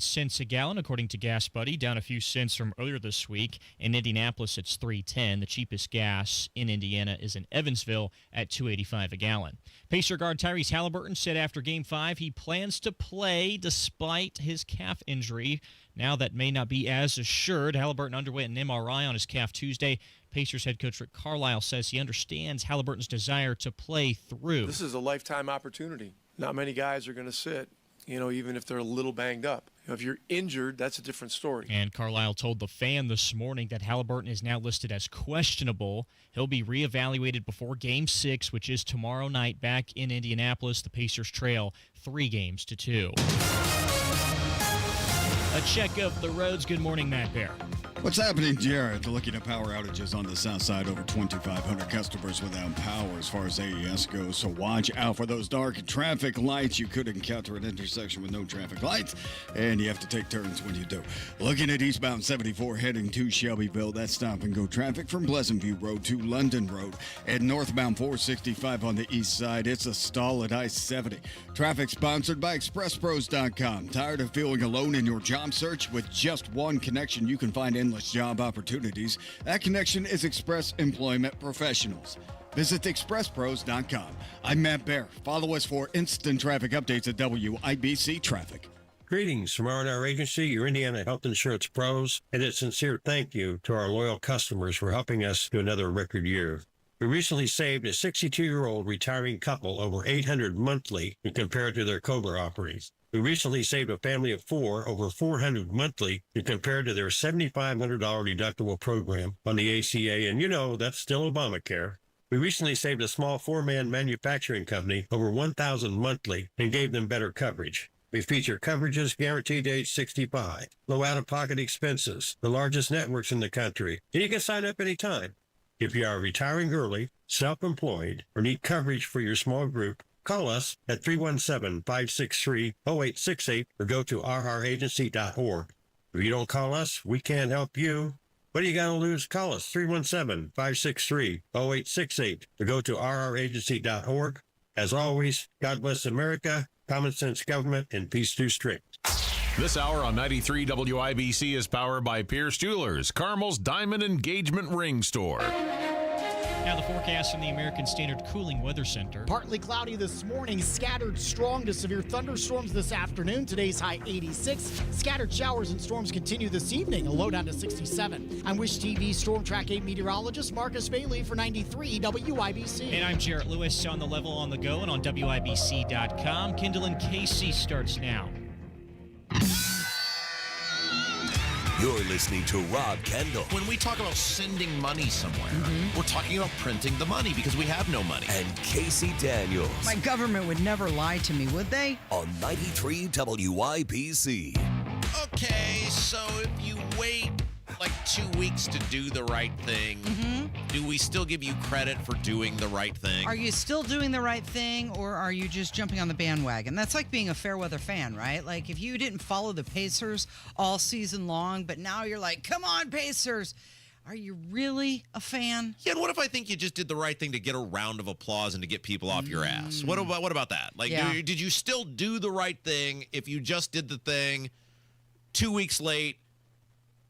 cents a gallon, according to Gas Buddy, down a few cents from earlier this week. In Indianapolis, it's $3.10. The cheapest gas in Indiana is in Evansville at $2.85 a gallon. Pacer guard Tyrese Halliburton said after Game 5 he plans to play despite his calf injury. Now that may not be as assured. Halliburton underwent an MRI on his calf Tuesday. Pacers head coach Rick Carlisle says he understands Halliburton's desire to play through. This is a lifetime opportunity. Not many guys are going to sit, even if they're a little banged up. If you're injured, that's a different story. And Carlisle told the Fan this morning that Halliburton is now listed as questionable. He'll be reevaluated before Game 6, which is tomorrow night back in Indianapolis. The Pacers trail 3-2. A check of the roads. Good morning, Matt Bear. What's happening, Jared? Looking at power outages on the south side, over 2,500 customers without power as far as AES goes. So watch out for those dark traffic lights. You could encounter an intersection with no traffic lights, and you have to take turns when you do. Looking at eastbound 74 heading to Shelbyville, that's stop-and-go traffic from Pleasant View Road to London Road. And northbound 465 on the east side, it's a stall at I-70. Traffic sponsored by ExpressPros.com. Tired of feeling alone in your job search? With just one connection, you can find endless job opportunities. That connection is Express Employment Professionals. Visit expresspros.com. I'm Matt Bear. Follow us for instant traffic updates at WIBC Traffic. Greetings from R&R Agency, your Indiana Health Insurance pros, and a sincere thank you to our loyal customers for helping us to another record year. We recently saved a 62-year-old retiring couple over $800 monthly when compared to their COBRA offerings. We recently saved a family of 4 over $400 monthly when compared to their $7,500 deductible program on the ACA, and that's still Obamacare. We recently saved a small 4-man manufacturing company over $1,000 monthly and gave them better coverage. We feature coverages guaranteed to age 65, low out-of-pocket expenses, the largest networks in the country, and you can sign up anytime. If you are retiring early, self-employed, or need coverage for your small group, call us at 317-563-0868 or go to rragency.org. If you don't call us, we can't help you. What do you got to lose? Call us 317-563-0868 or go to rragency.org. As always, God bless America, common sense government, and peace through strength. This hour on 93 WIBC is powered by Pierce Jewelers, Carmel's Diamond Engagement Ring Store. Now the forecast from the American Standard Cooling Weather Center. Partly cloudy this morning, scattered strong to severe thunderstorms this afternoon. Today's high 86. Scattered showers and storms continue this evening, a low down to 67. I'm Wish TV Storm Track 8 meteorologist Marcus Bailey for 93 WIBC. And I'm Jarrett Lewis on the level on the go and on WIBC.com. Kendall Casey starts now. You're listening to Rob Kendall. When we talk about sending money somewhere, we're talking about printing the money because we have no money. And Casey Daniels. My government would never lie to me, would they? On 93 WIBC. Okay, so if you wait like 2 weeks to do the right thing, do we still give you credit for doing the right thing? Are you still doing the right thing, or are you just jumping on the bandwagon? That's like being a fair weather fan, right? Like if you didn't follow the Pacers all season long, but now you're like, come on, Pacers. Are you really a fan? Yeah, and what if I think you just did the right thing to get a round of applause and to get people off your ass? What about that? Like, did you still do the right thing if you just did the thing 2 weeks late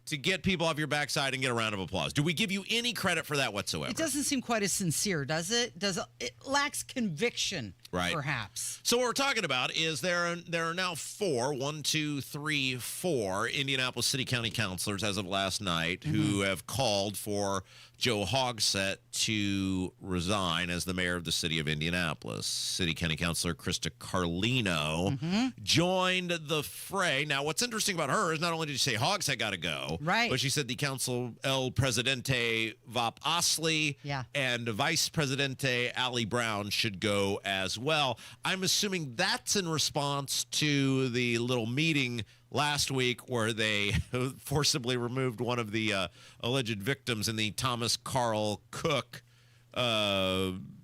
to get people off your backside and get a round of applause? Do we give you any credit for that whatsoever? It doesn't seem quite as sincere, does it? It lacks conviction, right? Perhaps. So what we're talking about is there are now 4 Indianapolis City County councilors as of last night who have called for Joe Hogsett to resign as the mayor of the city of Indianapolis. City County Councilor Krista Carlino joined the fray. Now, what's interesting about her is not only did she say Hogsett got to go, right, but she said the Council El Presidente Vop Osley and Vice Presidente Ali Brown should go as well. I'm assuming that's in response to the little meeting last week where they forcibly removed one of the alleged victims in the Thomas Carl Cook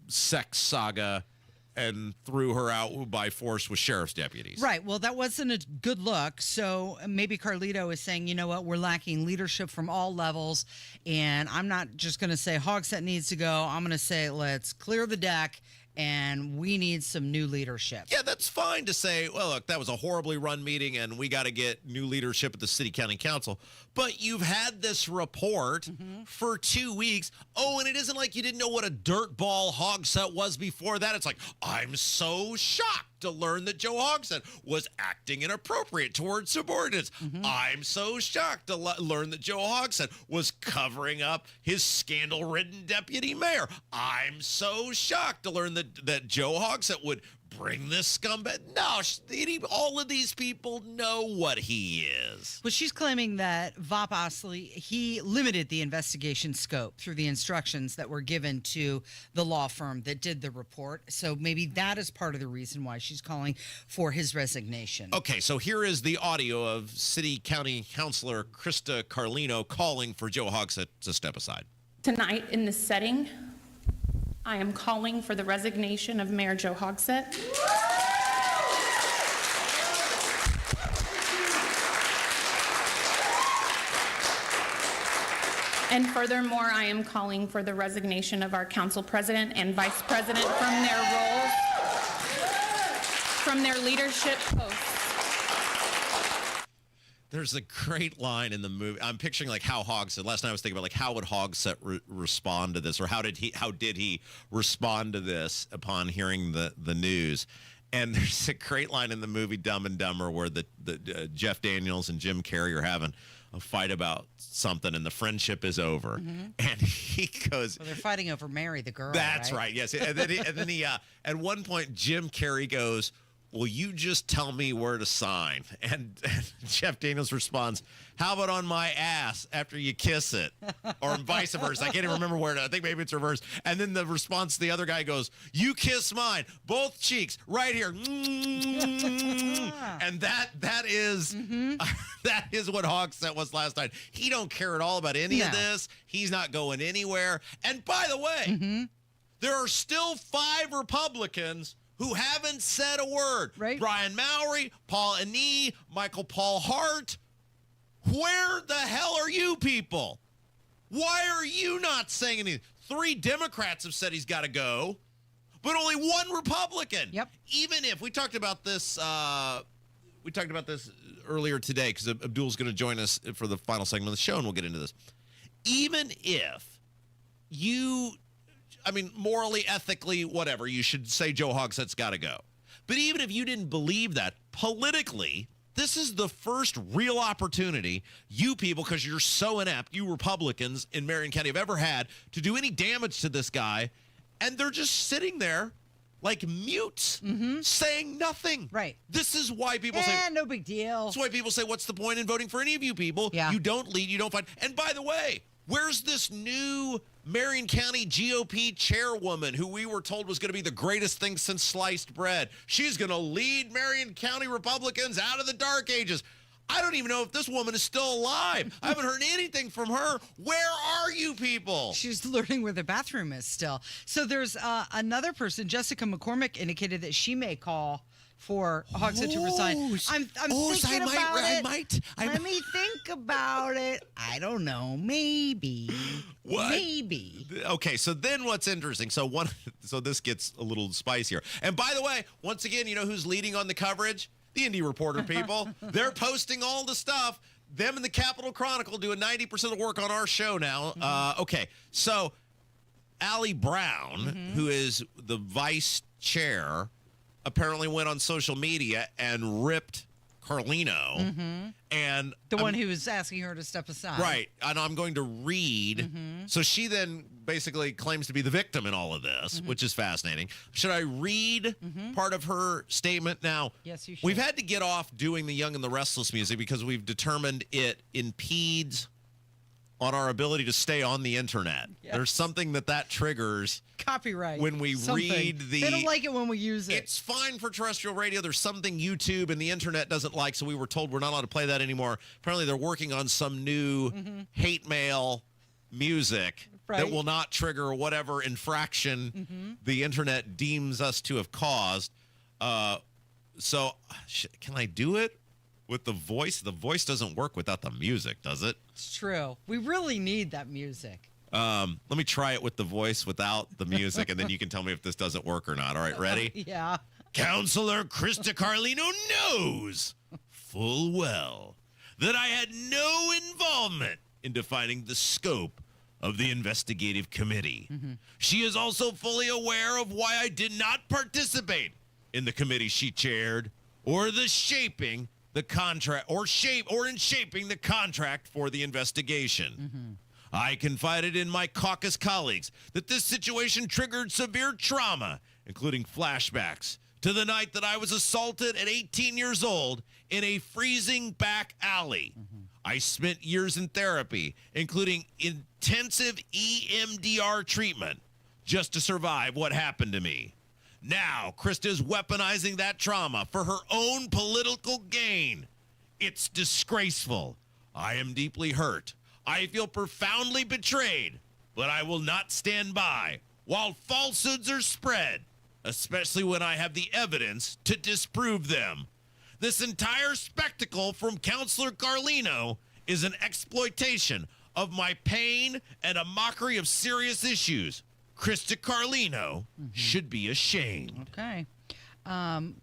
sex saga and threw her out by force with sheriff's deputies. Right. Well, that wasn't a good look. So maybe Carlito is saying, you know what, we're lacking leadership from all levels. And I'm not just going to say Hogsett needs to go. I'm going to say let's clear the deck and we need some new leadership. Yeah, that's fine to say, well, look, that was a horribly run meeting and we got to get new leadership at the city county council. But you've had this report for 2 weeks. Oh, and it isn't like you didn't know what a dirtball Hogsett was before that. It's like, I'm so shocked to learn that Joe Hogsett was acting inappropriate towards subordinates. I'm so shocked to learn that Joe Hogsett was covering up his scandal-ridden deputy mayor. I'm so shocked to learn that Joe Hogsett would bring this scumbag. No, all of these people know what he is. Well, she's claiming that Vop Osley, he limited the investigation scope through the instructions that were given to the law firm that did the report. So maybe that is part of the reason why she's calling for his resignation. Okay, so here is the audio of City County Councilor Krista Carlino calling for Joe Hogsett to step aside. Tonight, in this setting, I am calling for the resignation of Mayor Joe Hogsett. And furthermore, I am calling for the resignation of our council president and vice president from their roles, from their leadership posts. There's a great line in the movie. I'm picturing like how Hogsett. Last night I was thinking about like how would Hogsett respond to this, or how did he respond to this upon hearing the news? And there's a great line in the movie Dumb and Dumber where the Jeff Daniels and Jim Carrey are having a fight about something, and the friendship is over, and he goes, Well, they're fighting over Mary, the girl. "That's right, yes." And then he at one point Jim Carrey goes, "Will you just tell me where to sign?" And Jeff Daniels responds, "How about on my ass after you kiss it?" Or vice versa. I can't even remember where. I think maybe it's reversed. And then the response, the other guy goes, "You kiss mine, both cheeks, right here." And that is that is what Hogsett was last night. He don't care at all about any of this. He's not going anywhere. And by the way, there are still 5 Republicans who haven't said a word. Right. Brian Mowry, Paul Anee, Michael Paul Hart. Where the hell are you people? Why are you not saying anything? 3 Democrats have said he's got to go, but only 1 Republican. Yep. Even if we talked about this earlier today, because Abdul's going to join us for the final segment of the show, and we'll get into this. Even if morally, ethically, whatever, you should say Joe Hogsett's got to go. But even if you didn't believe that, politically, this is the first real opportunity you people, because you're so inept, you Republicans in Marion County have ever had to do any damage to this guy, and they're just sitting there like mutes, saying nothing. Right. This is why people say, no big deal. that's why people say, what's the point in voting for any of you people? Yeah. You don't lead, you don't fight. And by the way, where's this new Marion County GOP chairwoman who we were told was going to be the greatest thing since sliced bread? She's going to lead Marion County Republicans out of the dark ages. I don't even know if this woman is still alive. I haven't heard anything from her. Where are you people? She's learning where the bathroom is still. So there's another person, Jessica McCormick, indicated that she may call for Hogsett to resign. I'm thinking about it. Let me think about it. I don't know. Maybe. What? Maybe. Okay, so then what's interesting? So this gets a little spicier. And by the way, once again, you know who's leading on the coverage? The Indie Reporter people. They're posting all the stuff. Them and the Capitol Chronicle doing 90% of the work on our show now. Okay, so Allie Brown, who is the vice chair, apparently went on social media and ripped Carlino. And the one who was asking her to step aside. Right. And I'm going to read. So she then basically claims to be the victim in all of this, which is fascinating. Should I read part of her statement now? Yes, you should. We've had to get off doing the Young and the Restless music because we've determined it impedes on our ability to stay on the internet. Yes. There's something that triggers copyright when we read the... They don't like it when we use it. It's fine for terrestrial radio. There's something YouTube and the internet doesn't like, so we were told we're not allowed to play that anymore. Apparently they're working on some new hate mail music that will not trigger whatever infraction the internet deems us to have caused. So can I do it with the voice? The voice doesn't work without the music, does it? It's true. We really need that music. Let me try it with the voice without the music, and then you can tell me if this doesn't work or not. All right, ready? Yeah. Counselor Krista Carlino knows full well that I had no involvement in defining the scope of the investigative committee. She is also fully aware of why I did not participate in the committee she chaired or the shaping the contract or in shaping the contract for the investigation. I confided in my caucus colleagues that this situation triggered severe trauma, including flashbacks to the night that I was assaulted at 18 years old in a freezing back alley. I spent years in therapy, including intensive EMDR treatment, just to survive what happened to me. Now, Krista is weaponizing that trauma for her own political gain. It's disgraceful. I am deeply hurt. I feel profoundly betrayed, but I will not stand by while falsehoods are spread, especially when I have the evidence to disprove them. This entire spectacle from Counselor Carlino is an exploitation of my pain and a mockery of serious issues. Krista Carlino should be ashamed. Okay.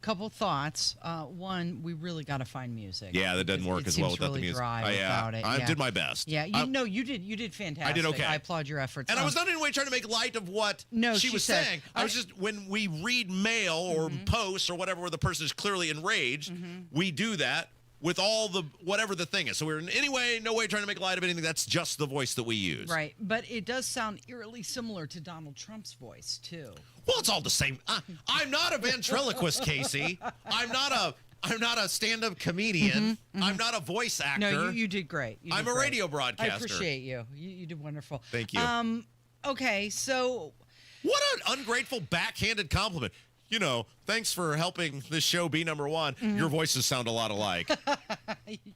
Couple thoughts. One, we really got to find music. Yeah, that doesn't work It as well seems without really the music. dry without it. I did my best. Yeah, you did fantastic. I did okay. I applaud your efforts. And I was not in any way trying to make light of what she was said, saying. I was just, when we read mail or posts or whatever where the person is clearly enraged, we do that with all the, whatever the thing is. So we're in any way, no way trying to make light of anything. That's just the voice that we use. Right. But it does sound eerily similar to Donald Trump's voice, too. Well, it's all the same. I'm not a ventriloquist, Casey. I'm not a stand-up comedian. I'm not a voice actor. No, you did great. I'm a radio broadcaster. I appreciate you. You did wonderful. Thank you. Okay, so... What an ungrateful, backhanded compliment. You know, thanks for helping this show be number one. Your voices sound a lot alike.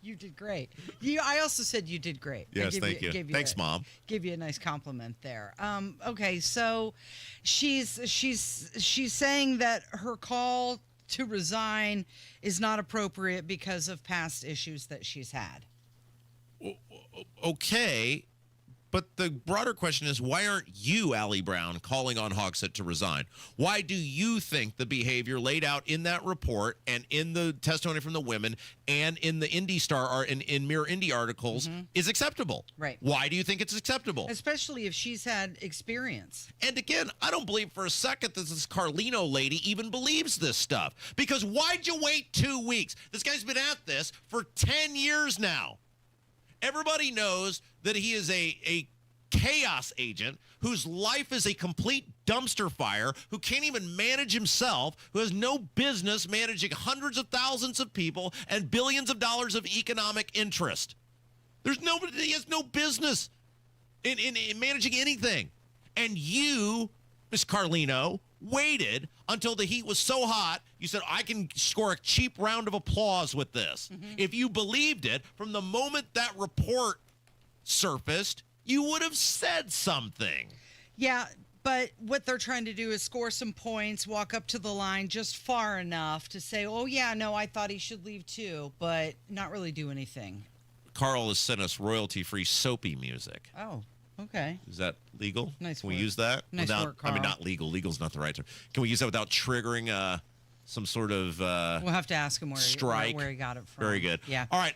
You did great. I also said you did great. Yes, thank you. Thanks, Mom. Give you a nice compliment there. Okay, so she's saying that her call to resign is not appropriate because of past issues that she's had. Okay. But the broader question is, why aren't you, Allie Brown, calling on Hogsett to resign? Why do you think the behavior laid out in that report and in the testimony from the women and in the Indy Star in Mirror Indy articles is acceptable? Right. Why do you think it's acceptable? Especially if she's had experience. And again, I don't believe for a second that this Carlino lady even believes this stuff. Because why'd you wait 2 weeks? This guy's been at this for 10 years now. Everybody knows that he is a chaos agent whose life is a complete dumpster fire, who can't even manage himself, who has no business managing hundreds of thousands of people and billions of dollars of economic interest. He has no business in managing anything. And you, Miss Carlino, waited until the heat was so hot, you said, I can score a cheap round of applause with this. If you believed it, from the moment that report surfaced, you would have said something. Yeah, but what they're trying to do is score some points, walk up to the line just far enough to say, oh, yeah, no, I thought he should leave too, but not really do anything. Carl has sent us royalty-free soapy music. Oh. Okay. Is that legal? Nice Can work. we use that? Nice work, Carl. I mean, not legal. Legal's not the right term. Can we use that without triggering some sort of we'll have to ask him strike? where he got it from. Very good. Yeah. All right.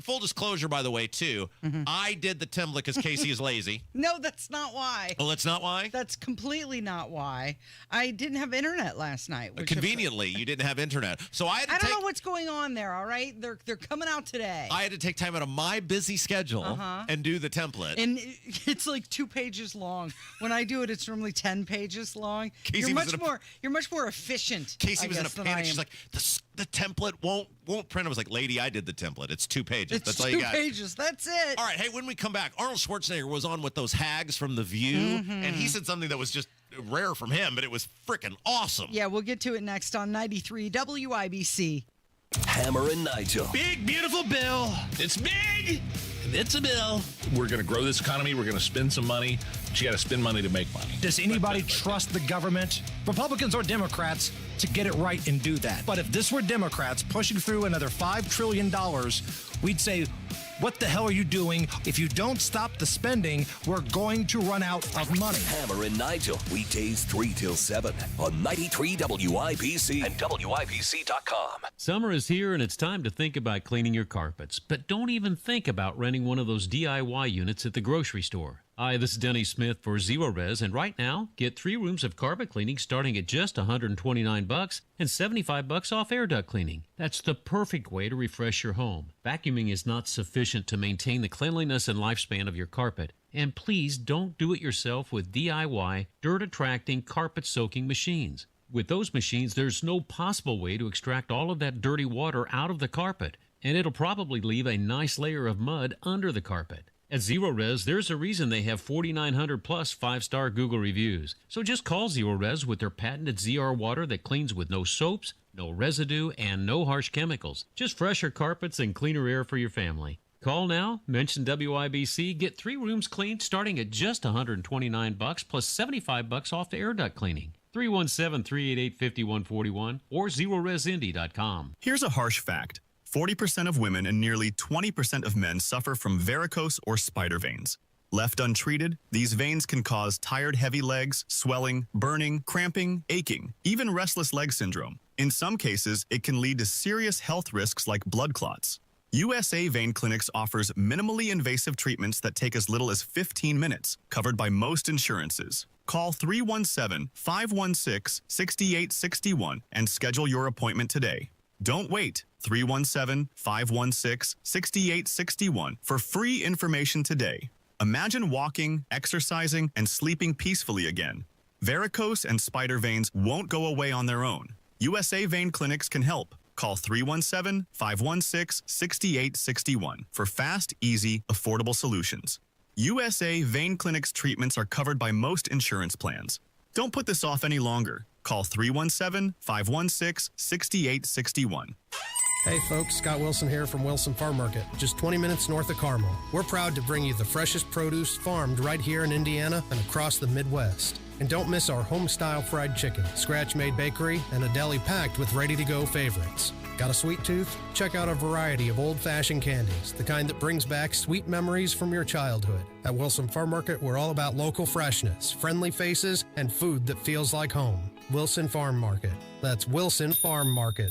Full disclosure, by the way, too. I did the template because Casey is lazy. No, that's not why. Oh, that's not why? That's completely not why. I didn't have internet last night. Conveniently, you didn't have internet. So I don't know what's going on there, all right? They're coming out today. I had to take time out of my busy schedule and do the template. And it's like 2 pages long. When I do it, it's normally 10 pages long. Casey You're much more efficient. Casey was in a panic. She's like, the template won't print. I was like, lady, I did the template. It's 2 pages. That's all you got. 2 pages. That's it. All right. Hey, when we come back, Arnold Schwarzenegger was on with those hags from The View, and he said something that was just rare from him, but it was freaking awesome. Yeah, we'll get to it next on 93 WIBC. Hammer and Nigel. Big, beautiful bill. It's big. It's a bill. We're going to grow this economy. We're going to spend some money. But you got to spend money to make money. Does anybody trust the government, Republicans or Democrats, to get it right and do that? But if this were Democrats pushing through another $5 trillion, we'd say, What the hell are you doing? If you don't stop the spending, we're going to run out of money. Hammer and Nigel, weekdays 3 till 7 on 93 WIBC and WIBC.com. Summer is here and it's time to think about cleaning your carpets, but don't even think about renting one of those DIY units at the grocery store. Hi, this is Denny Smith for Zero Res, and right now, get 3 rooms of carpet cleaning starting at just $129 and $75 off air duct cleaning. That's the perfect way to refresh your home. Vacuuming is not sufficient to maintain the cleanliness and lifespan of your carpet. And please don't do it yourself with DIY, dirt-attracting, carpet-soaking machines. With those machines, there's no possible way to extract all of that dirty water out of the carpet, and it'll probably leave a nice layer of mud under the carpet. At Zero Res, there's a reason they have 4,900 plus 5-star Google reviews. So just call Zero Res with their patented ZR water that cleans with no soaps, no residue, and no harsh chemicals. Just fresher carpets and cleaner air for your family. Call now, mention WIBC, get 3 rooms cleaned starting at just $129 plus $75 off the air duct cleaning. 317-388-5141 or ZeroResIndy.com. Here's a harsh fact. 40% of women and nearly 20% of men suffer from varicose or spider veins. Left untreated, these veins can cause tired, heavy legs, swelling, burning, cramping, aching, even restless leg syndrome. In some cases, it can lead to serious health risks like blood clots. USA Vein Clinics offers minimally invasive treatments that take as little as 15 minutes, covered by most insurances. Call 317-516-6861 and schedule your appointment today. Don't wait. 317-516-6861 for free information today. Imagine walking, exercising, and sleeping peacefully again. Varicose and spider veins won't go away on their own. USA Vein Clinics can help. Call 317-516-6861 for fast, easy, affordable solutions. USA Vein Clinics treatments are covered by most insurance plans. Don't put this off any longer. Call 317-516-6861. Hey folks, Scott Wilson here from Wilson Farm Market, just 20 minutes north of Carmel. We're proud to bring you the freshest produce farmed right here in Indiana and across the Midwest. And don't miss our home-style fried chicken, scratch-made bakery, and a deli packed with ready-to-go favorites. Got a sweet tooth? Check out a variety of old-fashioned candies, the kind that brings back sweet memories from your childhood. At Wilson Farm Market, we're all about local freshness, friendly faces, and food that feels like home. Wilson Farm Market. That's Wilson Farm Market.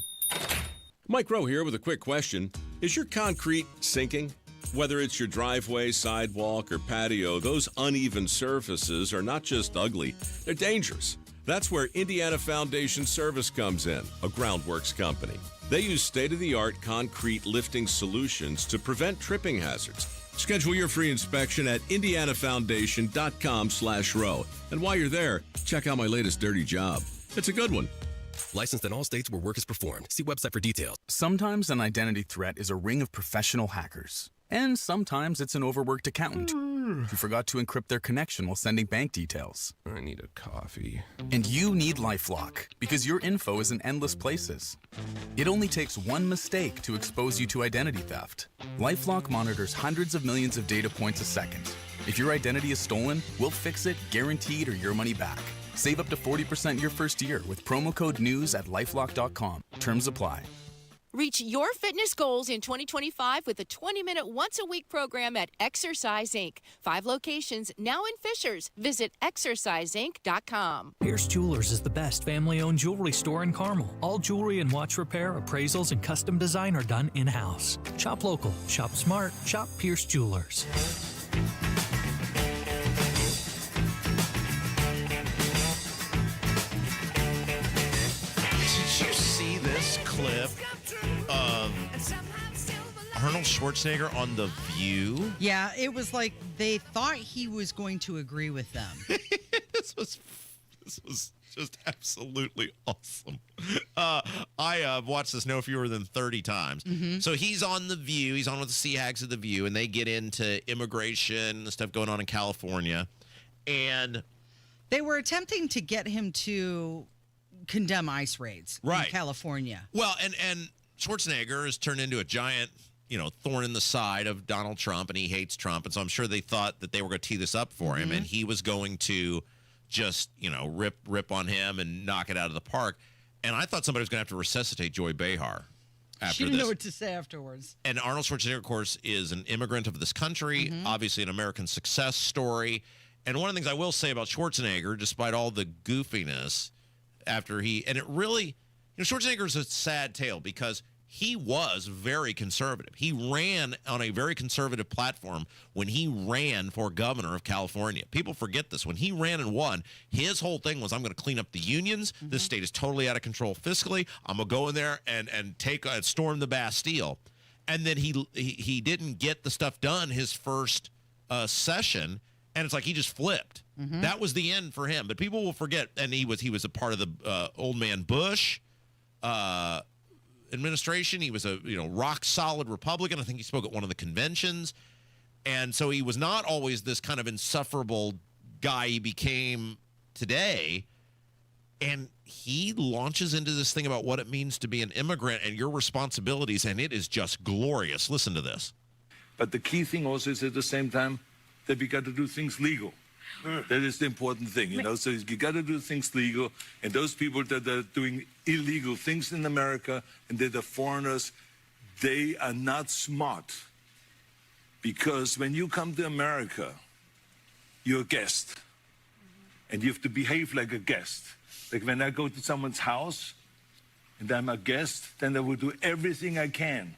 Mike Rowe here with a quick question. Is your concrete sinking? Whether it's your driveway, sidewalk, or patio, those uneven surfaces are not just ugly, they're dangerous. That's where Indiana Foundation Service comes in, a groundworks company. They use state-of-the-art concrete lifting solutions to prevent tripping hazards. Schedule your free inspection at indianafoundation.com/row. And while you're there, check out my latest dirty job. It's a good one. Licensed in all states where work is performed. See website for details. Sometimes an identity threat is a ring of professional hackers. And sometimes it's an overworked accountant who forgot to encrypt their connection while sending bank details. I need a coffee. And you need LifeLock, because your info is in endless places. It only takes one mistake to expose you to identity theft. LifeLock monitors hundreds of millions of data points a second. If your identity is stolen, we'll fix it, guaranteed, or your money back. Save up to 40% your first year with promo code NEWS at LifeLock.com. Terms apply. Reach your fitness goals in 2025 with a 20-minute once-a-week program at Exercise Inc. 5 locations now in Fishers. Visit exerciseinc.com. Pierce Jewelers is the best family-owned jewelry store in Carmel. All jewelry and watch repair, appraisals, and custom design are done in-house. Shop local, shop smart, shop Pierce Jewelers. Did you see this clip of Arnold Schwarzenegger on The View? Yeah, it was like they thought he was going to agree with them. This was just absolutely awesome. I watched this no fewer than 30 times. Mm-hmm. So he's on The View. He's on with the Sea Hags of The View, and they get into immigration, the stuff going on in California. And they were attempting to get him to condemn ICE raids in California. Well, and Schwarzenegger has turned into a giant, thorn in the side of Donald Trump, and he hates Trump. And so I'm sure they thought that they were going to tee this up for him, and he was going to just, rip on him and knock it out of the park. And I thought somebody was going to have to resuscitate Joy Behar. after She didn't this. know what to say afterwards. And Arnold Schwarzenegger, of course, is an immigrant of this country, obviously an American success story. And one of the things I will say about Schwarzenegger, despite all the goofiness, Schwarzenegger is a sad tale because he was very conservative. He ran on a very conservative platform when he ran for governor of California. People forget this. When he ran and won, his whole thing was, I'm going to clean up the unions. This state is totally out of control fiscally. I'm going to go in there and storm the Bastille. And then he didn't get the stuff done his first session, and it's like he just flipped. That was the end for him. But people will forget, and he was a part of the old man Bush administration. He was a rock solid Republican. I think he spoke at one of the conventions, and so he was not always this kind of insufferable guy he became today. And he launches into this thing about what it means to be an immigrant and your responsibilities, and it is just glorious. Listen to this. But the key thing also is at the same time that we got to do things legal. That is the important thing, So you got to do things legal, and those people that are doing illegal things in America and that are foreigners, they are not smart. Because when you come to America, you're a guest, and you have to behave like a guest. Like when I go to someone's house and I'm a guest, then I will do everything I can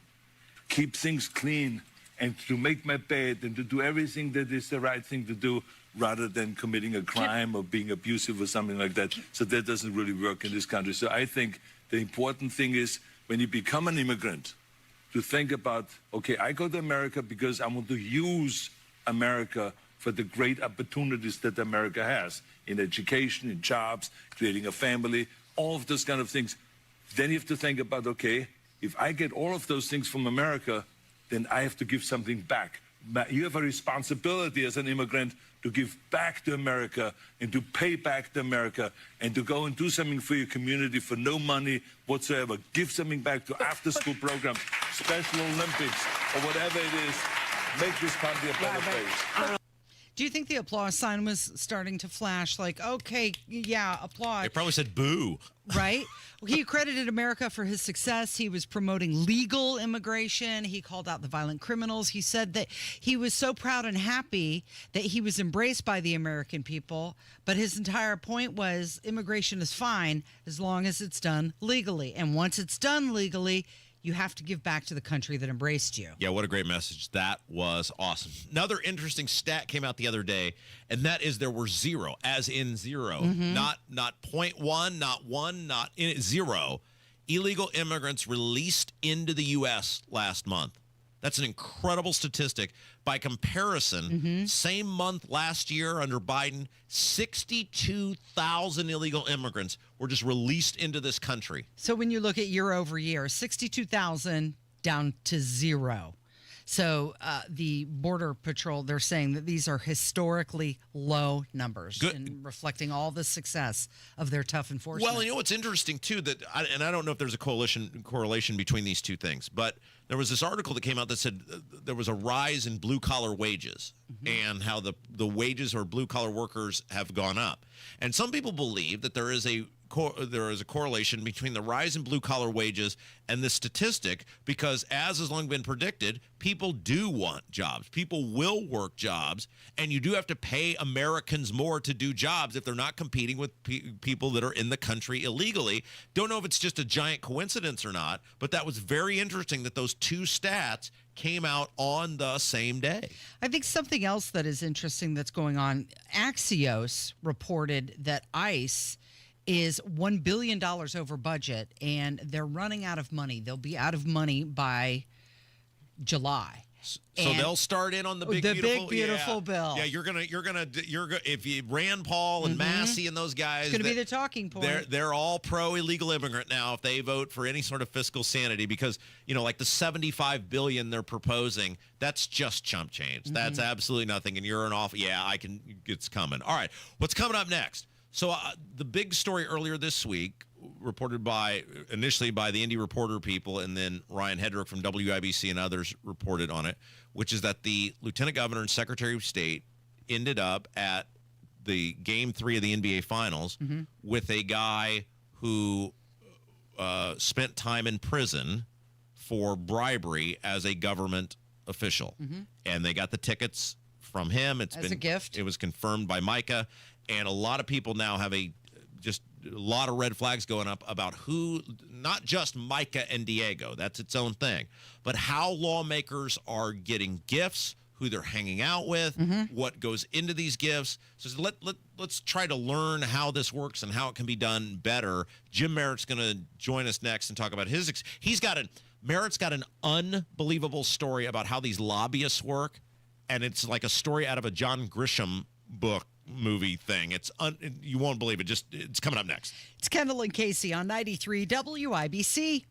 to keep things clean and to make my bed and to do everything that is the right thing to do, rather than committing a crime or being abusive or something like that. So that doesn't really work in this country. So I think the important thing is when you become an immigrant, to think about, okay, I go to America because I want to use America for the great opportunities that America has in education, in jobs, creating a family, all of those kind of things. Then you have to think about, okay, if I get all of those things from America, then I have to give something back. You have a responsibility as an immigrant to give back to America and to pay back to America and to go and do something for your community for no money whatsoever. Give something back to after-school programs, Special Olympics, or whatever it is. Make this country a better place. Do you think the applause sign was starting to flash? Like, okay, yeah, applaud. They probably said boo. Right? He credited America for his success. He was promoting legal immigration. He called out the violent criminals. He said that he was so proud and happy that he was embraced by the American people. But his entire point was immigration is fine as long as it's done legally. And once it's done legally, you have to give back to the country that embraced you. Yeah, what a great message. That was awesome. Another interesting stat came out the other day, and that is there were zero, as in zero, not 0.1, not one, not in zero, illegal immigrants released into the U.S. last month. That's an incredible statistic. By comparison, same month last year under Biden, 62,000 illegal immigrants were just released into this country. So when you look at year over year, 62,000 down to zero. So the Border Patrol, they're saying that these are historically low numbers and reflecting all the success of their tough enforcement. Well, you know what's interesting, too, and I don't know if there's a correlation between these two things, but there was this article that came out that said there was a rise in blue-collar wages and how the wages or blue-collar workers have gone up. And some people believe that there is a correlation between the rise in blue-collar wages and the statistic because, as has long been predicted, people do want jobs. People will work jobs, and you do have to pay Americans more to do jobs if they're not competing with people that are in the country illegally. Don't know if it's just a giant coincidence or not, but that was very interesting that those two stats came out on the same day. I think something else that is interesting that's going on, Axios reported that ICE is $1 billion over budget, and they're running out of money. They'll be out of money by July. So they'll start in on the big beautiful bill. Yeah, you're gonna if you Rand Paul and Massey and those guys, it's gonna be the talking point. They're all pro illegal immigrant now if they vote for any sort of fiscal sanity because like the $75 billion they're proposing, that's just chump change. That's absolutely nothing. And you're an awful it's coming. All right, what's coming up next? So the big story earlier this week, reported initially by the Indy Reporter people, and then Ryan Hedrick from WIBC and others reported on it, which is that the Lieutenant Governor and Secretary of State ended up at the Game 3 of the NBA Finals with a guy who spent time in prison for bribery as a government official. And they got the tickets from him. It's As a gift. It was confirmed by Micah. And a lot of people now have just a lot of red flags going up about who, not just Micah and Diego, that's its own thing, but how lawmakers are getting gifts, who they're hanging out with, what goes into these gifts. So let's try to learn how this works and how it can be done better. Jim Merritt's going to join us next and talk about his. Merritt's got an unbelievable story about how these lobbyists work, and it's like a story out of a John Grisham book. Movie thing. You won't believe it. It's coming up next. It's Kendall and Casey on 93 WIBC.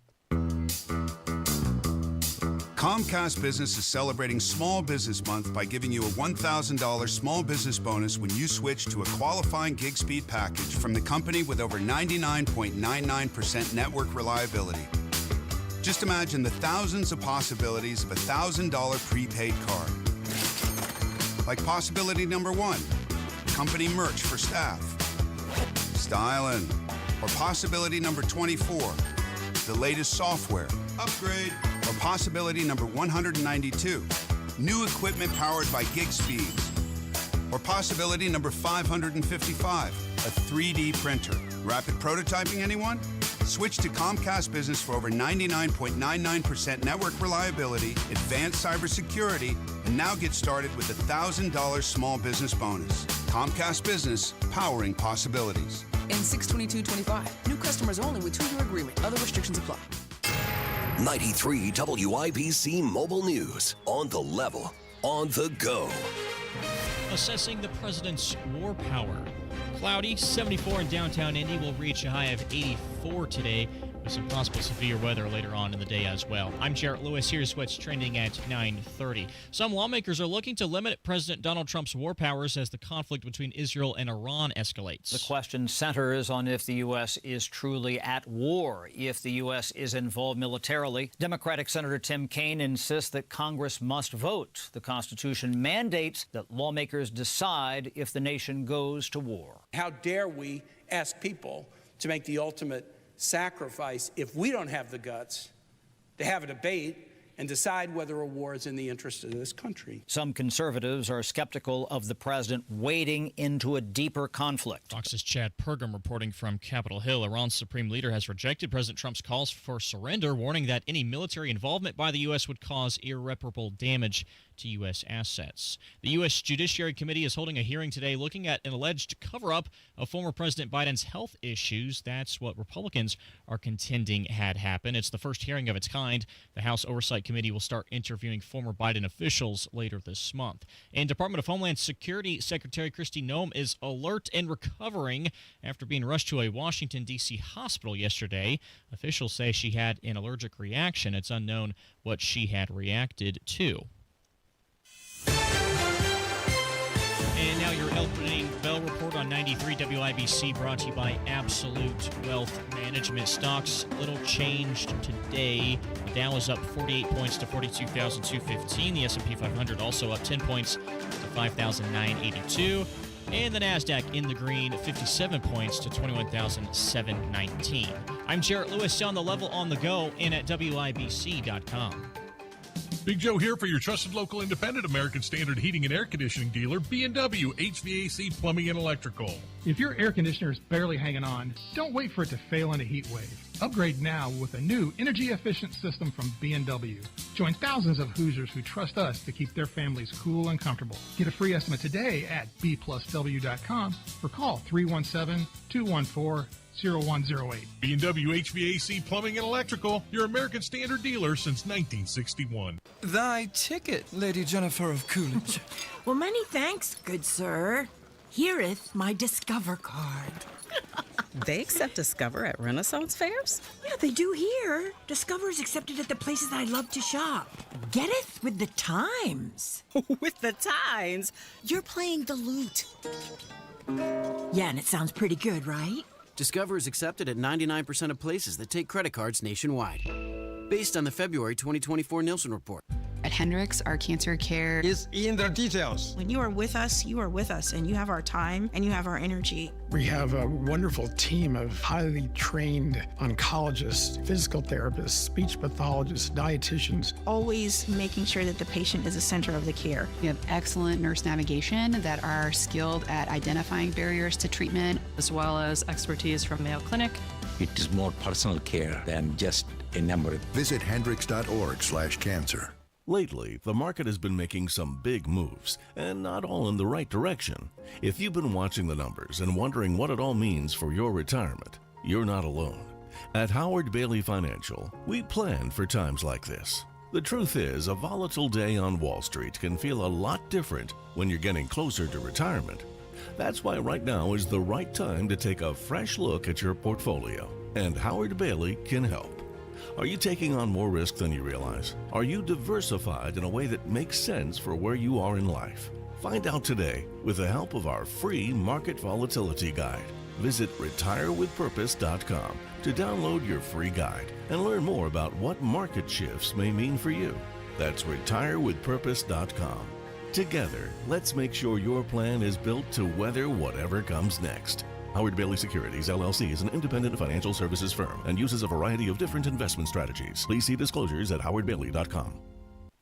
Comcast Business is celebrating Small Business Month by giving you a $1,000 small business bonus when you switch to a qualifying gig speed package from the company with over 99.99% network reliability. Just imagine the thousands of possibilities of a $1,000 prepaid card. Like possibility number 1. Company merch for staff. Styling. Or possibility number 24, the latest software. Upgrade. Or possibility number 192, new equipment powered by gig speeds. Or possibility number 555, a 3D printer. Rapid prototyping, anyone? Switch to Comcast Business for over 99.99% network reliability, advanced cybersecurity, and now get started with a $1,000 small business bonus. Comcast Business, powering possibilities. In 6/22/25, new customers only with 2-year agreement. Other restrictions apply. 93 WIBC Mobile News. On the level, on the go. Assessing the president's war power. Cloudy, 74 in downtown Indy. Will reach a high of 84 today, with some possible severe weather later on in the day as well. I'm Jarrett Lewis. Here's what's trending at 9:30. Some lawmakers are looking to limit President Donald Trump's war powers as the conflict between Israel and Iran escalates. The question centers on if the U.S. is truly at war, if the U.S. is involved militarily. Democratic Senator Tim Kaine insists that Congress must vote. The Constitution mandates that lawmakers decide if the nation goes to war. How dare we ask people to make the ultimate sacrifice if we don't have the guts to have a debate and decide whether a war is in the interest of this country. Some conservatives are skeptical of the president wading into a deeper conflict. Fox's Chad Pergam reporting from Capitol Hill. Iran's supreme leader has rejected President Trump's calls for surrender, warning that any military involvement by the U.S. would cause irreparable damage to U.S. assets. The U.S. Judiciary Committee is holding a hearing today looking at an alleged cover-up of former President Biden's health issues. That's what Republicans are contending had happened. It's the first hearing of its kind. The House Oversight Committee will start interviewing former Biden officials later this month. And Department of Homeland Security Secretary Kristi Noem is alert and recovering after being rushed to a Washington, D.C. hospital yesterday. Officials say she had an allergic reaction. It's unknown what she had reacted to. And now your opening bell report on 93 WIBC, brought to you by Absolute Wealth Management. Stocks little changed today. The Dow is up 48 points to 42,215. The S&P 500 also up 10 points to 5,982. And the NASDAQ in the green, 57 points to 21,719. I'm Jarrett Lewis, on the level, on the go, and at WIBC.com. Big Joe here for your trusted local independent American Standard heating and air conditioning dealer, B&W HVAC Plumbing and Electrical. If your air conditioner is barely hanging on, don't wait for it to fail in a heat wave. Upgrade now with a new energy-efficient system from B&W. Join thousands of Hoosiers who trust us to keep their families cool and comfortable. Get a free estimate today at bplusw.com or call 317-214-0108. B&W HVAC Plumbing and Electrical, your American Standard dealer since 1961. Thy ticket, Lady Jennifer of Coolidge. Well, many thanks, good sir. Here'th my Discover card. They accept Discover at Renaissance fairs? Yeah, they do here. Discover is accepted at the places I love to shop. Getteth with the times. With the times? You're playing the lute. Yeah, and it sounds pretty good, right? Discover is accepted at 99% of places that take credit cards nationwide. based on the February 2024 Nielsen report. At Hendricks, our cancer care is in the details. When you are with us, and you have our time and you have our energy. We have a wonderful team of highly trained oncologists, physical therapists, speech pathologists, dietitians. Always making sure that the patient is the center of the care. We have excellent nurse navigation that are skilled at identifying barriers to treatment, as well as expertise from Mayo Clinic. It is more personal care than just a number. Visit hendricks.org/cancer. Lately, the market has been making some big moves, and not all in the right direction. If you've been watching the numbers and wondering what it all means for your retirement, you're not alone. At Howard Bailey Financial, we plan for times like this. The truth is, a volatile day on Wall Street can feel a lot different when you're getting closer to retirement. That's why right now is the right time to take a fresh look at your portfolio, and Howard Bailey can help. Are you taking on more risk than you realize? Are you diversified in a way that makes sense for where you are in life? Find out today with the help of our free Market Volatility Guide. Visit retirewithpurpose.com to download your free guide and learn more about what market shifts may mean for you. That's retirewithpurpose.com. Together, let's make sure your plan is built to weather whatever comes next. Howard Bailey Securities, LLC is an independent financial services firm and uses a variety of different investment strategies. Please see disclosures at howardbailey.com.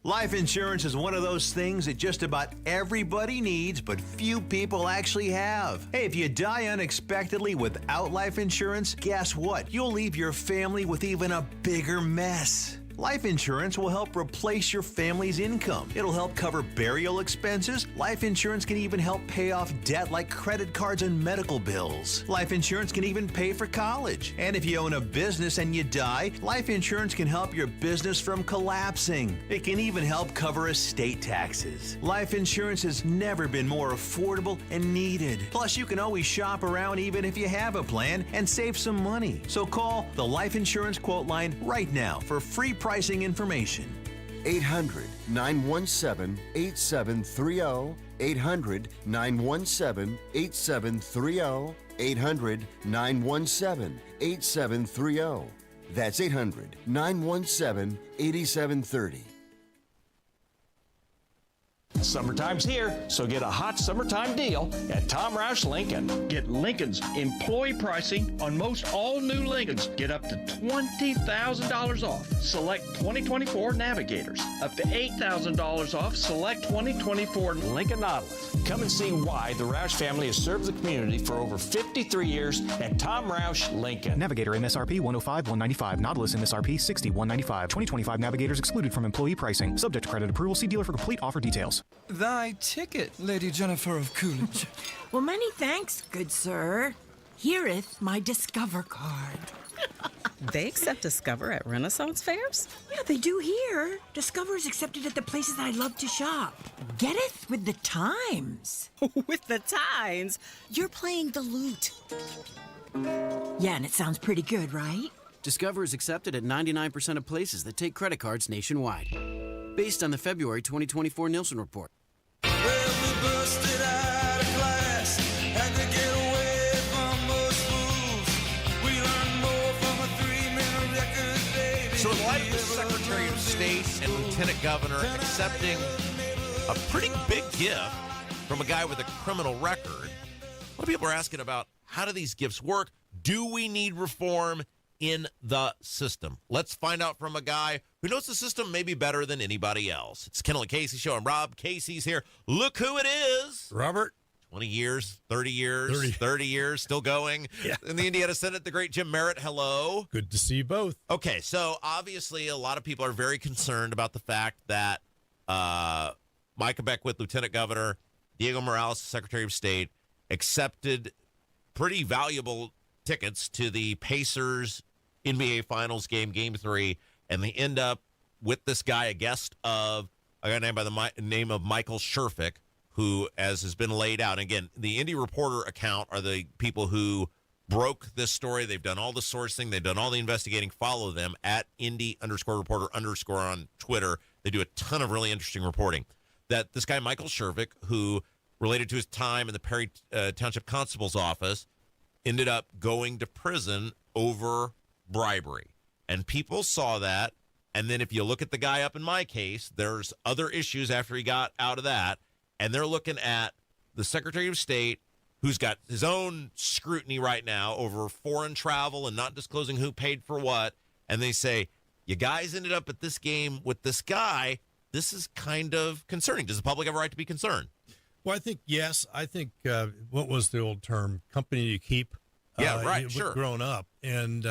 Life insurance is one of those things that just about everybody needs, but few people actually have. Hey, if you die unexpectedly without life insurance, guess what? You'll leave your family with even a bigger mess. Life insurance will help replace your family's income. It'll help cover burial expenses. Life insurance can even help pay off debt like credit cards and medical bills. Life insurance can even pay for college. And if you own a business and you die, life insurance can help your business from collapsing. It can even help cover estate taxes. Life insurance has never been more affordable and needed. Plus, you can always shop around even if you have a plan and save some money. So call the Life Insurance Quote Line right now for free pricing information. 800-917-8730. 800-917-8730. 800-917-8730. That's 800-917-8730. Summertime's here, so get a hot summertime deal at Tom Roush Lincoln. Get Lincoln's employee pricing on most all new Lincolns. Get up to $20,000 off select 2024 Navigators. Up to $8,000 off select 2024 Lincoln Nautilus. Come and see why the Roush family has served the community for over 53 years at Tom Roush Lincoln. Navigator MSRP $105,195. Nautilus MSRP $60,195. 2025 Navigators excluded from employee pricing. Subject to credit approval. See dealer for complete offer details. Thy ticket, Lady Jennifer of Coolidge. Well, many thanks, good sir. Here'th my Discover card. They accept Discover at Renaissance fairs? Yeah, they do here. Discover is accepted at the places I love to shop. Getteth with the times. With the times? You're playing the lute. Yeah, and it sounds pretty good, right? Discover is accepted at 99% of places that take credit cards nationwide, based on the February 2024 Nielsen report. So in light of the Secretary of State and Lieutenant Governor accepting a pretty big gift from a guy with a criminal record, a lot of people are asking about how do these gifts work? Do we need reform in the system? Let's find out from a guy who knows the system maybe better than anybody else. It's Kendall Casey Show. I'm Rob. Casey's here. Look who it is. Robert. 20 years, 30 years, 30 years, still going. Yeah. In the Indiana Senate, the great Jim Merritt, hello. Good to see you both. Okay, so obviously a lot of people are very concerned about the fact that Micah Beckwith, Lieutenant Governor, Diego Morales, Secretary of State, accepted pretty valuable tickets to the Pacers NBA Finals game, Game 3, and they end up with this guy, a guest of a guy named by the name of Michael Sherfick, who, as has been laid out, and again, the Indy Reporter account are the people who broke this story. They've done all the sourcing. They've done all the investigating. Follow them at Indy_reporter_ on Twitter. They do a ton of really interesting reporting. That this guy, Michael Sherfick, who related to his time in the Perry Township Constable's office, ended up going to prison over bribery. And people saw that And then if you look at the guy up in my case, there's other issues after he got out of that. And they're looking at the Secretary of State, who's got his own scrutiny right now over foreign travel and not disclosing who paid for what. And they say, you guys ended up at this game with this guy. This is kind of concerning. Does the public have a right to be concerned? Well, I think, yes. I think, what was the old term? Company you keep. Yeah, right, sure. Growing up. And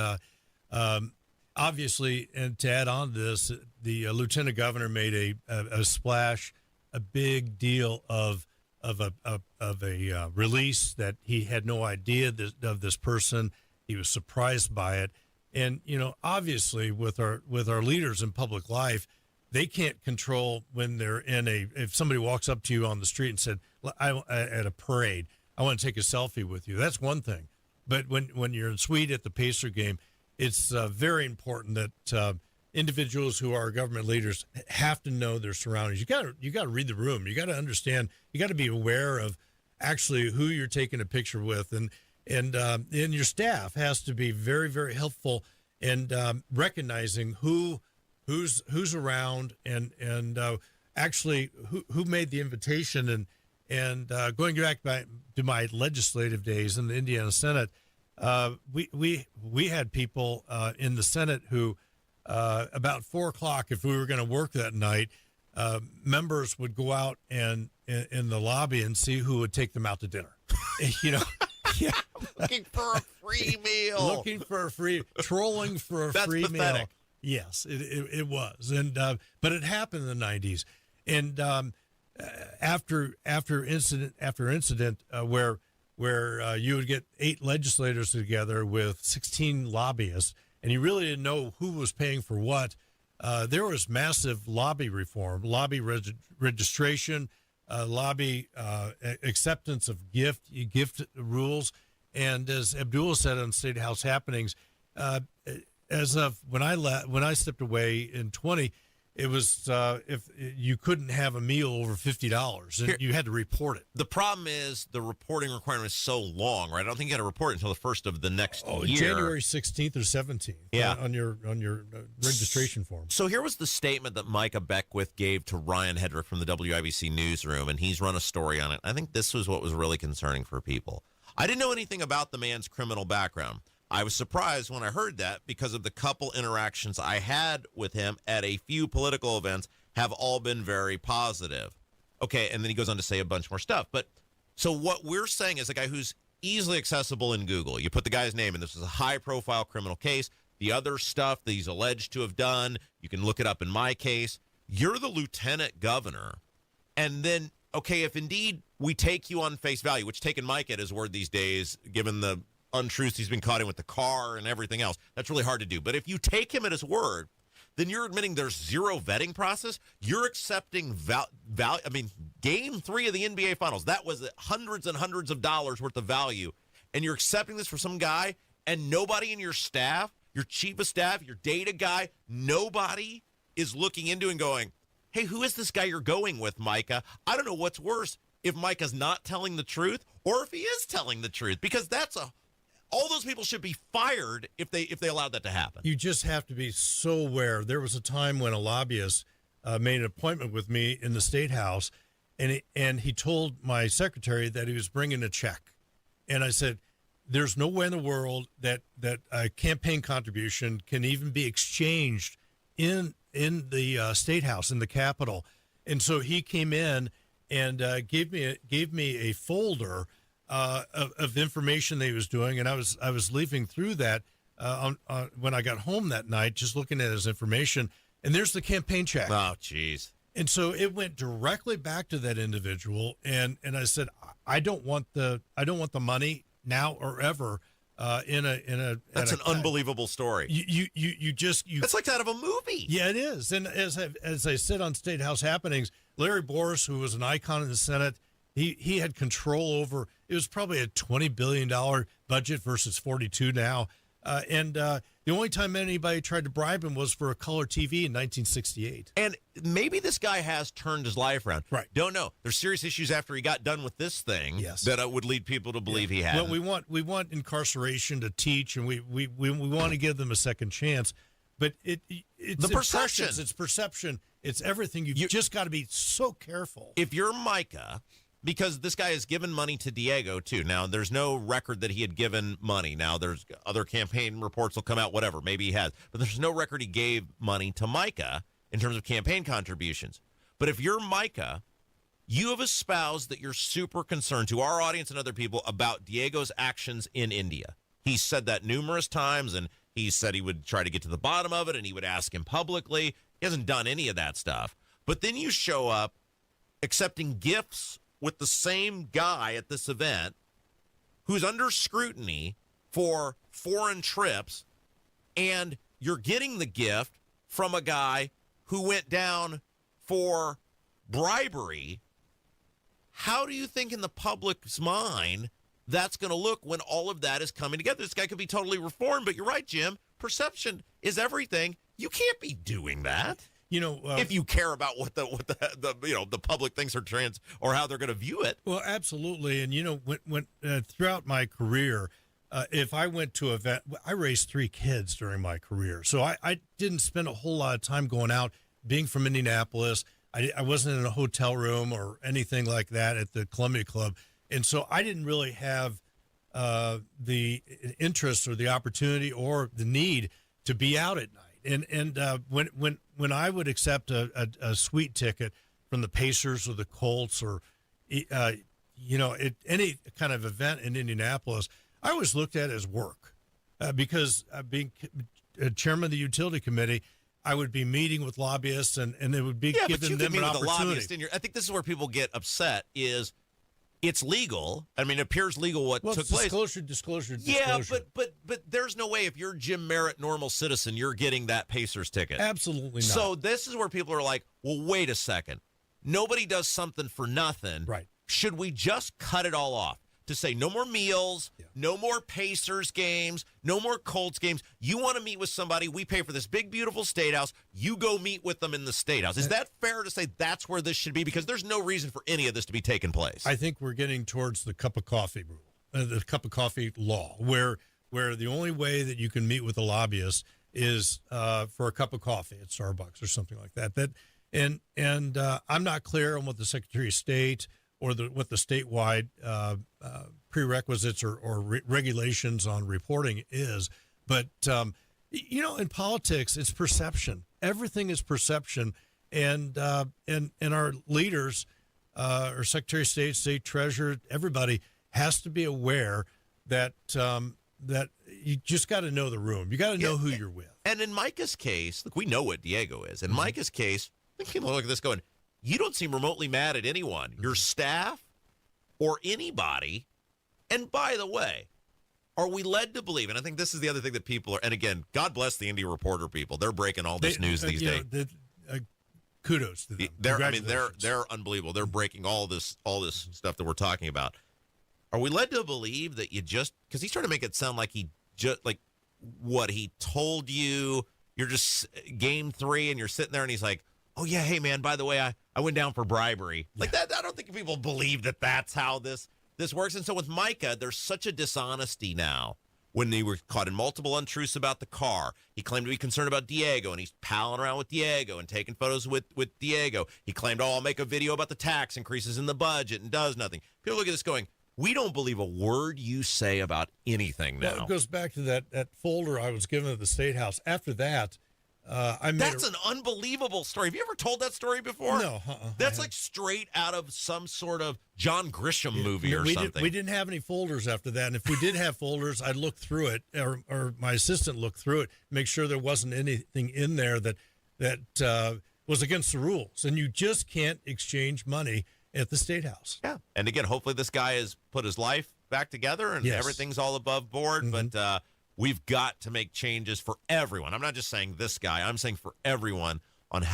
obviously, and to add on to this, the lieutenant governor made a splash, a big deal of a release that he had no idea of this person. He was surprised by it. And, obviously with our leaders in public life, they can't control when they're if somebody walks up to you on the street and said, at a parade, I want to take a selfie with you. That's one thing. But when you're in suite at the Pacer game, it's very important that individuals who are government leaders have to know their surroundings. You got to read the room. You got to understand. You got to be aware of actually who you're taking a picture with, and your staff has to be very, very helpful in recognizing who's around and actually who made the invitation and going back to my legislative days in the Indiana Senate, we had people in the Senate who about 4:00, if we were going to work that night, members would go out and in the lobby and see who would take them out to dinner. Yeah. Looking for a free meal. Trolling for a That's free pathetic. meal. Yes, it was, and but it happened in the 90s, and after incident where you would get 8 legislators together with 16 lobbyists, and you really didn't know who was paying for what. There was massive lobby reform, lobby registration, lobby acceptance of gift rules, and as Abdullah said on State House Happenings, as of when I stepped away in 20, it was if you couldn't have a meal over $50, and you had to report it. The problem is the reporting requirement is so long, right? I don't think you got to report it until the first of the next year. January 16th or 17th. Yeah. On your registration form. So here was the statement that Micah Beckwith gave to Ryan Hedrick from the WIBC newsroom, and he's run a story on it. I think this was what was really concerning for people. I didn't know anything about the man's criminal background. I was surprised when I heard that because of the couple interactions I had with him at a few political events have all been very positive. Okay, and then he goes on to say a bunch more stuff. But so what we're saying is a guy who's easily accessible in Google. You put the guy's name, and this is a high-profile criminal case. The other stuff that he's alleged to have done, you can look it up in my case. You're the lieutenant governor. And then, okay, if indeed we take you on face value, which taking Mike at his word these days, given the untruths he's been caught in with the car and everything else, that's really hard to do. But if you take him at his word, then you're admitting there's zero vetting process. You're accepting value. I mean, game 3 of the NBA Finals, that was hundreds and hundreds of dollars worth of value. And you're accepting this for some guy, and nobody in your staff, your chief of staff, your data guy, nobody is looking into and going, hey, who is this guy you're going with, Micah? I don't know what's worse, if Micah's not telling the truth or if he is telling the truth, because all those people should be fired if they allowed that to happen. You just have to be so aware. There was a time when a lobbyist made an appointment with me in the State House, and he told my secretary that he was bringing a check. And I said, there's no way in the world that a campaign contribution can even be exchanged in the State House, in the Capitol. And so he came in and gave me a folder of information that he was doing, and I was leafing through that when I got home that night, just looking at his information, and there's the campaign check. Oh, jeez. And so it went directly back to that individual, and I said, I don't want the money now or ever. That's an unbelievable story. It's like out of a movie. Yeah, it is. And as I said on State House Happenings, Larry Boris, who was an icon in the Senate, he had control over. It was probably a $20 billion budget versus 42 now. And the only time anybody tried to bribe him was for a color TV in 1968. And maybe this guy has turned his life around. Right. Don't know. There's serious issues after he got done with this thing that would lead people to believe he had. Well, we want incarceration to teach, and we want to give them a second chance. But it's the perception. It's perception. It's everything. You've just got to be so careful. If you're Micah, because this guy has given money to Diego, too. Now, there's no record that he had given money. Now, there's other campaign reports will come out, whatever. Maybe he has. But there's no record he gave money to Micah in terms of campaign contributions. But if you're Micah, you have espoused that you're super concerned to our audience and other people about Diego's actions in India. He said that numerous times, and he said he would try to get to the bottom of it, and he would ask him publicly. He hasn't done any of that stuff. But then you show up accepting gifts with the same guy at this event who's under scrutiny for foreign trips, and you're getting the gift from a guy who went down for bribery. How do you think in the public's mind that's going to look when all of that is coming together? This guy could be totally reformed, but you're right, Jim. Perception is everything. You can't be doing that. If you care about what the public thinks are trans or how they're going to view it. Well, absolutely. And when throughout my career, if I went to an event, I raised 3 kids during my career, so I didn't spend a whole lot of time going out. Being from Indianapolis, I wasn't in a hotel room or anything like that at the Columbia Club, and so I didn't really have the interest or the opportunity or the need to be out at night. And when I would accept a suite ticket from the Pacers or the Colts or any kind of event in Indianapolis, I was looked at as work because being chairman of the utility committee, I would be meeting with lobbyists and it would be giving them an opportunity. I think this is where people get upset is it's legal. I mean, it appears legal what took place. Disclosure. Yeah, but there's no way if you're Jim Merritt, normal citizen, you're getting that Pacers ticket. Absolutely not. So this is where people are like, well, wait a second. Nobody does something for nothing. Right. Should we just cut it all off? To say no more meals, no more Pacers games, no more Colts games. You want to meet with somebody, we pay for this big, beautiful state house. You go meet with them in the state house. Is that fair to say that's where this should be? Because there's no reason for any of this to be taking place. I think we're getting towards the cup of coffee rule, the cup of coffee law, where the only way that you can meet with a lobbyist is for a cup of coffee at Starbucks or something like that. And I'm not clear on what the Secretary of State or what the statewide prerequisites or regulations on reporting is. But, in politics, it's perception. Everything is perception. And our leaders, our Secretary of State, State Treasurer, everybody has to be aware that you just got to know the room. You got to know who you're with. And in Micah's case, look, we know what Diego is. In Micah's case, I think people look at this going, you don't seem remotely mad at anyone, your staff or anybody. And by the way, are we led to believe, and I think this is the other thing that people are, and again, God bless the Indy Reporter people. They're breaking all this news these days. Kudos to them. They're unbelievable. They're breaking all this stuff that we're talking about. Are we led to believe that you just, because he's trying to make it sound like he just, like what he told you, you're just game 3 and you're sitting there and he's like, oh, yeah, hey, man, by the way, I went down for bribery. Like that, I don't think people believe that that's how this works. And so with Micah, there's such a dishonesty now. When they were caught in multiple untruths about the car, he claimed to be concerned about Diego, and he's palling around with Diego and taking photos with Diego. He claimed, I'll make a video about the tax increases in the budget and does nothing. People look at this going, we don't believe a word you say about anything now. Well, it goes back to that folder I was given at the State House. After that, that's an unbelievable story. Have you ever told that story before? No. That's like straight out of some sort of John Grisham movie or something. We didn't have any folders after that. And if we did have folders, I'd look through it, or my assistant looked through it, make sure there wasn't anything in there that was against the rules. And you just can't exchange money at the State House. Yeah. And again, hopefully this guy has put his life back together and everything's all above board. Mm-hmm. But we've got to make changes for everyone. I'm not just saying this guy. I'm saying for everyone on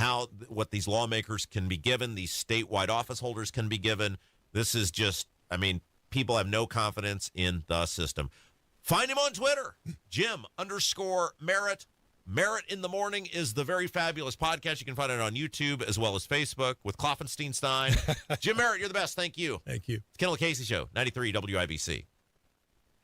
what these lawmakers can be given, these statewide office holders can be given. This is just, people have no confidence in the system. Find him on Twitter, Jim_Merritt. Merritt in the Morning is the very fabulous podcast. You can find it on YouTube as well as Facebook with Kloffenstein. Jim Merritt, you're the best. Thank you. Thank you. It's Kendall Casey Show, 93 WIBC.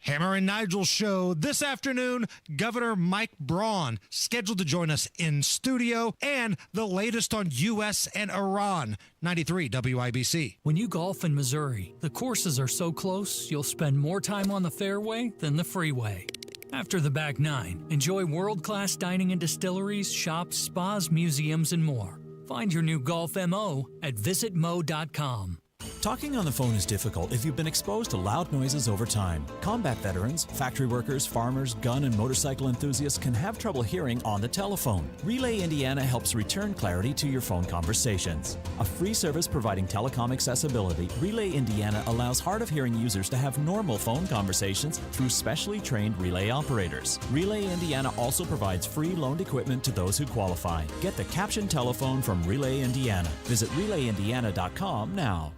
Hammer and Nigel show this afternoon. Governor Mike Braun scheduled to join us in studio, and the latest on U.S. and Iran. 93 WIBC. When you golf in Missouri, the courses are so close you'll spend more time on the fairway than the freeway. After the back nine, enjoy world-class dining and distilleries, shops, spas, museums, and more. Find your new golf MO at visitmo.com. Talking on the phone is difficult if you've been exposed to loud noises over time. Combat veterans, factory workers, farmers, gun and motorcycle enthusiasts can have trouble hearing on the telephone. Relay Indiana helps return clarity to your phone conversations. A free service providing telecom accessibility, Relay Indiana allows hard-of-hearing users to have normal phone conversations through specially trained relay operators. Relay Indiana also provides free loaned equipment to those who qualify. Get the captioned telephone from Relay Indiana. Visit relayindiana.com now.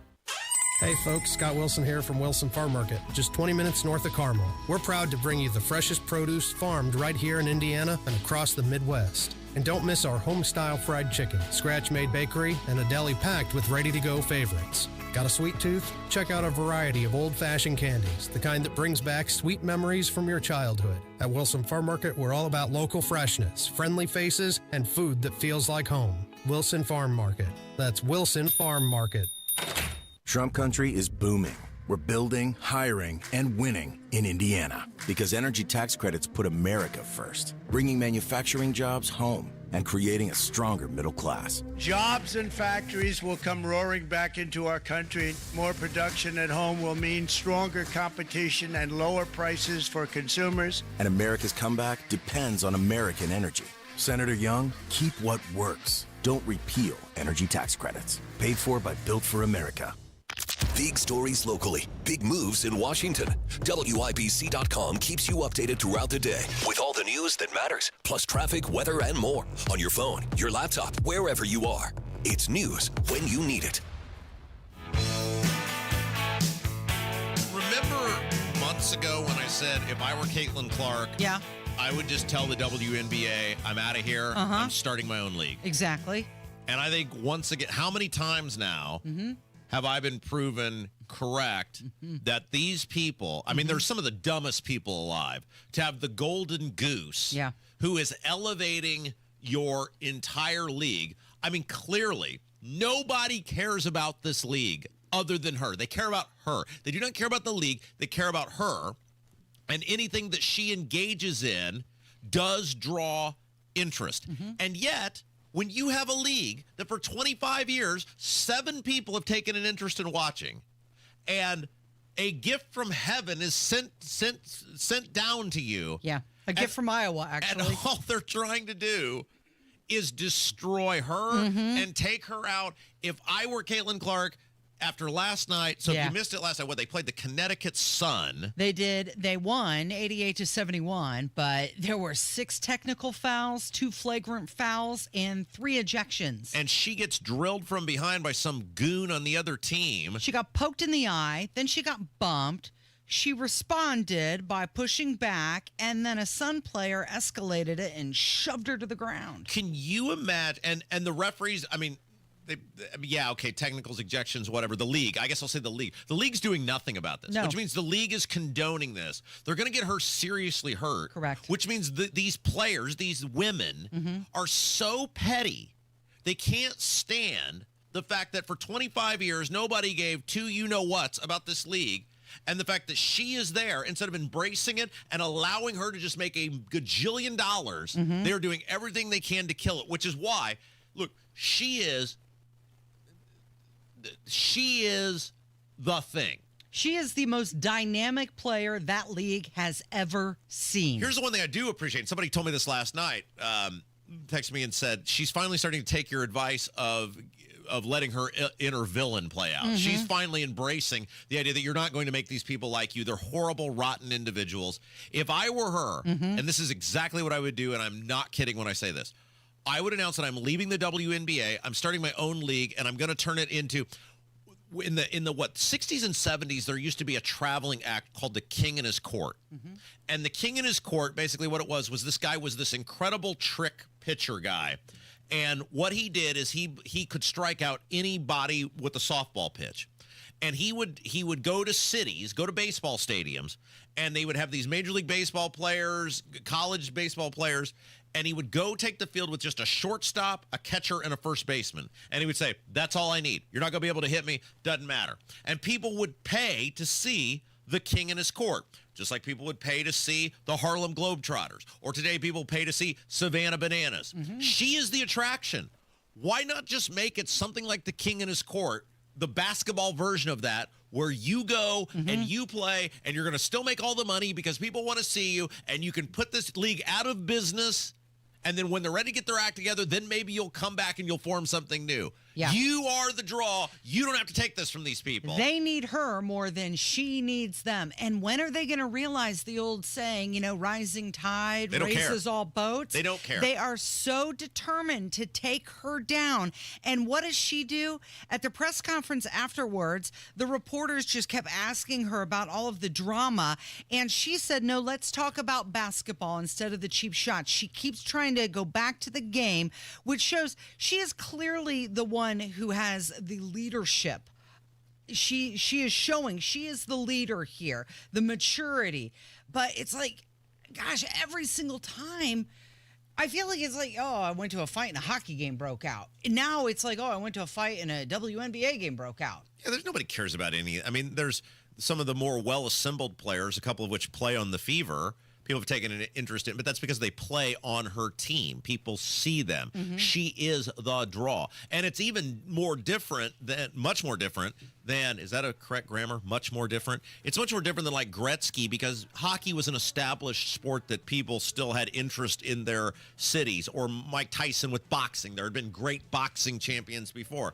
Hey folks, Scott Wilson here from Wilson Farm Market, just 20 minutes north of Carmel. We're proud to bring you the freshest produce farmed right here in Indiana and across the Midwest. And don't miss our home-style fried chicken, scratch-made bakery, and a deli packed with ready-to-go favorites. Got a sweet tooth? Check out a variety of old-fashioned candies, the kind that brings back sweet memories from your childhood. At Wilson Farm Market, we're all about local freshness, friendly faces, and food that feels like home. Wilson Farm Market. That's Wilson Farm Market. Trump country is booming. We're building, hiring, and winning in Indiana because energy tax credits put America first, bringing manufacturing jobs home and creating a stronger middle class. Jobs and factories will come roaring back into our country. More production at home will mean stronger competition and lower prices for consumers. And America's comeback depends on American energy. Senator Young, keep what works. Don't repeal energy tax credits. Paid for by Built for America. Big stories locally, big moves in Washington. WIBC.com keeps you updated throughout the day with all the news that matters, plus traffic, weather, and more. On your phone, your laptop, wherever you are. It's news when you need it. Remember months ago when I said if I were Caitlin Clark, I would just tell the WNBA, I'm out of here. I'm starting my own league. Exactly. And I think once again, how many times now have I been proven correct that these people, I mean, they're some of the dumbest people alive, to have the golden goose who is elevating your entire league. I mean, clearly, nobody cares about this league other than her. They care about her. They do not care about the league. They care about her. And anything that she engages in does draw interest. And yet, when you have a league that for 25 years, 7 people have taken an interest in watching, and a gift from heaven is sent down to you. Yeah, a gift from Iowa, actually. And all they're trying to do is destroy her and take her out. If I were Caitlin Clark, after last night, so if you missed it last night, they played the Connecticut Sun. They did. They won 88-71, but there were 6 technical fouls, 2 flagrant fouls, and 3 ejections. And she gets drilled from behind by some goon on the other team. She got poked in the eye, then she got bumped. She responded by pushing back, and then a Sun player escalated it and shoved her to the ground. Can you imagine? And the referees, I mean, technicals, ejections, whatever. The league, I guess I'll say the league. The league's doing nothing about this, which means the league is condoning this. They're going to get her seriously hurt. Correct. Which means these players, these women, are so petty, they can't stand the fact that for 25 years, nobody gave 2 you-know-whats about this league. And the fact that she is there, instead of embracing it and allowing her to just make a gajillion dollars, they're doing everything they can to kill it, which is why, look, she is the thing. She is the most dynamic player that league has ever seen. Here's the one thing I do appreciate. Somebody told me this last night, texted me and said, she's finally starting to take your advice of letting her inner villain play out. She's finally embracing the idea that you're not going to make these people like you. They're horrible, rotten individuals. If I were her, and this is exactly what I would do, and I'm not kidding when I say this, I would announce that I'm leaving the WNBA. I'm starting my own league, and I'm going to turn it into, in the 60s and 70s, there used to be a traveling act called The King and His Court. And The King and His Court, basically what it was this guy was this incredible trick pitcher guy. And what he did is he could strike out anybody with a softball pitch. and he would go to cities, go to baseball stadiums, and they would have these Major League Baseball players, college baseball players, and he would go take the field with just a shortstop, a catcher, and a first baseman. And he would say, that's all I need. You're not going to be able to hit me. Doesn't matter. And people would pay to see the king in his court, just like people would pay to see the Harlem Globetrotters. Or today people pay to see Savannah Bananas. She is the attraction. Why not just make it something like the king in his court, the basketball version of that, where you go and you play and you're going to still make all the money because people want to see you, and you can put this league out of business. And then when they're ready to get their act together, then maybe you'll come back and you'll form something new. Yeah. You are the draw. You don't have to take this from these people. They need her more than she needs them. And when are they going to realize the old saying, rising tide raises all boats? They don't care. They are so determined to take her down. And what does she do? At the press conference afterwards, the reporters just kept asking her about all of the drama. And she said, no, let's talk about basketball instead of the cheap shots. She keeps trying to go back to the game, which shows she is clearly the one who has the leadership. She is showing she is the leader here, the maturity. But it's like, gosh, every single time I feel like it's like, oh, I went to a fight and a hockey game broke out. And now it's like, oh, I went to a fight and a WNBA game broke out. Yeah, there's nobody cares about any. I mean, there's some of the more well-assembled players, a couple of which play on the Fever. People have taken an interest in, but that's because they play on her team. People see them. She is the draw. And it's even much more different than, is that a correct grammar? Much more different? It's much more different than like Gretzky, because hockey was an established sport that people still had interest in their cities, or Mike Tyson with boxing. There had been great boxing champions before.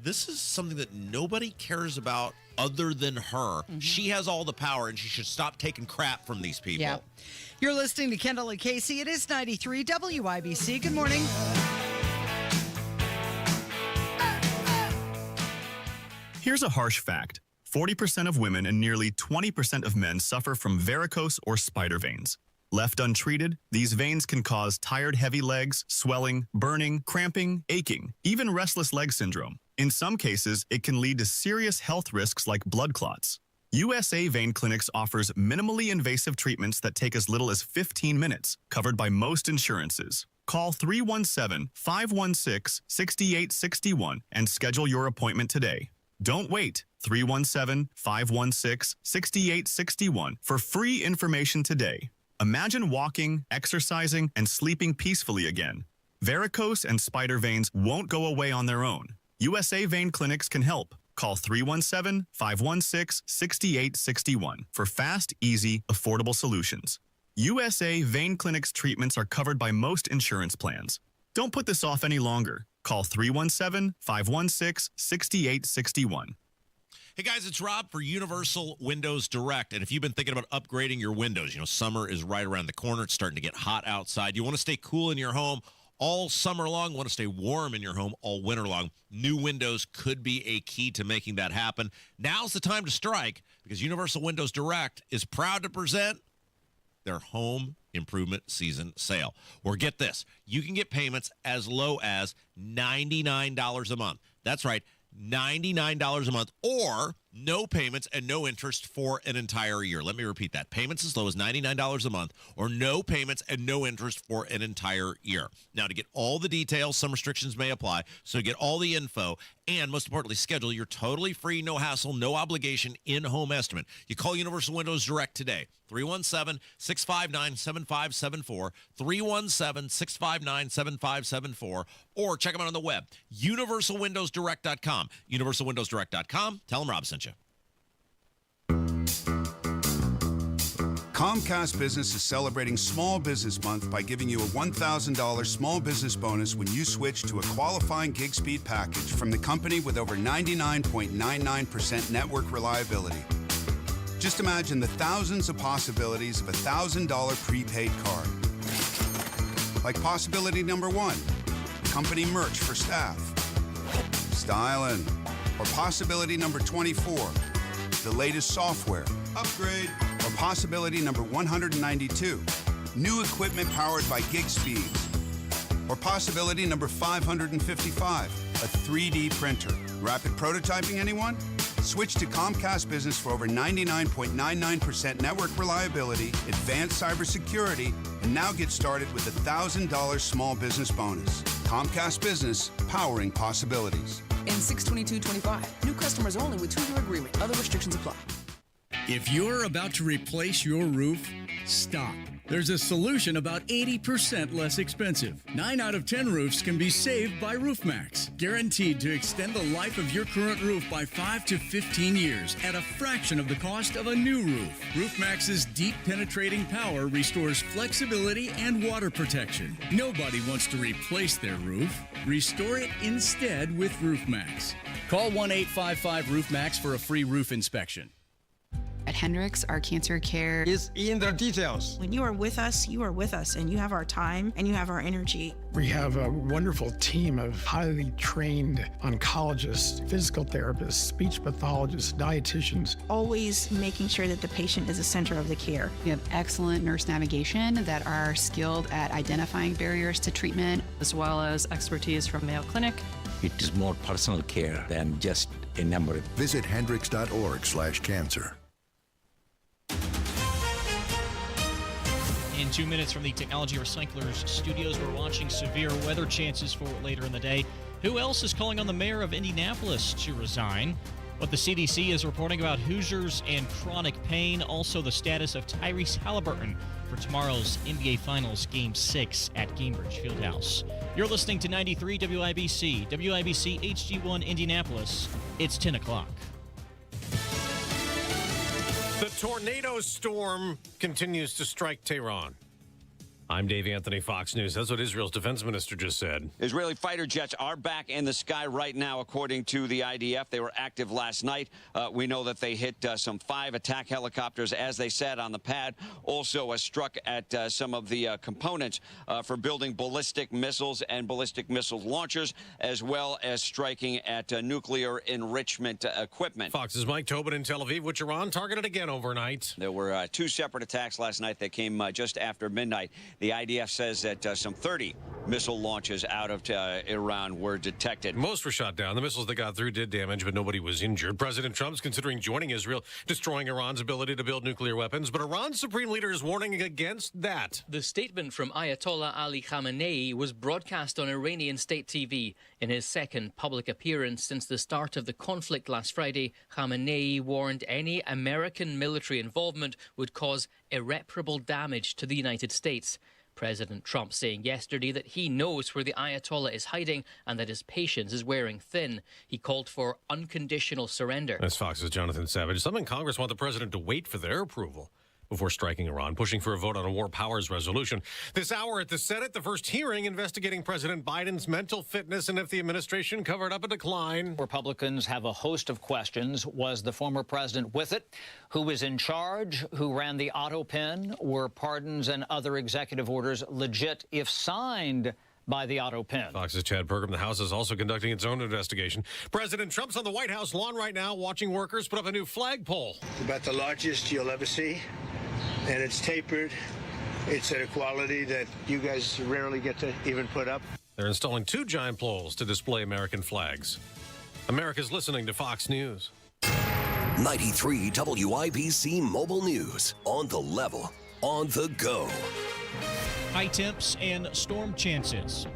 This is something that nobody cares about other than her. She has all the power, and she should stop taking crap from these people. Yeah. You're listening to Kendall Casey. It is 93 WIBC. Good morning. Here's a harsh fact. 40% of women and nearly 20% of men suffer from varicose or spider veins. Left untreated, these veins can cause tired, heavy legs, swelling, burning, cramping, aching, even restless leg syndrome. In some cases, it can lead to serious health risks like blood clots. USA Vein Clinics offers minimally invasive treatments that take as little as 15 minutes, covered by most insurances. Call 317-516-6861 and schedule your appointment today. Don't wait. 317-516-6861 for free information today. Imagine walking, exercising, and sleeping peacefully again. Varicose and spider veins won't go away on their own. USA Vein Clinics can help. Call 317-516-6861 for fast, easy, affordable solutions. USA Vein Clinics treatments are covered by most insurance plans. Don't put this off any longer. Call 317-516-6861. Hey guys, it's Rob for Universal Windows Direct. And if you've been thinking about upgrading your windows, summer is right around the corner. It's starting to get hot outside. You want to stay cool in your home all summer long, want to stay warm in your home all winter long. New windows could be a key to making that happen. Now's the time to strike, because Universal Windows Direct is proud to present their home improvement season sale. Or get this, you can get payments as low as $99 a month. That's right, $99 a month, or no payments and no interest for an entire year. Let me repeat that. Payments as low as $99 a month, or no payments and no interest for an entire year. Now, to get all the details, some restrictions may apply, so to get all the info, and most importantly, schedule your totally free, no hassle, no obligation in-home estimate. You call Universal Windows Direct today, 317-659-7574, 317-659-7574, or check them out on the web, universalwindowsdirect.com. universalwindowsdirect.com. Tell them Rob sent you. Comcast Business is celebrating Small Business Month by giving you a $1,000 small business bonus when you switch to a qualifying gig speed package from the company with over 99.99% network reliability. Just imagine the thousands of possibilities of a $1,000 prepaid card. Like possibility number 1, company merch for staff. Styling. Or possibility number 24, the latest software. Upgrade. Or possibility number 192, new equipment powered by gig speeds. Or possibility number 555, a 3D printer. Rapid prototyping, anyone? Switch to Comcast Business for over 99.99% network reliability, advanced cybersecurity, and now get started with a $1,000 small business bonus. Comcast Business, powering possibilities. In 6/22/25, new customers only with 2-year agreement. Other restrictions apply. If you're about to replace your roof, stop. There's a solution about 80% less expensive. 9 out of 10 roofs can be saved by RoofMax. Guaranteed to extend the life of your current roof by 5 to 15 years at a fraction of the cost of a new roof. RoofMax's deep penetrating power restores flexibility and water protection. Nobody wants to replace their roof. Restore it instead with RoofMax. Call 1-855-RoofMax for a free roof inspection. At Hendricks, our cancer care is in the details. When you are with us, and you have our time and you have our energy. We have a wonderful team of highly trained oncologists, physical therapists, speech pathologists, dietitians. Always making sure that the patient is the center of the care. We have excellent nurse navigation that are skilled at identifying barriers to treatment, as well as expertise from Mayo Clinic. It is more personal care than just a number. Visit hendricks.org/cancer. In 2 minutes from the Technology Recyclers studios, we're watching severe weather chances for later in the day. Who else is calling on the mayor of Indianapolis to resign? What the CDC is reporting about Hoosiers and chronic pain. Also, the status of Tyrese Halliburton for tomorrow's NBA Finals Game 6 at Gainbridge Fieldhouse. You're listening to 93 WIBC, WIBC HD1 Indianapolis. It's 10 o'clock. The tornado storm continues to strike Tehran. I'm Dave Anthony, Fox News. That's what Israel's defense minister just said. Israeli fighter jets are back in the sky right now, according to the IDF. They were active last night. We know that they hit some 5 attack helicopters as they sat on the pad. Also struck at some of the components for building ballistic missiles and ballistic missile launchers, as well as striking at nuclear enrichment equipment. Fox's Mike Tobin in Tel Aviv, which Iran targeted again overnight. There were 2 separate attacks last night that came just after midnight. The IDF says that some 30 missile launches out of Iran were detected. Most were shot down. The missiles that got through did damage, but nobody was injured. President Trump's considering joining Israel, destroying Iran's ability to build nuclear weapons, but Iran's supreme leader is warning against that. The statement from Ayatollah Ali Khamenei was broadcast on Iranian state TV. In his second public appearance since the start of the conflict last Friday, Khamenei warned any American military involvement would cause irreparable damage to the United States. President Trump saying yesterday that he knows where the Ayatollah is hiding and that his patience is wearing thin. He called for unconditional surrender. That's Fox's Jonathan Savage. Some in Congress want the president to wait for their approval before striking Iran, pushing for a vote on a war powers resolution. This hour at the Senate, the first hearing investigating President Biden's mental fitness and if the administration covered up a decline. Republicans have a host of questions. Was the former president with it? Who was in charge? Who ran the auto pen? Were pardons and other executive orders legit if signed by the auto pen? Fox's Chad Pergram. The House is also conducting its own investigation. President Trump's on the White House lawn right now watching workers put up a new flagpole. It's about the largest you'll ever see, and it's tapered. It's at a quality that you guys rarely get to even put up. They're installing 2 giant poles to display American flags. America's listening to Fox News. 93 WIBC Mobile News. On the level, on the go. High temps and storm chances.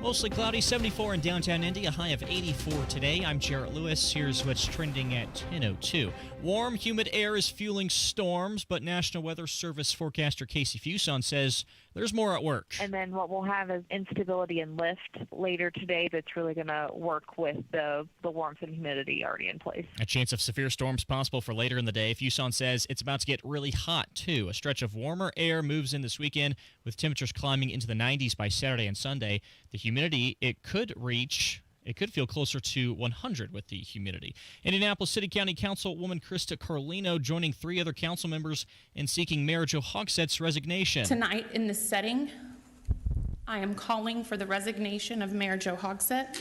Mostly cloudy, 74 in downtown Indy, a high of 84 today. I'm Jarrett Lewis. Here's what's trending at 10:02. Warm, humid air is fueling storms, but National Weather Service forecaster Casey Fuson says there's more at work. And then what we'll have is instability and lift later today that's really going to work with the warmth and humidity already in place. A chance of severe storms possible for later in the day. Fuson says it's about to get really hot, too. A stretch of warmer air moves in this weekend, with temperatures climbing into the 90s by Saturday and Sunday. The humidity, it could feel closer to 100 with the humidity. Indianapolis City County Councilwoman Krista Carlino joining 3 other council members in seeking Mayor Joe Hogshead's resignation. Tonight in this setting, I am calling for the resignation of Mayor Joe Hogshead.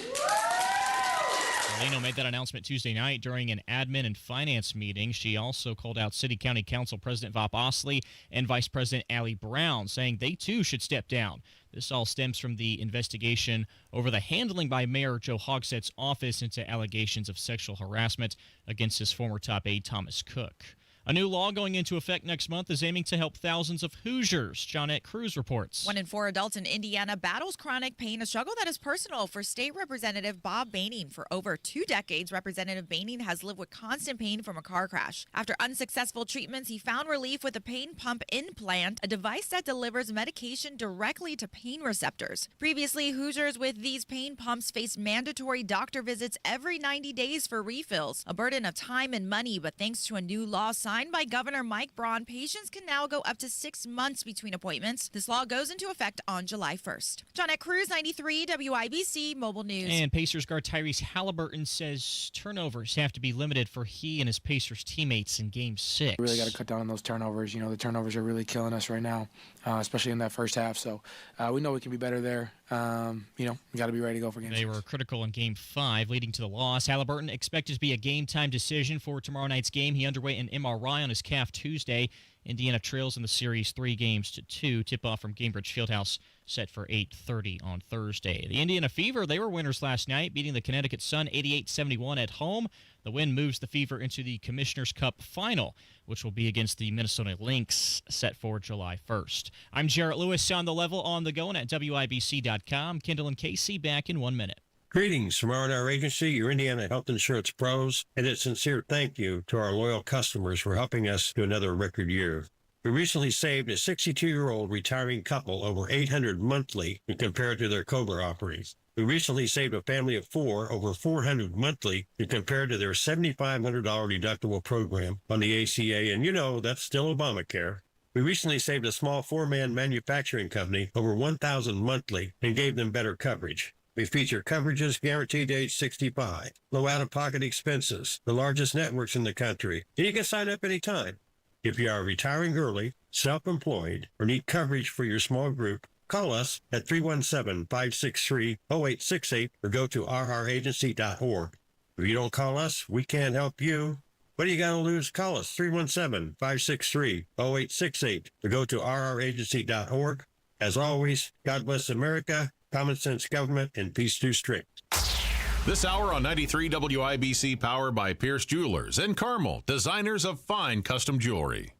Carlino made that announcement Tuesday night during an admin and finance meeting. She also called out City County Council President Vop Osley and Vice President Allie Brown, saying they too should step down. This all stems from the investigation over the handling by Mayor Joe Hogsett's office into allegations of sexual harassment against his former top aide, Thomas Cook. A new law going into effect next month is aiming to help thousands of Hoosiers. Johnette Cruz reports. 1 in 4 adults in Indiana battles chronic pain, a struggle that is personal for State Representative Bob Baining. For over 2 decades, Representative Baining has lived with constant pain from a car crash. After unsuccessful treatments, he found relief with a pain pump implant, a device that delivers medication directly to pain receptors. Previously, Hoosiers with these pain pumps faced mandatory doctor visits every 90 days for refills, a burden of time and money. But thanks to a new law signed by Governor Mike Braun, patients can now go up to 6 months between appointments. This law goes into effect on July 1st. Johnette Cruz, 93 WIBC Mobile News. And Pacers guard Tyrese Halliburton says turnovers have to be limited for he and his Pacers teammates in Game 6. Really got to cut down on those turnovers. The turnovers are really killing us right now, especially in that first half. So we know we can be better there. We got to be ready to go for Game 6. They were critical in Game 5, leading to the loss. Halliburton expected to be a game-time decision for tomorrow night's game. He underwent an MRI on his calf Tuesday. Indiana trails in the series 3-2. Tip-off from Gainbridge Fieldhouse set for 8:30 on Thursday. The Indiana Fever, they were winners last night, beating the Connecticut Sun 88-71 at home. The win moves the Fever into the Commissioner's Cup final, which will be against the Minnesota Lynx, set for July 1st. I'm Jarrett Lewis on The Level on the Go and at WIBC.com. Kendall and Casey back in 1 minute. Greetings from R&R Agency, your Indiana health insurance pros, and a sincere thank you to our loyal customers for helping us to another record year. We recently saved a 62-year-old retiring couple over $800 monthly when compared to their COBRA offerings. We recently saved a family of 4 over $400 monthly when compared to their $7,500 deductible program on the ACA, and that's still Obamacare. We recently saved a small 4-man manufacturing company over $1,000 monthly and gave them better coverage. We feature coverages guaranteed to age 65, low out-of-pocket expenses, the largest networks in the country, and you can sign up anytime. If you are retiring early, self-employed, or need coverage for your small group, call us at 317-563-0868 or go to rragency.org. If you don't call us, we can't help you. What do you got to lose? Call us 317-563-0868 or go to rragency.org. As always, God bless America, common sense government, and peace too strict. This hour on 93 WIBC, powered by Pierce Jewelers and Carmel, designers of fine custom jewelry.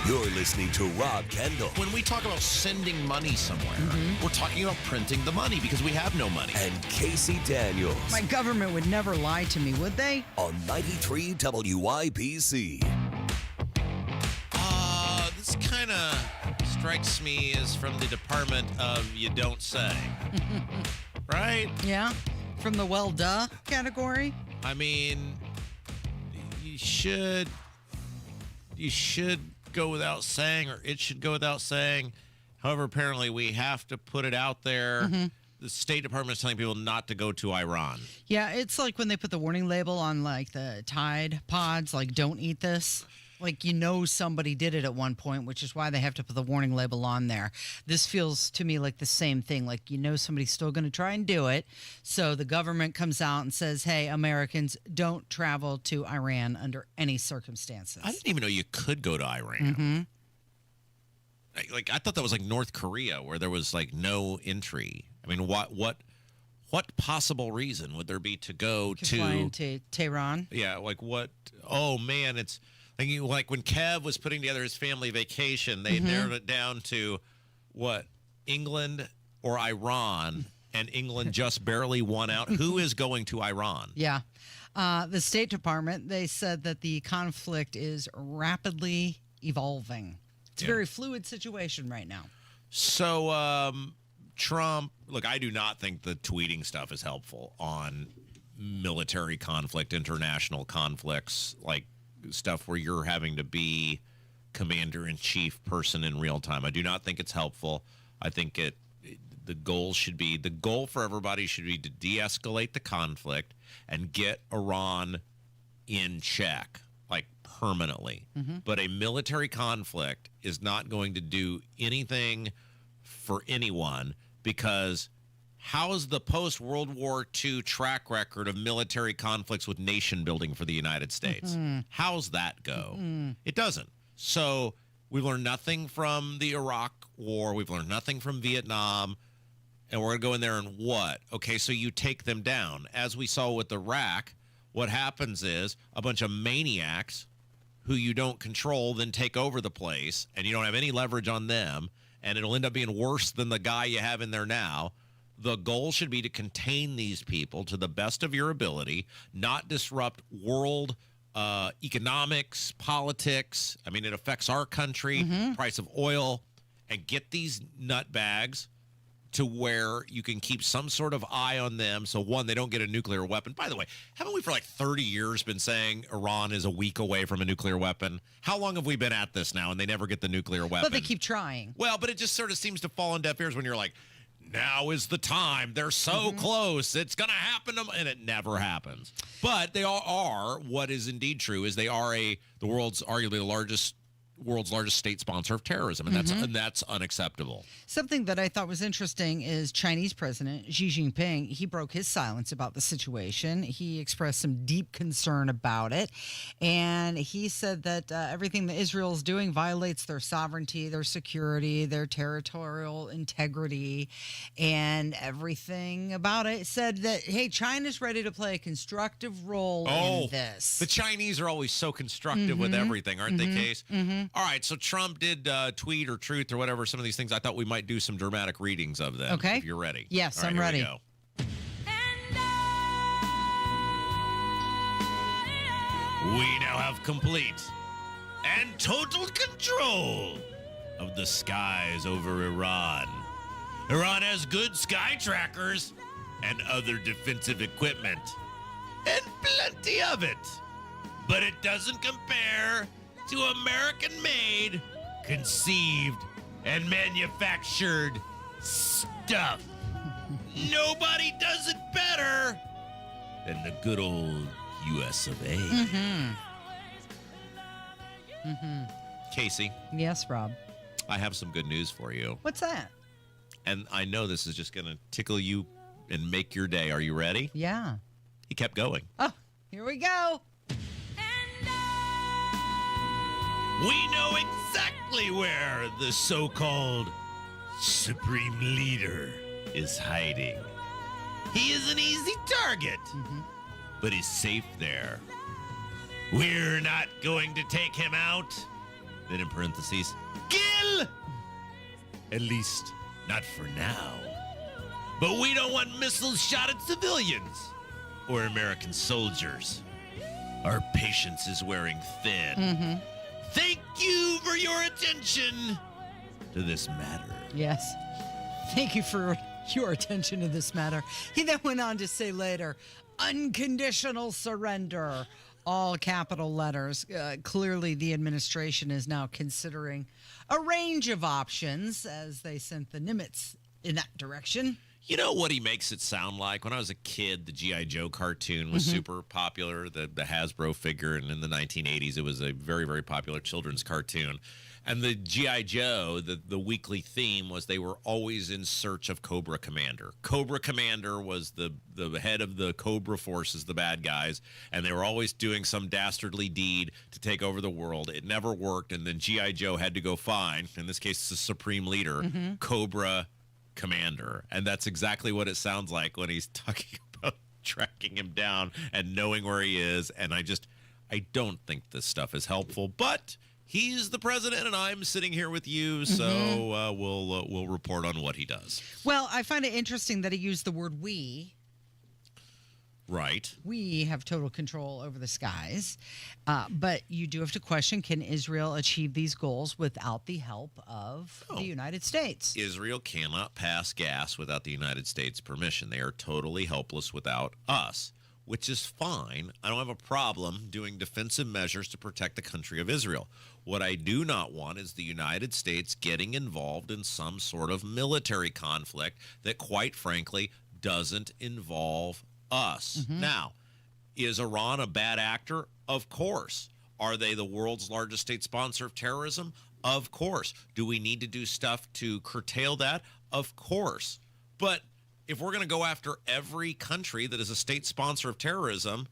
You're listening to Rob Kendall. When we talk about sending money somewhere, we're talking about printing the money because we have no money. And Casey Daniels. My government would never lie to me, would they? On 93 WIBC. This kind of strikes me as from the Department of You Don't Say. Right? Yeah. From the well duh category. I mean, you should go without saying, or it should go without saying. However, apparently we have to put it out there. The State Department is telling people not to go to Iran. Yeah, it's like when they put the warning label on like the Tide pods, like don't eat this. Like, somebody did it at one point, which is why they have to put the warning label on there. This feels to me like the same thing. Like, somebody's still going to try and do it. So the government comes out and says, hey, Americans, don't travel to Iran under any circumstances. I didn't even know you could go to Iran. I thought that was like North Korea, where there was like no entry. I mean, what possible reason would there be to go to fly into Tehran? Yeah, like what? Oh man, it's like when Kev was putting together his family vacation, they narrowed it down to what? England or Iran, and England just barely won out. Who is going to Iran? Yeah. The State Department, they said that the conflict is rapidly evolving. It's a very fluid situation right now. So, Trump, look, I do not think the tweeting stuff is helpful on military conflict, international conflicts, like stuff where you're having to be commander-in-chief person in real time. I do not think it's helpful. I think the goal for everybody should be to de-escalate the conflict and get Iran in check, like permanently. But a military conflict is not going to do anything for anyone, because how's the post-World War II track record of military conflicts with nation building for the United States? How's that go? It doesn't. So We've learned nothing from the Iraq War. We've learned nothing from Vietnam. And we're going to go in there and what? Okay, so you take them down. As we saw with Iraq, what happens is a bunch of maniacs who you don't control then take over the place, and you don't have any leverage on them, and it'll end up being worse than the guy you have in there now. The goal should be to contain these people to the best of your ability, not disrupt world economics, politics. I mean, it affects our country, price of oil, and get these nutbags to where you can keep some sort of eye on them. So, one, they don't get a nuclear weapon. By the way, haven't we for like 30 years been saying Iran is a week away from a nuclear weapon? How long have we been at this now and they never get the nuclear weapon? But they keep trying. Well, but it just sort of seems to fall on deaf ears when you're like, now is the time. They're so close. It's going to happen. And it never happens. But they are, what is indeed true, is they are the world's arguably the largest state sponsor of terrorism, and that's unacceptable. Something that I thought was interesting is Chinese President Xi Jinping. He broke his silence about the situation. He expressed some deep concern about it, and he said that everything that Israel is doing violates their sovereignty, their security, their territorial integrity, and everything about it. Said that, hey, China's ready to play a constructive role in this. The Chinese are always so constructive with everything, aren't they, Case? All right, so Trump did tweet or truth or whatever, some of these things. I thought we might do some dramatic readings of them. Okay. If you're ready. Yes, all right, I'm ready. Here we go. We now have complete and total control of the skies over Iran. Iran has good sky trackers and other defensive equipment, and plenty of it. But it doesn't compare to American-made, conceived, and manufactured stuff. Nobody does it better than the good old U.S. of A. Casey. Yes, Rob. I have some good news for you. What's that? And I know this is just going to tickle you and make your day. Are you ready? Yeah. He kept going. Oh, here we go. We know exactly where the so-called Supreme Leader is hiding. He is an easy target, but he's safe there. We're not going to take him out. Then in parentheses, kill! At least, not for now. But we don't want missiles shot at civilians or American soldiers. Our patience is wearing thin. Thank you for your attention to this matter. Yes. Thank you for your attention to this matter. He then went on to say later, unconditional surrender, all capital letters. Clearly, the administration is now considering a range of options as they sent the Nimitz in that direction. You know what he makes it sound like? When I was a kid, the G.I. Joe cartoon was super popular, the Hasbro figure, and in the 1980s, it was a very, very popular children's cartoon. And the G.I. Joe, the weekly theme was they were always in search of Cobra Commander. Cobra Commander was the head of the Cobra forces, the bad guys, and they were always doing some dastardly deed to take over the world. It never worked, and then G.I. Joe had to go find, in this case, the Supreme Leader, Cobra Commander. And that's exactly what it sounds like when he's talking about tracking him down and knowing where he is. And I don't think this stuff is helpful, but he's the president and I'm sitting here with you, so we'll report on what he does. Well, I find it interesting that he used the word we. Right. We have total control over the skies. But you do have to question, can Israel achieve these goals without the help of the United States? Israel cannot pass gas without the United States' permission. They are totally helpless without us, which is fine. I don't have a problem doing defensive measures to protect the country of Israel. What I do not want is the United States getting involved in some sort of military conflict that, quite frankly, doesn't involve us. Now, is Iran a bad actor? Of course. Are they the world's largest state sponsor of terrorism? Of course. Do we need to do stuff to curtail that? Of course. But if we're going to go after every country that is a state sponsor of terrorism,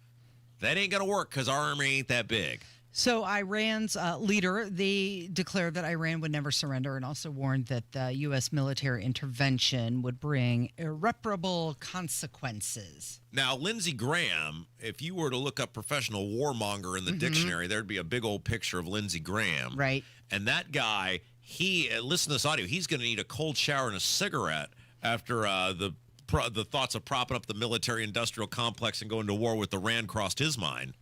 that ain't going to work because our army ain't that big. So Iran's leader, they declared that Iran would never surrender and also warned that the U.S. military intervention would bring irreparable consequences. Now, Lindsey Graham, if you were to look up professional warmonger in the dictionary, there'd be a big old picture of Lindsey Graham. Right. And that guy, listen to this audio, he's going to need a cold shower and a cigarette after the thoughts of propping up the military-industrial complex and going to war with Iran crossed his mind.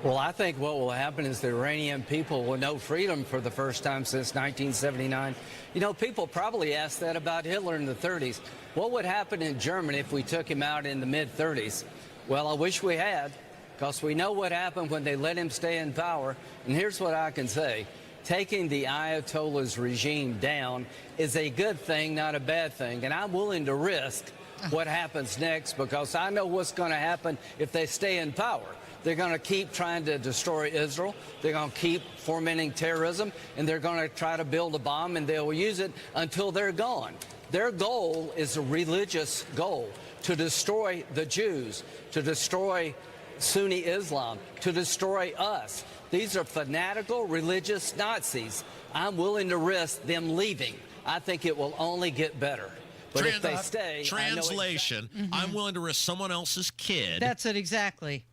Well, I think what will happen is the Iranian people will know freedom for the first time since 1979. You know, people probably asked that about Hitler in the 30s. What would happen in Germany if we took him out in the mid-30s? Well, I wish we had, because we know what happened when they let him stay in power. And here's what I can say. Taking the Ayatollah's regime down is a good thing, not a bad thing. And I'm willing to risk what happens next, because I know what's going to happen if they stay in power. They're going to keep trying to destroy Israel. They're going to keep fomenting terrorism, and they're going to try to build a bomb, and they'll use it until they're gone. Their goal is a religious goal, to destroy the Jews, to destroy Sunni Islam, to destroy us. These are fanatical religious Nazis. I'm willing to risk them leaving. I think it will only get better. But if they stay, translation, I'm willing to risk someone else's kid. That's it, exactly.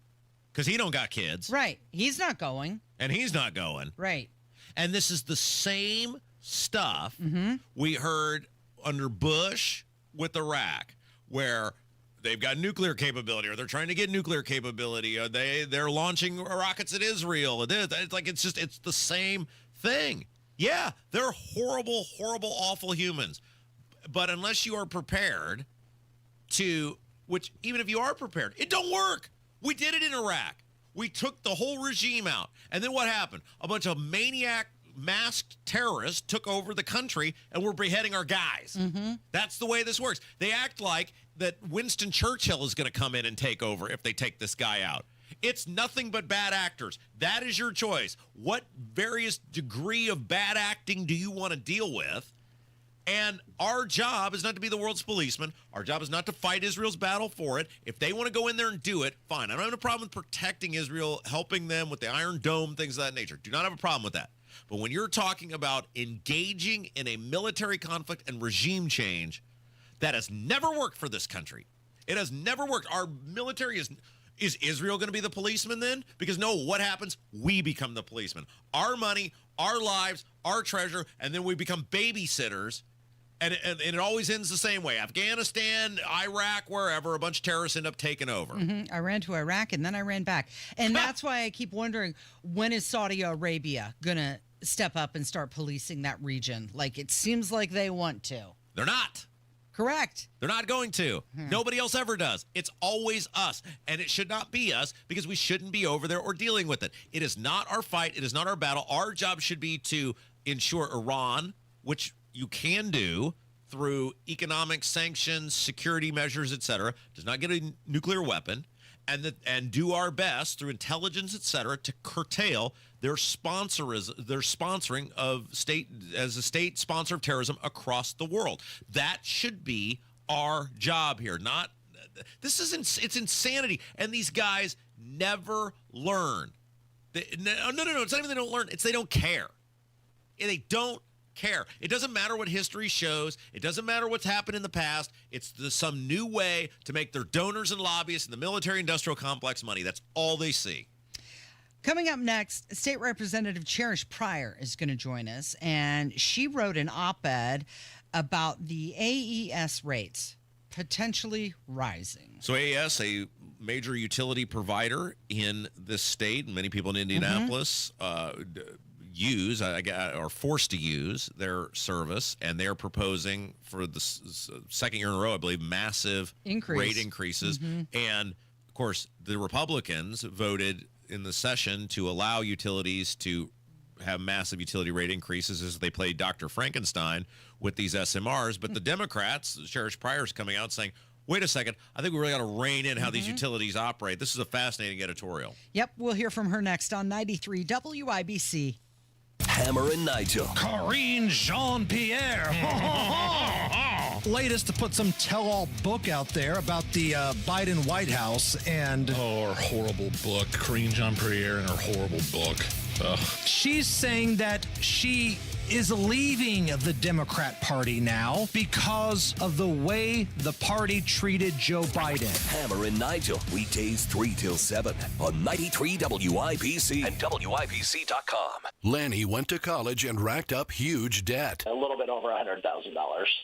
Because he don't got kids. Right. He's not going. And he's not going. Right. And this is the same stuff we heard under Bush with Iraq, where they've got nuclear capability, or they're trying to get nuclear capability, or they're launching rockets at Israel. It's like it's the same thing. Yeah, they're horrible, horrible, awful humans. But unless you are prepared to, which even if you are prepared, it don't work. We did it in Iraq. We took the whole regime out. And then what happened? A bunch of maniac masked terrorists took over the country and were beheading our guys. That's the way this works. They act like that Winston Churchill is going to come in and take over if they take this guy out. It's nothing but bad actors. That is your choice. What various degree of bad acting do you want to deal with? And our job is not to be the world's policeman. Our job is not to fight Israel's battle for it. If they want to go in there and do it, fine. I don't have a problem with protecting Israel, helping them with the Iron Dome, things of that nature. Do not have a problem with that. But when you're talking about engaging in a military conflict and regime change, that has never worked for this country. It has never worked. Our military is Israel going to be the policeman then? Because no, what happens? We become the policeman. Our money, our lives, our treasure, and then we become babysitters. And it always ends the same way. Afghanistan, Iraq, wherever, a bunch of terrorists end up taking over. I ran to Iraq, and then I ran back. And that's why I keep wondering, when is Saudi Arabia going to step up and start policing that region? Like, it seems like they want to. They're not. Correct. They're not going to. Nobody else ever does. It's always us. And it should not be us, because we shouldn't be over there or dealing with it. It is not our fight. It is not our battle. Our job should be to ensure Iran, which you can do through economic sanctions, security measures, etc., does not get a nuclear weapon, and do our best through intelligence, etc., to curtail their sponsoring of state as a state sponsor of terrorism across the world. That should be our job here. Not this is it's insanity, and these guys never learn. No. It's not even they don't learn. It's they don't care. They don't care. It doesn't matter what history shows. It doesn't matter what's happened in the past. It's some new way to make their donors and lobbyists in the military-industrial complex money. That's all they see. Coming up next, State Representative Cherish Pryor is going to join us, and she wrote an op-ed about the AES rates potentially rising. So AES, a major utility provider in this state, and many people in Indianapolis are forced to use their service, and they're proposing for the second year in a row, I believe, massive rate increases. And of course, the Republicans voted in the session to allow utilities to have massive utility rate increases as they played Dr. Frankenstein with these SMRs. But the Democrats, Cherish Pryor's coming out saying, wait a second, I think we really got to rein in how these utilities operate. This is a fascinating editorial. Yep, we'll hear from her next on 93 WIBC. Hammer and Nigel. Karine Jean-Pierre. Latest to put some tell-all book out there about the Biden White House and... Oh, her horrible book. Karine Jean-Pierre and her horrible book. She's saying that she is leaving the Democrat Party now because of the way the party treated Joe Biden. Hammer and Nigel, weekdays 3 till 7 on 93 WIBC and WIBC.com. Lanny went to college and racked up huge debt. A little bit over $100,000.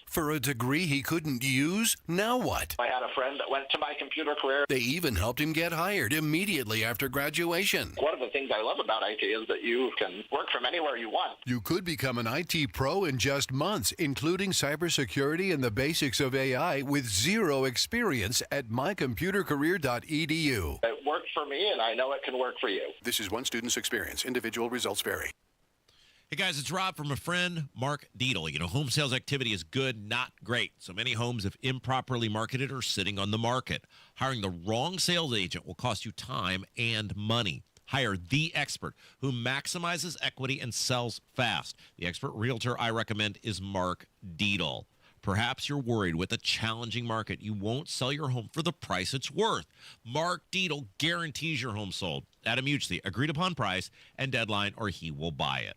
For a degree he couldn't use? Now what? I had a friend that went to my computer career. They even helped him get hired immediately after graduation. One of the things I love about IT is that you can work from anywhere you want. You could become an IT pro in just months, including cybersecurity and the basics of AI with zero experience at mycomputercareer.edu. It worked for me, and I know it can work for you. This is one student's experience. Individual results vary. Hey guys, it's Rob from a friend, Mark Deedle. You know, home sales activity is good, not great. So many homes, if improperly marketed, are sitting on the market. Hiring the wrong sales agent will cost you time and money. Hire the expert who maximizes equity and sells fast. The expert realtor I recommend is Mark Deedle. Perhaps you're worried with a challenging market, you won't sell your home for the price it's worth. Mark Deedle guarantees your home sold at a mutually agreed upon price and deadline, or he will buy it.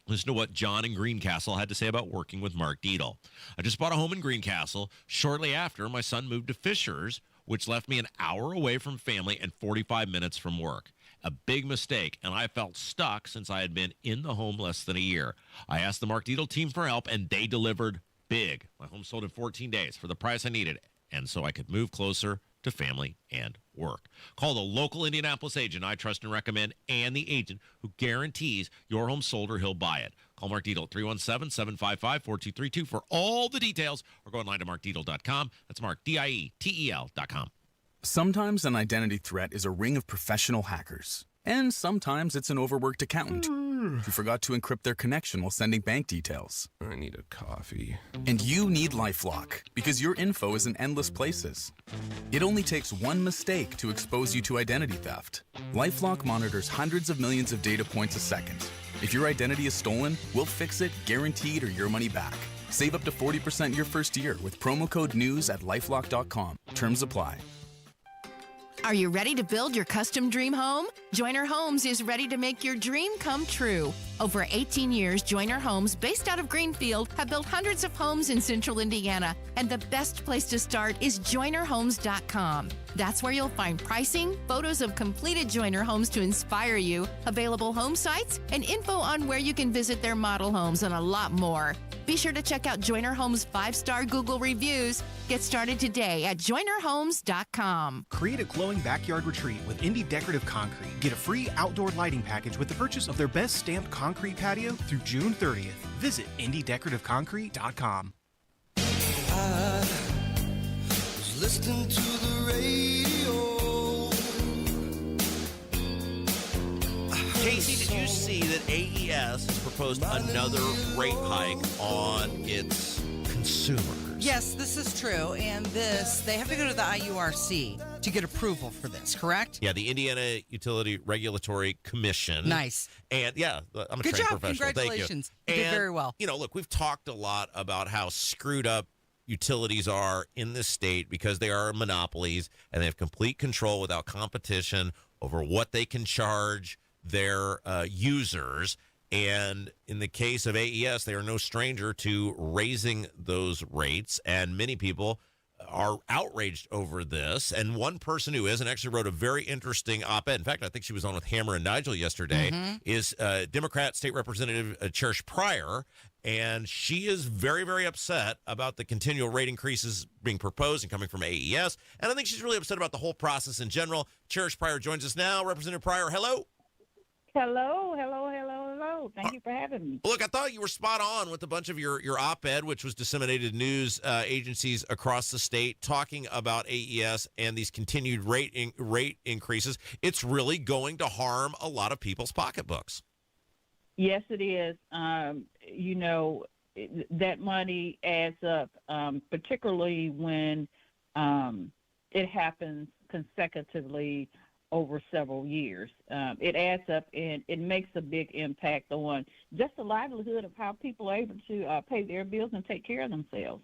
Listen to what John in Greencastle had to say about working with Mark Deedle. I just bought a home in Greencastle. Shortly after, my son moved to Fishers, which left me an hour away from family and 45 minutes from work. A big mistake, and I felt stuck since I had been in the home less than a year. I asked the Mark Deedle team for help, and they delivered big. My home sold in 14 days for the price I needed, and so I could move closer to family and work. Call the local Indianapolis agent I trust and recommend, and the agent who guarantees your home sold or he'll buy it. Call Mark Deedle at 317-755-4232 for all the details, or go online to markdeedle.com. That's Mark, DIETEL.com. Sometimes an identity threat is a ring of professional hackers. And sometimes it's an overworked accountant who forgot to encrypt their connection while sending bank details. I need a coffee. And you need LifeLock, because your info is in endless places. It only takes one mistake to expose you to identity theft. LifeLock monitors hundreds of millions of data points a second. If your identity is stolen, we'll fix it, guaranteed, or your money back. Save up to 40% your first year with promo code NEWS at LifeLock.com. Terms apply. Are you ready to build your custom dream home? Joiner Homes is ready to make your dream come true. Over 18 years, Joiner Homes, based out of Greenfield, have built hundreds of homes in central Indiana, and the best place to start is joinerhomes.com. That's where you'll find pricing, photos of completed Joiner homes to inspire you, available home sites, and info on where you can visit their model homes, and a lot more. Be sure to check out Joiner Homes' 5-star Google reviews. Get started today at joinerhomes.com. Create a glowing backyard retreat with Indy Decorative Concrete. Get a free outdoor lighting package with the purchase of their best stamped concrete patio through June 30th. Visit indydecorativeconcrete.com. I was listening to the radio. Casey, did you see that AES has proposed another rate hike on its consumers? Yes, this is true. And they have to go to the IURC to get approval for this, correct? Yeah, the Indiana Utility Regulatory Commission. Nice. And yeah, I'm a Good trained job. professional. Congratulations. Thank You you. did very well. You know, look, we've talked a lot about how screwed up utilities are in this state because they are monopolies and they have complete control without competition over what they can charge their users. And in the case of AES, they are no stranger to raising those rates, and many people are outraged over this. And one person who is, and actually wrote a very interesting op-ed, in fact, I think she was on with Hammer and Nigel yesterday, is Democrat State Representative Cherish Pryor, and she is very, very upset about the continual rate increases being proposed and coming from AES, and I think she's really upset about the whole process in general. Cherish Pryor joins us now. Representative Pryor, hello. Hello. Thank you for having me. Look, I thought you were spot on with a bunch of your op-ed, which was disseminated to news agencies across the state, talking about AES and these continued rate increases. It's really going to harm a lot of people's pocketbooks. Yes, it is. That money adds up, particularly when it happens consecutively over several years. It adds up, and it makes a big impact on just the livelihood of how people are able to pay their bills and take care of themselves.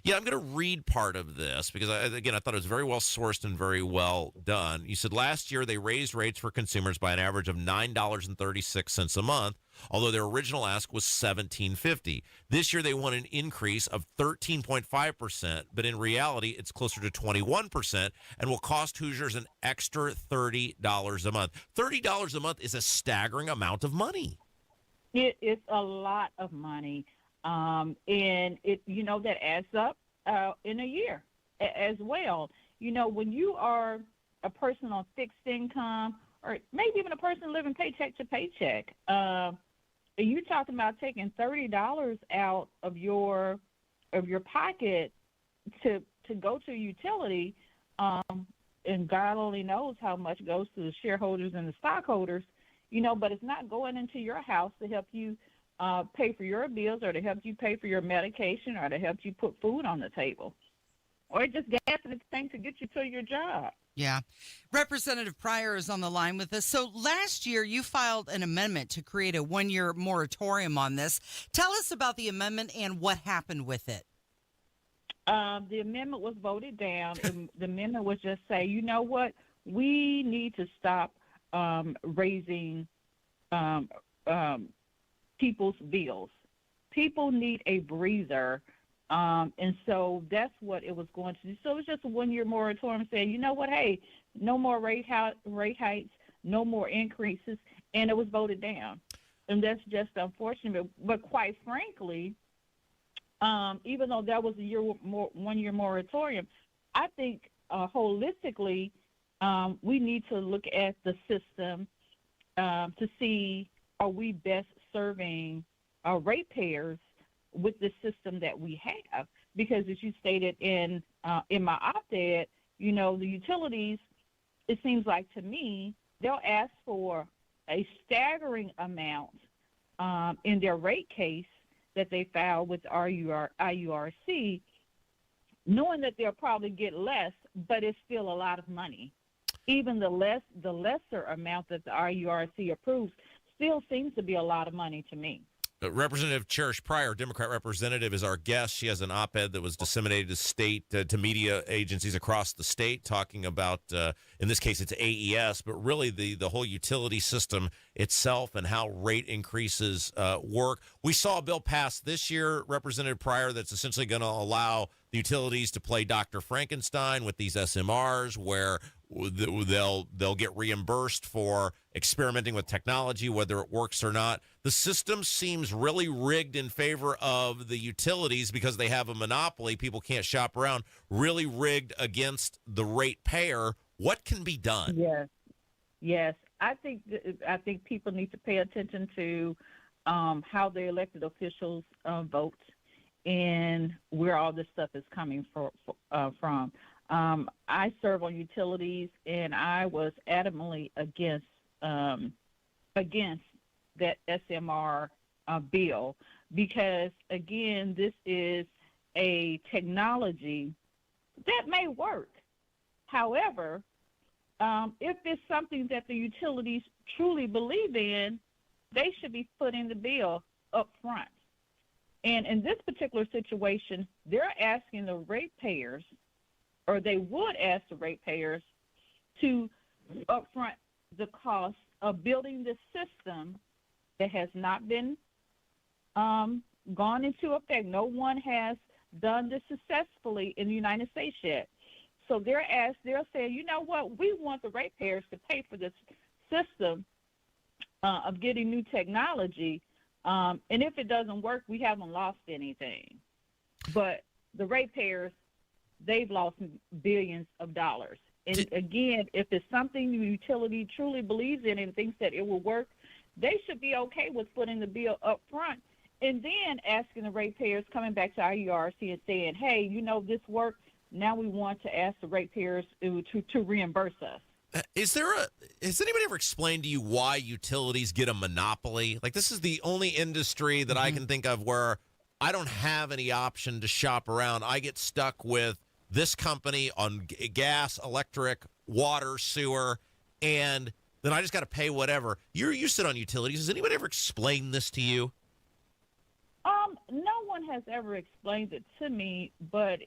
Yeah, I'm going to read part of this because, I thought it was very well sourced and very well done. You said last year they raised rates for consumers by an average of $9.36 a month, although their original ask was $17.50. This year they want an increase of 13.5%, but in reality it's closer to 21% and will cost Hoosiers an extra $30 a month. $30 a month is a staggering amount of money. It is a lot of money. And it, that adds up in a year as well. When you are a person on fixed income, or maybe even a person living paycheck to paycheck, and you're talking about taking $30 out of your pocket to go to a utility, and God only knows how much goes to the shareholders and the stockholders, but it's not going into your house to help you pay for your bills, or to help you pay for your medication, or to help you put food on the table, or just gas in the tank to get you to your job. Yeah. Representative Pryor is on the line with us. So last year you filed an amendment to create a one-year moratorium on this. Tell us about the amendment and what happened with it. The amendment was voted down. The amendment was just say, you know what, we need to stop raising people's bills. People need a breather, and so that's what it was going to do. So it was just a one-year moratorium saying, you know what, hey, no more rate hikes, no more increases, and it was voted down. And that's just unfortunate. But quite frankly, even though that was one-year moratorium, I think holistically we need to look at the system to see, are we best serving our ratepayers with the system that we have? Because as you stated in my op-ed, the utilities, it seems like to me, they'll ask for a staggering amount in their rate case that they file with IURC, knowing that they'll probably get less, but it's still a lot of money. Even the lesser amount that the IURC approves still seems to be a lot of money to me. Representative Cherish Pryor, Democrat representative, is our guest. She has an op-ed that was disseminated to media agencies across the state, talking about, in this case, it's AES, but really the whole utility system itself and how rate increases work. We saw a bill passed this year, Representative Pryor, that's essentially going to allow the utilities to play Dr. Frankenstein with these SMRs, where they'll get reimbursed for experimenting with technology, whether it works or not. The system seems really rigged in favor of the utilities because they have a monopoly. People can't shop around. Really rigged against the ratepayer. What can be done? Yes. I think people need to pay attention to how the elected officials vote and where all this stuff is coming from. I serve on utilities, and I was adamantly against that SMR bill because, again, this is a technology that may work. However, if it's something that the utilities truly believe in, they should be putting the bill up front. And in this particular situation, they're asking the ratepayers, or they would ask the ratepayers, to upfront the cost of building this system that has not been gone into effect. No one has done this successfully in the United States yet. So they're saying, you know what, we want the ratepayers to pay for this system of getting new technology. And if it doesn't work, we haven't lost anything. But the ratepayers, they've lost billions of dollars. And again, if it's something the utility truly believes in and thinks that it will work, they should be okay with putting the bill up front and then asking the ratepayers, coming back to IURC and saying, hey, this worked. Now we want to ask the ratepayers to reimburse us. Has anybody ever explained to you why utilities get a monopoly? Like, this is the only industry that I can think of where I don't have any option to shop around. I get stuck with this company on gas, electric, water, sewer, and then I just got to pay whatever. You sit on utilities. Has anybody ever explained this to you? No one one has ever explained it to me, but,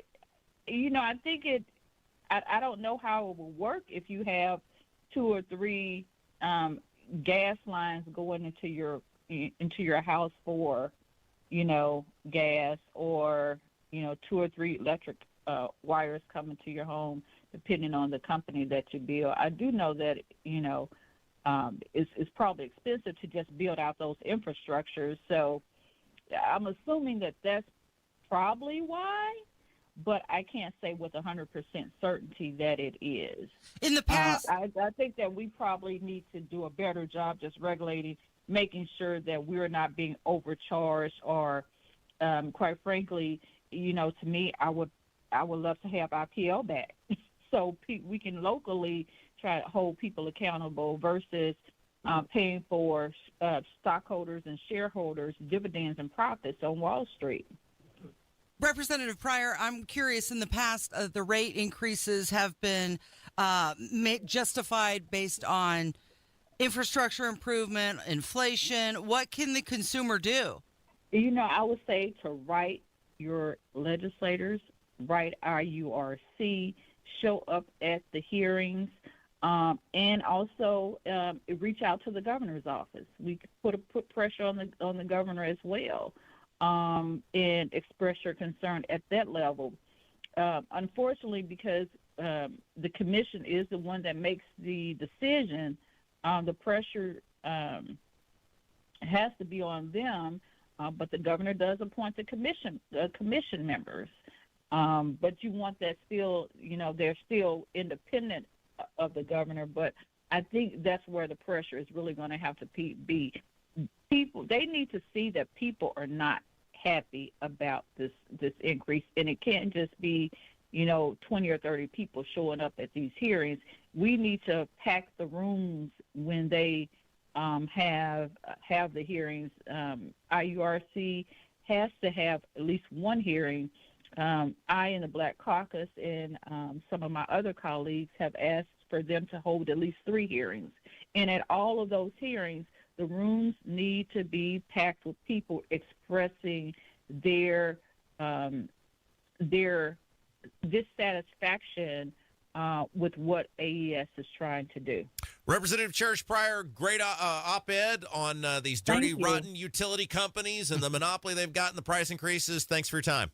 I think I don't know how it will work if you have 2 or 3 gas lines going into your house for, gas, or 2 or 3 electric wires coming to your home, depending on the company that you build. I do know that it's probably expensive to just build out those infrastructures. So I'm assuming that that's probably why, but I can't say with 100% certainty that it is. In the past, I think that we probably need to do a better job just regulating, making sure that we're not being overcharged, or, quite frankly, to me, I would love to have our PL back, so we can locally try to hold people accountable versus paying for stockholders and shareholders dividends and profits on Wall Street. Representative Pryor, I'm curious, in the past, the rate increases have been justified based on infrastructure improvement, inflation. What can the consumer do? I would say to write your legislators, write our URC, show up at the hearings, and also reach out to the governor's office. We could put pressure on the governor as well, and express your concern at that level. Unfortunately, because the commission is the one that makes the decision, the pressure has to be on them. But the governor does appoint the commission members. But you want that still, they're still independent of the governor. But I think that's where the pressure is really going to have to be. People, they need to see that people are not happy about this increase, and it can't just be 20 or 30 people showing up at these hearings. We need to pack the rooms when they have the hearings. IURC has to have at least one hearing. I in the Black Caucus and some of my other colleagues have asked for them to hold at least 3 hearings. And at all of those hearings, the rooms need to be packed with people expressing their dissatisfaction with what AES is trying to do. Representative Cherish Pryor, great op-ed on these dirty, rotten utility companies and the monopoly they've got in the price increases. Thanks for your time.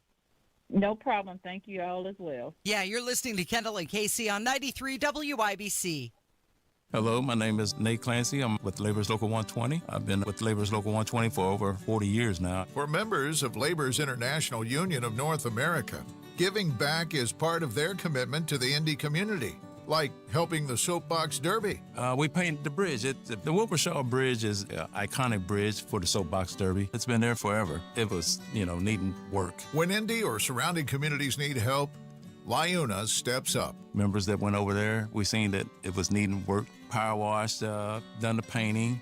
No problem. Thank you all as well. Yeah, you're listening to Kendall and Casey on 93 WIBC. Hello, my name is Nate Clancy. I'm with Labor's Local 120. I've been with Labor's Local 120 for over 40 years now. For members of Labor's International Union of North America, giving back is part of their commitment to the indie community, like helping the Soapbox Derby. We painted the bridge. The Wilbershaw Bridge is an iconic bridge for the Soapbox Derby. It's been there forever. It was, needing work. When indie or surrounding communities need help, LIUNA steps up. Members that went over there, we seen that it was needing work, power washed, done the painting,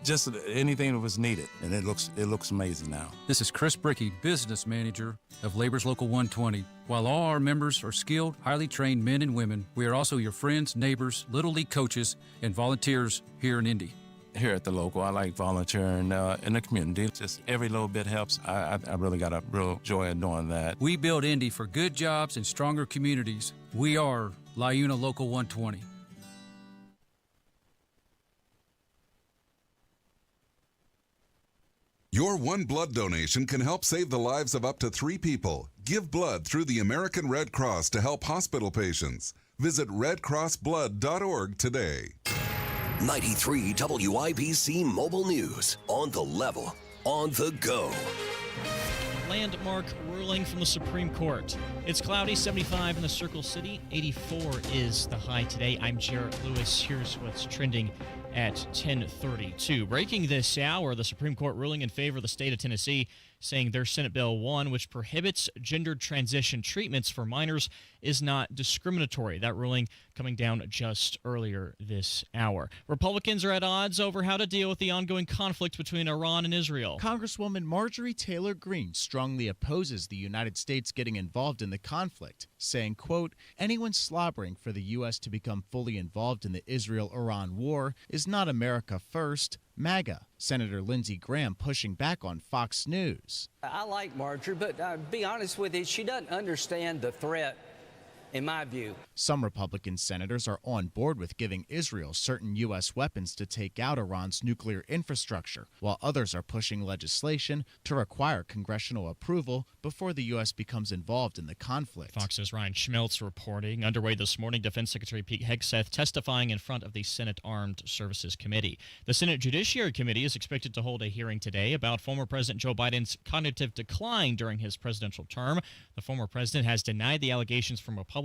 just anything that was needed, and it looks amazing now. This is Chris Brickey, business manager of Labor's Local 120. While all our members are skilled, highly trained men and women, we are also your friends, neighbors, Little League coaches, and volunteers here in Indy. Here at the local, I like volunteering in the community. Just every little bit helps. I really got a real joy in doing that. We build Indy for good jobs and stronger communities. We are LIUNA Local 120. Your one blood donation can help save the lives of up to 3 people. Give blood through the American Red Cross to help hospital patients. Visit redcrossblood.org today. 93 WIBC Mobile News. On the level, on the go. Landmark ruling from the Supreme Court. It's cloudy, 75 in the Circle City, 84 is the high today. I'm Jarrett Lewis. Here's what's trending at 10:32. Breaking this hour, the Supreme Court ruling in favor of the state of Tennessee, saying their Senate Bill 1, which prohibits gender transition treatments for minors, is not discriminatory. That ruling coming down just earlier this hour. Republicans are at odds over how to deal with the ongoing conflict between Iran and Israel. Congresswoman Marjorie Taylor Greene strongly opposes the United States getting involved in the conflict, saying, quote, anyone slobbering for the U.S. to become fully involved in the Israel-Iran war is not America first, MAGA, Senator Lindsey Graham pushing back on Fox News. I like Marjorie, but be honest with you, she doesn't understand the threat, in my view. Some Republican senators are on board with giving Israel certain U.S. weapons to take out Iran's nuclear infrastructure, while others are pushing legislation to require congressional approval before the U.S. becomes involved in the conflict. Fox's Ryan Schmeltz reporting. Underway this morning, Defense Secretary Pete Hegseth testifying in front of the Senate Armed Services Committee. The Senate Judiciary Committee is expected to hold a hearing today about former President Joe Biden's cognitive decline during his presidential term. The former president has denied the allegations from Republicans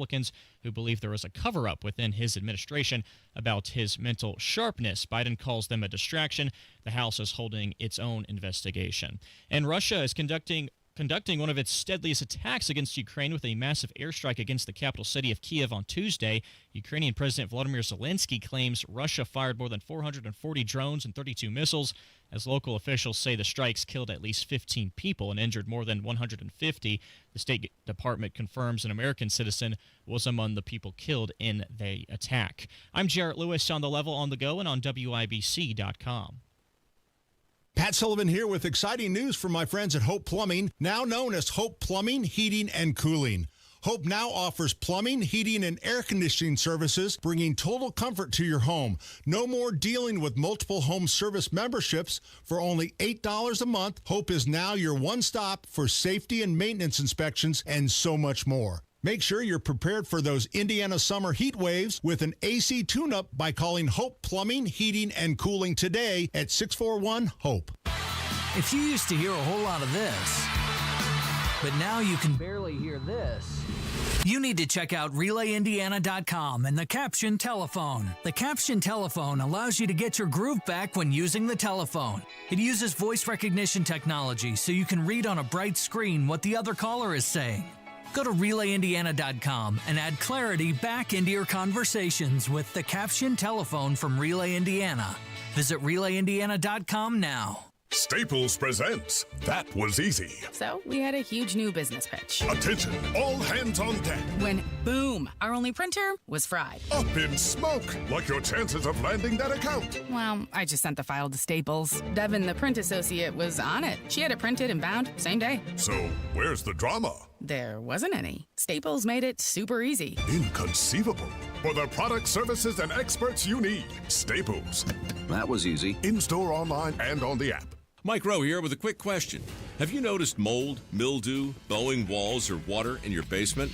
who believe there was a cover-up within his administration about his mental sharpness. Biden calls them a distraction. The House is holding its own investigation. And Russia is conducting one of its deadliest attacks against Ukraine with a massive airstrike against the capital city of Kiev on Tuesday. Ukrainian President Volodymyr Zelensky claims Russia fired more than 440 drones and 32 missiles, as local officials say the strikes killed at least 15 people and injured more than 150. The State Department confirms an American citizen was among the people killed in the attack. I'm Jarrett Lewis on The Level, on the go, and on WIBC.com. Pat Sullivan here with exciting news from my friends at Hope Plumbing, now known as Hope Plumbing, Heating, and Cooling. Hope now offers plumbing, heating, and air conditioning services, bringing total comfort to your home. No more dealing with multiple home service memberships. For only $8 a month, Hope is now your one-stop for safety and maintenance inspections and so much more. Make sure you're prepared for those Indiana summer heat waves with an AC tune-up by calling Hope Plumbing, Heating, and Cooling today at 641-HOPE. If you used to hear a whole lot of this, but now you can barely hear this, you need to check out RelayIndiana.com and the Caption Telephone. The Caption Telephone allows you to get your groove back when using the telephone. It uses voice recognition technology so you can read on a bright screen what the other caller is saying. Go to RelayIndiana.com and add clarity back into your conversations with the Caption Telephone from Relay Indiana. Visit RelayIndiana.com now. Staples presents That Was Easy. So we had a huge new business pitch. Attention, all hands on deck. When, boom, our only printer was fried. Up in smoke, like your chances of landing that account. Well, I just sent the file to Staples. Devin, the print associate, was on it. She had it printed and bound same day. So where's the drama? There wasn't any. Staples made it super easy. Inconceivable. For the product, services, and experts you need, Staples. That was easy. In-store, online, and on the app. Mike Rowe here with a quick question. Have you noticed mold, mildew, bowing walls, or water in your basement?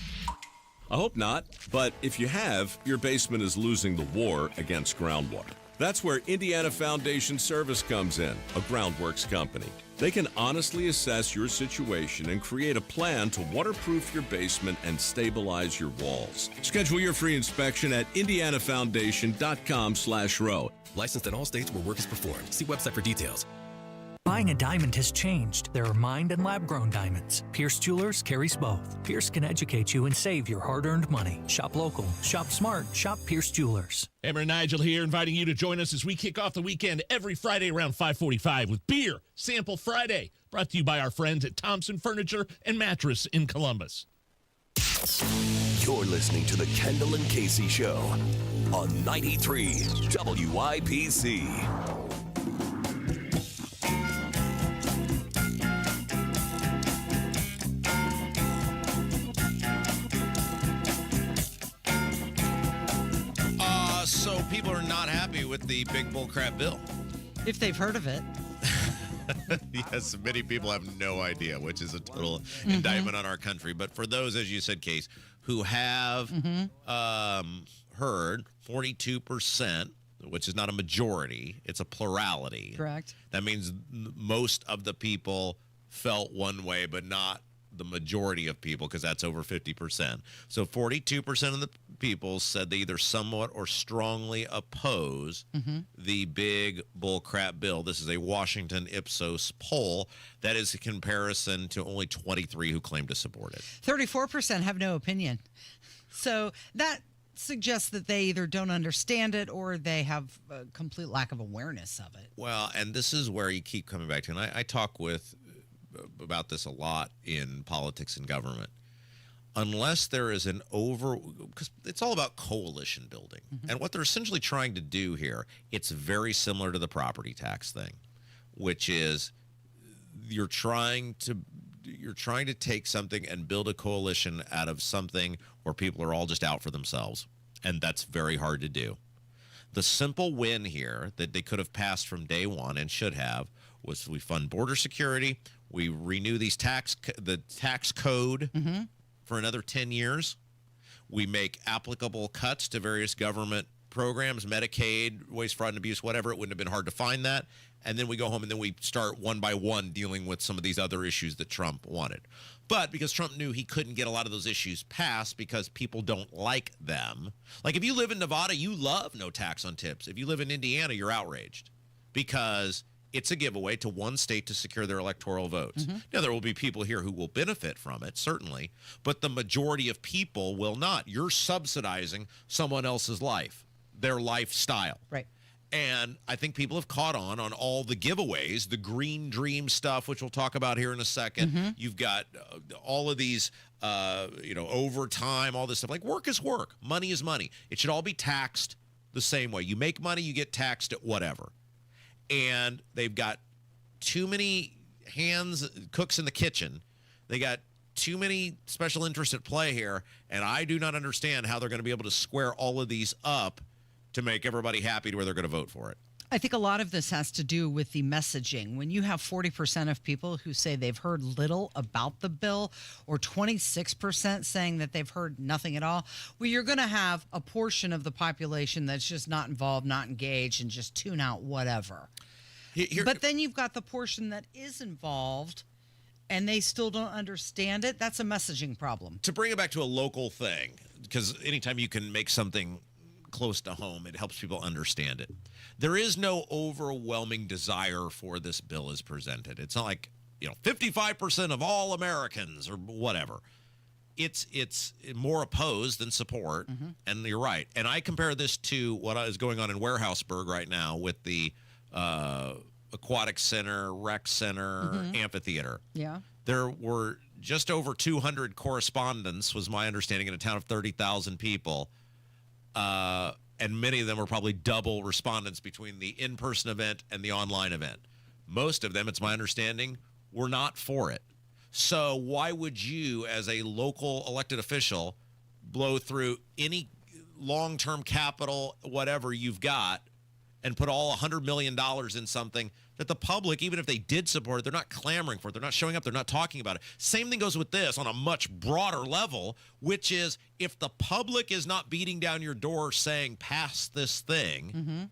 I hope not, but if you have, your basement is losing the war against groundwater. That's where Indiana Foundation Service comes in, a groundworks company. They can honestly assess your situation and create a plan to waterproof your basement and stabilize your walls. Schedule your free inspection at indianafoundation.com/row. Licensed in all states where work is performed. See website for details. Buying a diamond has changed. There are mined and lab-grown diamonds. Pierce Jewelers carries both. Pierce can educate you and save your hard-earned money. Shop local, shop smart, shop Pierce Jewelers. Emmer and Nigel here, inviting you to join us as we kick off the weekend every Friday around 5:45 with Beer Sample Friday, brought to you by our friends at Thompson Furniture and Mattress in Columbus. You're listening to the Kendall and Casey Show on 93 WIBC. So people are not happy with the big bullcrap bill. If they've heard of it. Yes, many people have no idea, which is a total indictment on our country. But for those, as you said, Case, who have heard, 42%, which is not a majority, it's a plurality. Correct. That means most of the people felt one way, but not the majority of people, because that's over 50%. So 42% of the people said they either somewhat or strongly oppose the big bullcrap bill. This is a Washington Ipsos poll. That is a comparison to only 23 who claim to support it. 34% have no opinion. So that suggests that they either don't understand it or they have a complete lack of awareness of it. Well, and this is where you keep coming back to, and I talk about this a lot in politics and government. unless there is because it's all about coalition building. And what they're essentially trying to do here, it's very similar to the property tax thing, which is you're trying to take something and build a coalition out of something where people are all just out for themselves. And that's very hard to do. The simple win here that they could have passed from day one and should have was we fund border security, we renew the tax code for another 10 years. We make applicable cuts to various government programs, Medicaid, waste, fraud, and abuse, whatever. It wouldn't have been hard to find that. And then we go home and then we start one by one dealing with some of these other issues that Trump wanted. But because Trump knew he couldn't get a lot of those issues passed because people don't like them. Like if you live in Nevada, you love no tax on tips. If you live in Indiana, you're outraged because it's a giveaway to one state to secure their electoral votes. Now, there will be people here who will benefit from it, certainly, but the majority of people will not. You're subsidizing someone else's life, their lifestyle. Right. And I think people have caught on all the giveaways, the green dream stuff, which we'll talk about here in a second. You've got all of these, overtime, all this stuff. Like work is work. Money is money. It should all be taxed the same way. You make money, you get taxed at whatever. And they've got too many cooks in the kitchen. They got too many special interests at play here. And I do not understand how they're going to be able to square all of these up to make everybody happy to where they're going to vote for it. I think a lot of this has to do with the messaging. When you have 40% of people who say they've heard little about the bill, or 26% saying that they've heard nothing at all, well, you're going to have a portion of the population that's just not involved, not engaged, and just tune out whatever. But then you've got the portion that is involved, and they still don't understand it. That's a messaging problem. To bring it back to a local thing, because anytime you can make something close to home, it helps people understand it. There is no overwhelming desire for this bill as presented. It's not like, 55% of all Americans or whatever. It's more opposed than support, and you're right. And I compare this to what is going on in Warehouseburg right now with the aquatic center, rec center, amphitheater. Yeah. There were just over 200 correspondents, was my understanding, in a town of 30,000 people. And many of them were probably double respondents between the in-person event and the online event. Most of them, it's my understanding, were not for it. So why would you, as a local elected official, blow through any long-term capital, whatever you've got, and put all $100 million in something that the public, even if they did support it, they're not clamoring for it. They're not showing up. They're not talking about it. Same thing goes with this on a much broader level, which is if the public is not beating down your door saying, pass this thing,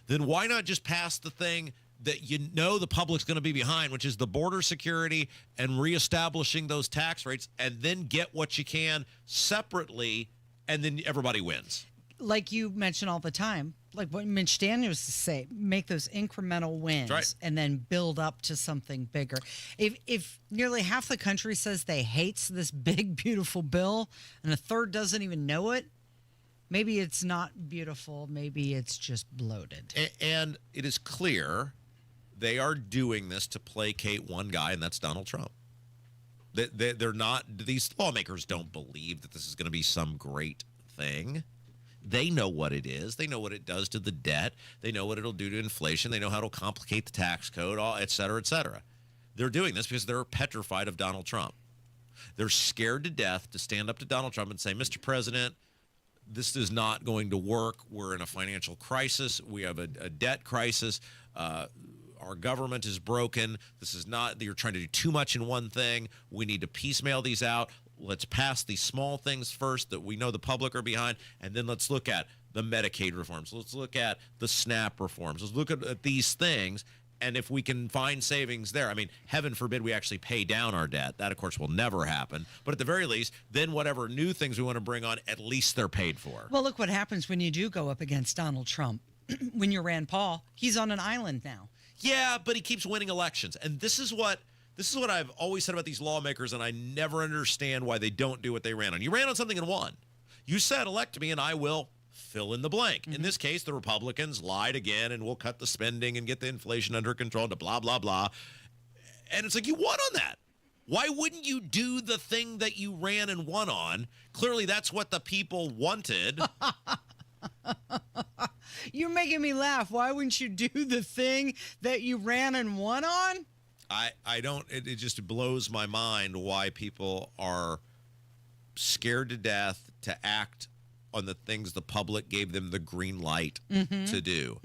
then why not just pass the thing that the public's going to be behind, which is the border security and reestablishing those tax rates, and then get what you can separately, and then everybody wins. Like you mention all the time, like what Mitch Daniels used to say, make those incremental wins and then build up to something bigger. If nearly half the country says they hates this big, beautiful bill and a third doesn't even know it, maybe it's not beautiful. Maybe it's just bloated. And it is clear they are doing this to placate one guy, and that's Donald Trump. They're not, these lawmakers don't believe that this is going to be some great thing. They know what it is. They know what it does to the debt. They know what it'll do to inflation. They know how it'll complicate the tax code, et cetera, et cetera. They're doing this because they're petrified of Donald Trump. They're scared to death to stand up to Donald Trump and say, Mr. President, this is not going to work. We're in a financial crisis. We have a debt crisis. Our government is broken. This is not, you're trying to do too much in one thing. We need to piecemeal these out. Let's pass these small things first that we know the public are behind, and then let's look at the Medicaid reforms. Let's look at the SNAP reforms. Let's look at these things, and if we can find savings there, I mean, heaven forbid we actually pay down our debt. That, of course, will never happen. But at the very least, then whatever new things we want to bring on, at least they're paid for. Well, look what happens when you do go up against Donald Trump. When you're Rand Paul, he's on an island now. Yeah, but he keeps winning elections, and this is what I've always said about these lawmakers, and I never understand why they don't do what they ran on. You ran on something and won. You said, elect me, and I will fill in the blank. In this case, the Republicans lied again, and we'll cut the spending and get the inflation under control, to blah, blah, blah. And it's like, you won on that. Why wouldn't you do the thing that you ran and won on? Clearly, that's what the people wanted. You're making me laugh. Why wouldn't you do the thing that you ran and won on? I don't, it just blows my mind why people are scared to death to act on the things the public gave them the green light to do.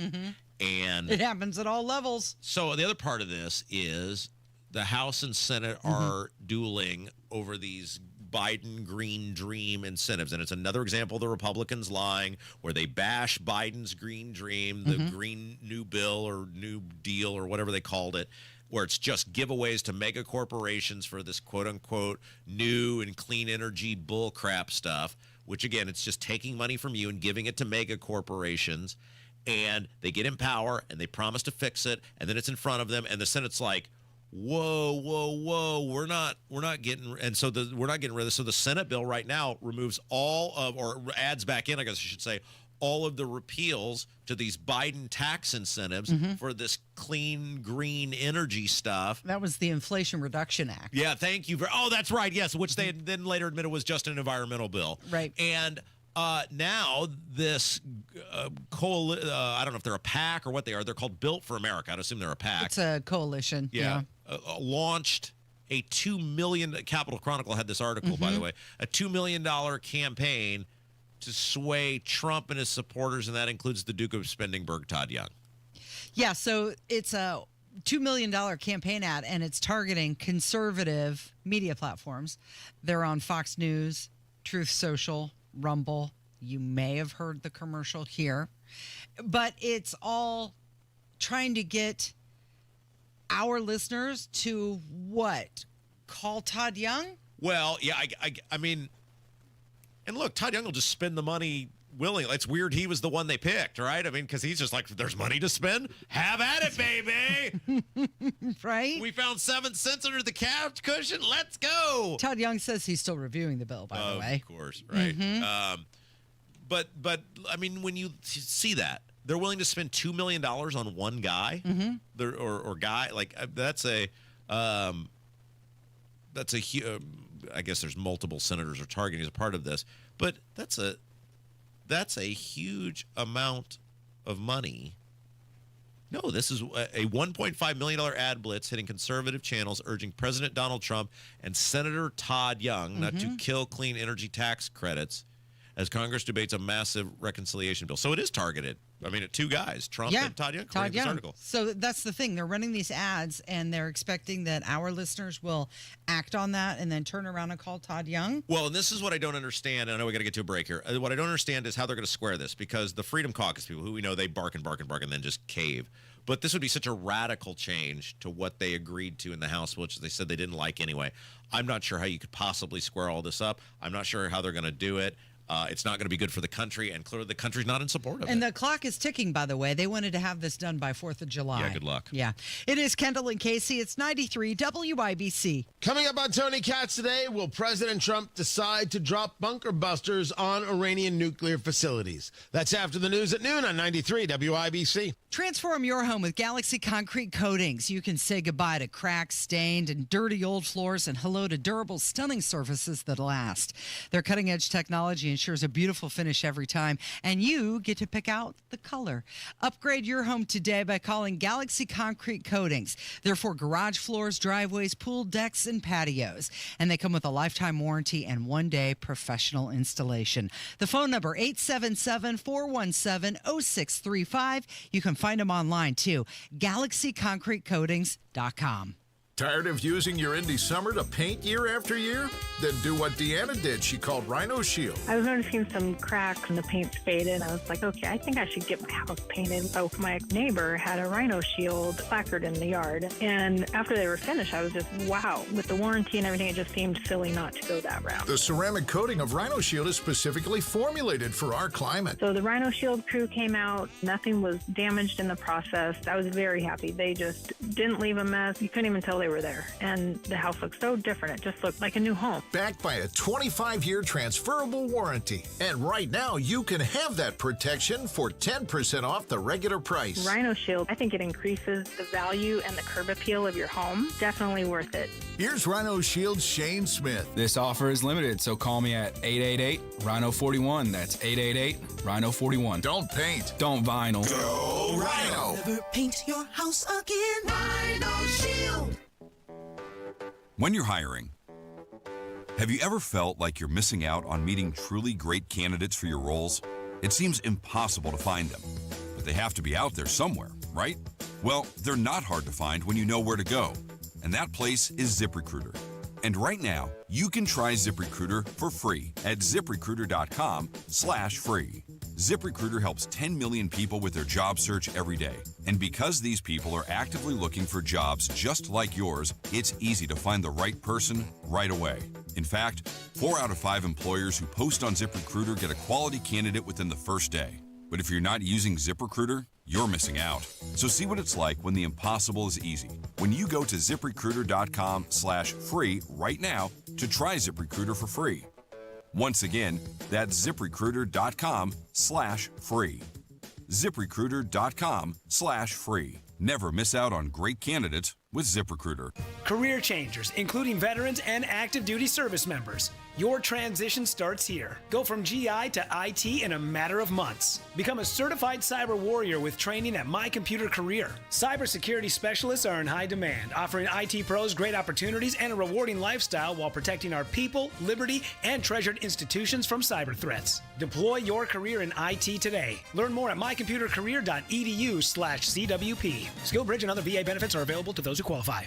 And it happens at all levels. So the other part of this is the House and Senate are dueling over these Biden green dream incentives. And it's another example of the Republicans lying, where they bash Biden's green dream, the green new bill or new deal or whatever they called it, where it's just giveaways to mega corporations for this quote unquote new and clean energy bull crap stuff, which again, it's just taking money from you and giving it to mega corporations. And they get in power and they promise to fix it, and then it's in front of them, and the Senate's like, whoa, we're not getting, and so we're not getting rid of this. So the Senate bill right now removes all of, or adds back in, I guess I should say, all of the repeals to these Biden tax incentives for this clean green energy stuff. That was the Inflation Reduction Act. Yeah, thank you. Oh, that's right. Yes, which they then later admitted was just an environmental bill. Right. And now this I don't know if they're a PAC or what they are. They're called Built for America. I'd assume they're a PAC. It's a coalition. Yeah. Launched a $2 million, Capital Chronicle had this article, by the way, a $2 million campaign to sway Trump and his supporters, and that includes the Duke of Spendenberg, Todd Young. Yeah, so it's a $2 million campaign ad, and it's targeting conservative media platforms. They're on Fox News, Truth Social, Rumble. You may have heard the commercial here. But it's all trying to get our listeners to what? Call Todd Young? Well, yeah, I mean, and look, Todd Young will just spend the money willingly. It's weird he was the one they picked, right? I mean, because he's just like, there's money to spend. Have at it, baby. Right? We found 7 cents under the couch cushion. Let's go. Todd Young says he's still reviewing the bill, by the way. Of course, right. But I mean, when you see that, they're willing to spend $2 million on one guy, or guy, like that's a I guess there's multiple senators are targeting as a part of this, but that's a huge amount of money. No, this is a $1.5 million ad blitz hitting conservative channels, urging President Donald Trump and Senator Todd Young not to kill clean energy tax credits as Congress debates a massive reconciliation bill. So it is targeted. I mean, at two guys, Trump and Todd Young. Todd Young. So that's the thing. They're running these ads, and they're expecting that our listeners will act on that and then turn around and call Todd Young. Well, and this is what I don't understand. I know we got to get to a break here. What I don't understand is how they're going to square this, because the Freedom Caucus people, who we know, they bark and bark and bark and then just cave. But this would be such a radical change to what they agreed to in the House, which they said they didn't like anyway. I'm not sure how you could possibly square all this up. I'm not sure how they're going to do it. It's not going to be good for the country, and clearly the country's not in support of it. And the clock is ticking, by the way. They wanted to have this done by 4th of July. Yeah, good luck. Yeah. It is Kendall and Casey. It's 93 WIBC. Coming up on Tony Katz today, will President Trump decide to drop bunker busters on Iranian nuclear facilities? That's after the news at noon on 93 WIBC. Transform your home with Galaxy Concrete Coatings. You can say goodbye to cracked, stained, and dirty old floors and hello to durable, stunning surfaces that last. Their cutting-edge technology ensures a beautiful finish every time, and you get to pick out the color. Upgrade your home today by calling Galaxy Concrete Coatings. They're for garage floors, driveways, pool decks, and patios, and they come with a lifetime warranty and one-day professional installation. The phone number, 877-417-0635. You can find them online, too, galaxyconcretecoatings.com. Tired of using your Indy Summer to paint year after year? Then do what Deanna did. She called Rhino Shield. I was noticing some cracks and the paint's faded. I was like, okay, I think I should get my house painted. So my neighbor had a Rhino Shield placard in the yard. And after they were finished, I was just, wow. With the warranty and everything, it just seemed silly not to go that route. The ceramic coating of Rhino Shield is specifically formulated for our climate. So the Rhino Shield crew came out. Nothing was damaged in the process. I was very happy. They just didn't leave a mess. You couldn't even tell they they were there. And the house looked so different. It just looked like a new home. Backed by a 25-year transferable warranty. And right now, you can have that protection for 10% off the regular price. Rhino Shield, I think it increases the value and the curb appeal of your home. Definitely worth it. Here's Rhino Shield's Shane Smith. This offer is limited, so call me at 888-RHINO-41. That's 888-RHINO-41. Don't paint. Don't vinyl. Go Rhino. Never paint your house again. Rhino Shield. When you're hiring, have you ever felt like you're missing out on meeting truly great candidates for your roles? It seems impossible to find them, but they have to be out there somewhere, right? Well, they're not hard to find when you know where to go, and that place is ZipRecruiter. And right now, you can try ZipRecruiter for free at ZipRecruiter.com/free. ZipRecruiter helps 10 million people with their job search every day. And because these people are actively looking for jobs just like yours, it's easy to find the right person right away. In fact, 4 out of 5 employers who post on ZipRecruiter get a quality candidate within the first day. But if you're not using ZipRecruiter, you're missing out. So see what it's like when the impossible is easy. When you go to ZipRecruiter.com/free right now to try ZipRecruiter for free. Once again, that's ZipRecruiter.com/free. ZipRecruiter.com/free. Never miss out on great candidates with ZipRecruiter. Career changers, including veterans and active duty service members. Your transition starts here. Go from GI to IT in a matter of months. Become a certified cyber warrior with training at My Computer Career. Cybersecurity specialists are in high demand, offering IT pros great opportunities and a rewarding lifestyle while protecting our people, liberty, and treasured institutions from cyber threats. Deploy your career in IT today. Learn more at mycomputercareer.edu/CWP. SkillBridge and other VA benefits are available to those who qualify.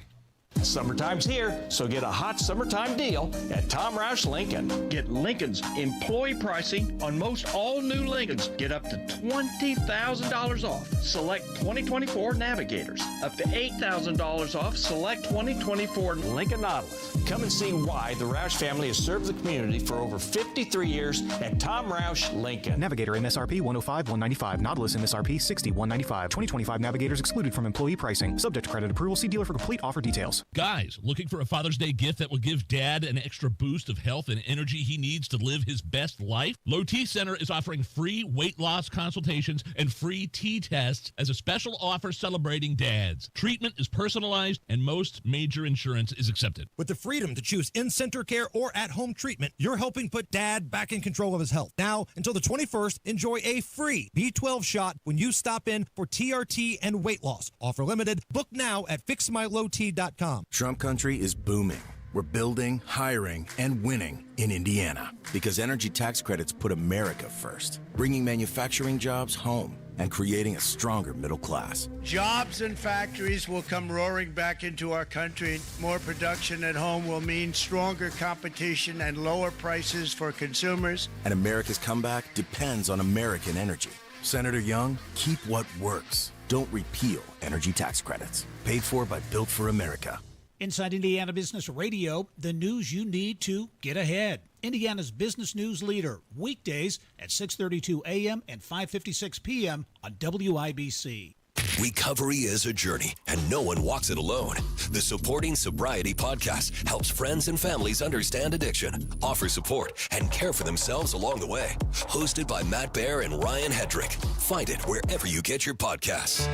Summertime's here, so get a hot summertime deal at Tom Roush Lincoln. Get Lincoln's employee pricing on most all new Lincolns. Get up to $20,000 off select 2024 Navigators. Up to $8,000 off select 2024 Lincoln Nautilus. Come and see why the Roush family has served the community for over 53 years at Tom Roush Lincoln. Navigator MSRP 105-195. Nautilus MSRP 60-195. 2025 Navigators excluded from employee pricing. Subject to credit approval. See dealer for complete offer details. Guys, looking for a Father's Day gift that will give Dad an extra boost of health and energy he needs to live his best life? Low T Center is offering free weight loss consultations and free T tests as a special offer celebrating dads. Treatment is personalized and most major insurance is accepted. With the freedom to choose in-center care or at-home treatment, you're helping put Dad back in control of his health. Now, until the 21st, enjoy a free B12 shot when you stop in for TRT and weight loss. Offer limited. Book now at fixmylowt.com. Trump country is booming. We're building, hiring, and winning in Indiana because energy tax credits put America first, bringing manufacturing jobs home and creating a stronger middle class. Jobs and factories will come roaring back into our country. More production at home will mean stronger competition and lower prices for consumers. And America's comeback depends on American energy. Senator Young, keep what works. Don't repeal energy tax credits. Paid for by Built for America. Inside Indiana Business Radio, the news you need to get ahead. Indiana's business news leader, weekdays at 6:32 a.m. and 5:56 p.m. on WIBC. Recovery is a journey, and no one walks it alone. The Supporting Sobriety podcast helps friends and families understand addiction, offer support, and care for themselves along the way. Hosted by Matt Baer and Ryan Hedrick. Find it wherever you get your podcasts.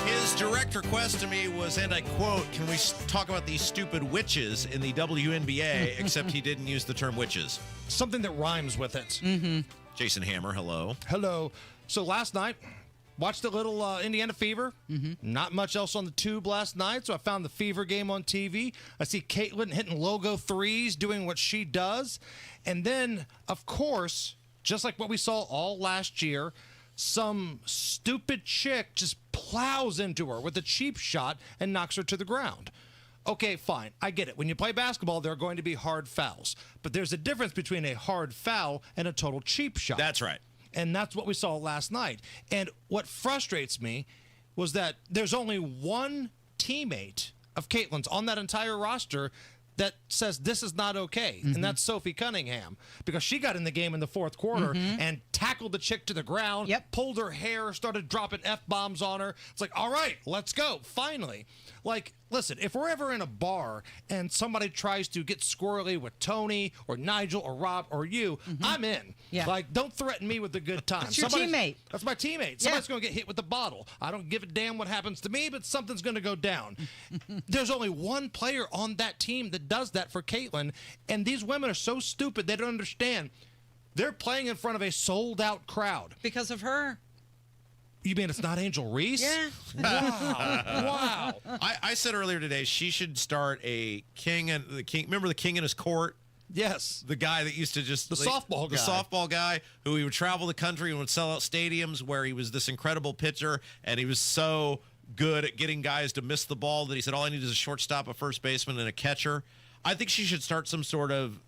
His direct request to me was, and I quote, can we talk about these stupid witches in the WNBA, except he didn't use the term witches. Something that rhymes with it. Jason Hammer, hello. Hello. So last night, watched a little Indiana Fever. Not much else on the tube last night, so I found the Fever game on TV. I see Caitlin hitting logo threes, doing what she does. And then, of course, just like what we saw all last year, some stupid chick just plows into her with a cheap shot and knocks her to the ground. Okay, fine. I get it. When you play basketball, there are going to be hard fouls. But there's a difference between a hard foul and a total cheap shot. That's right. And that's what we saw last night. And what frustrates me was that there's only one teammate of Caitlin's on that entire roster that says this is not okay, and that's Sophie Cunningham, because she got in the game in the fourth quarter and tackled the chick to the ground, pulled her hair, started dropping F-bombs on her. It's like, all right, let's go, finally. Like, listen, if we're ever in a bar and somebody tries to get squirrely with Tony or Nigel or Rob or you, I'm in. Yeah. Like, don't threaten me with a good time. That's your teammate. That's my teammate. Somebody's going to get hit with a bottle. I don't give a damn what happens to me, but something's going to go down. There's only one player on that team that does that for Caitlin, and these women are so stupid they don't understand. They're playing in front of a sold-out crowd. Because of her. You mean it's not Angel Reese? Yeah. Wow. I said earlier today she should start a king and the king. Remember the king in his court? Yes. The guy that used to just softball guy. The softball guy who he would travel the country and would sell out stadiums where he was this incredible pitcher and he was so good at getting guys to miss the ball that he said all I need is a shortstop, a first baseman, and a catcher. I think she should start some sort of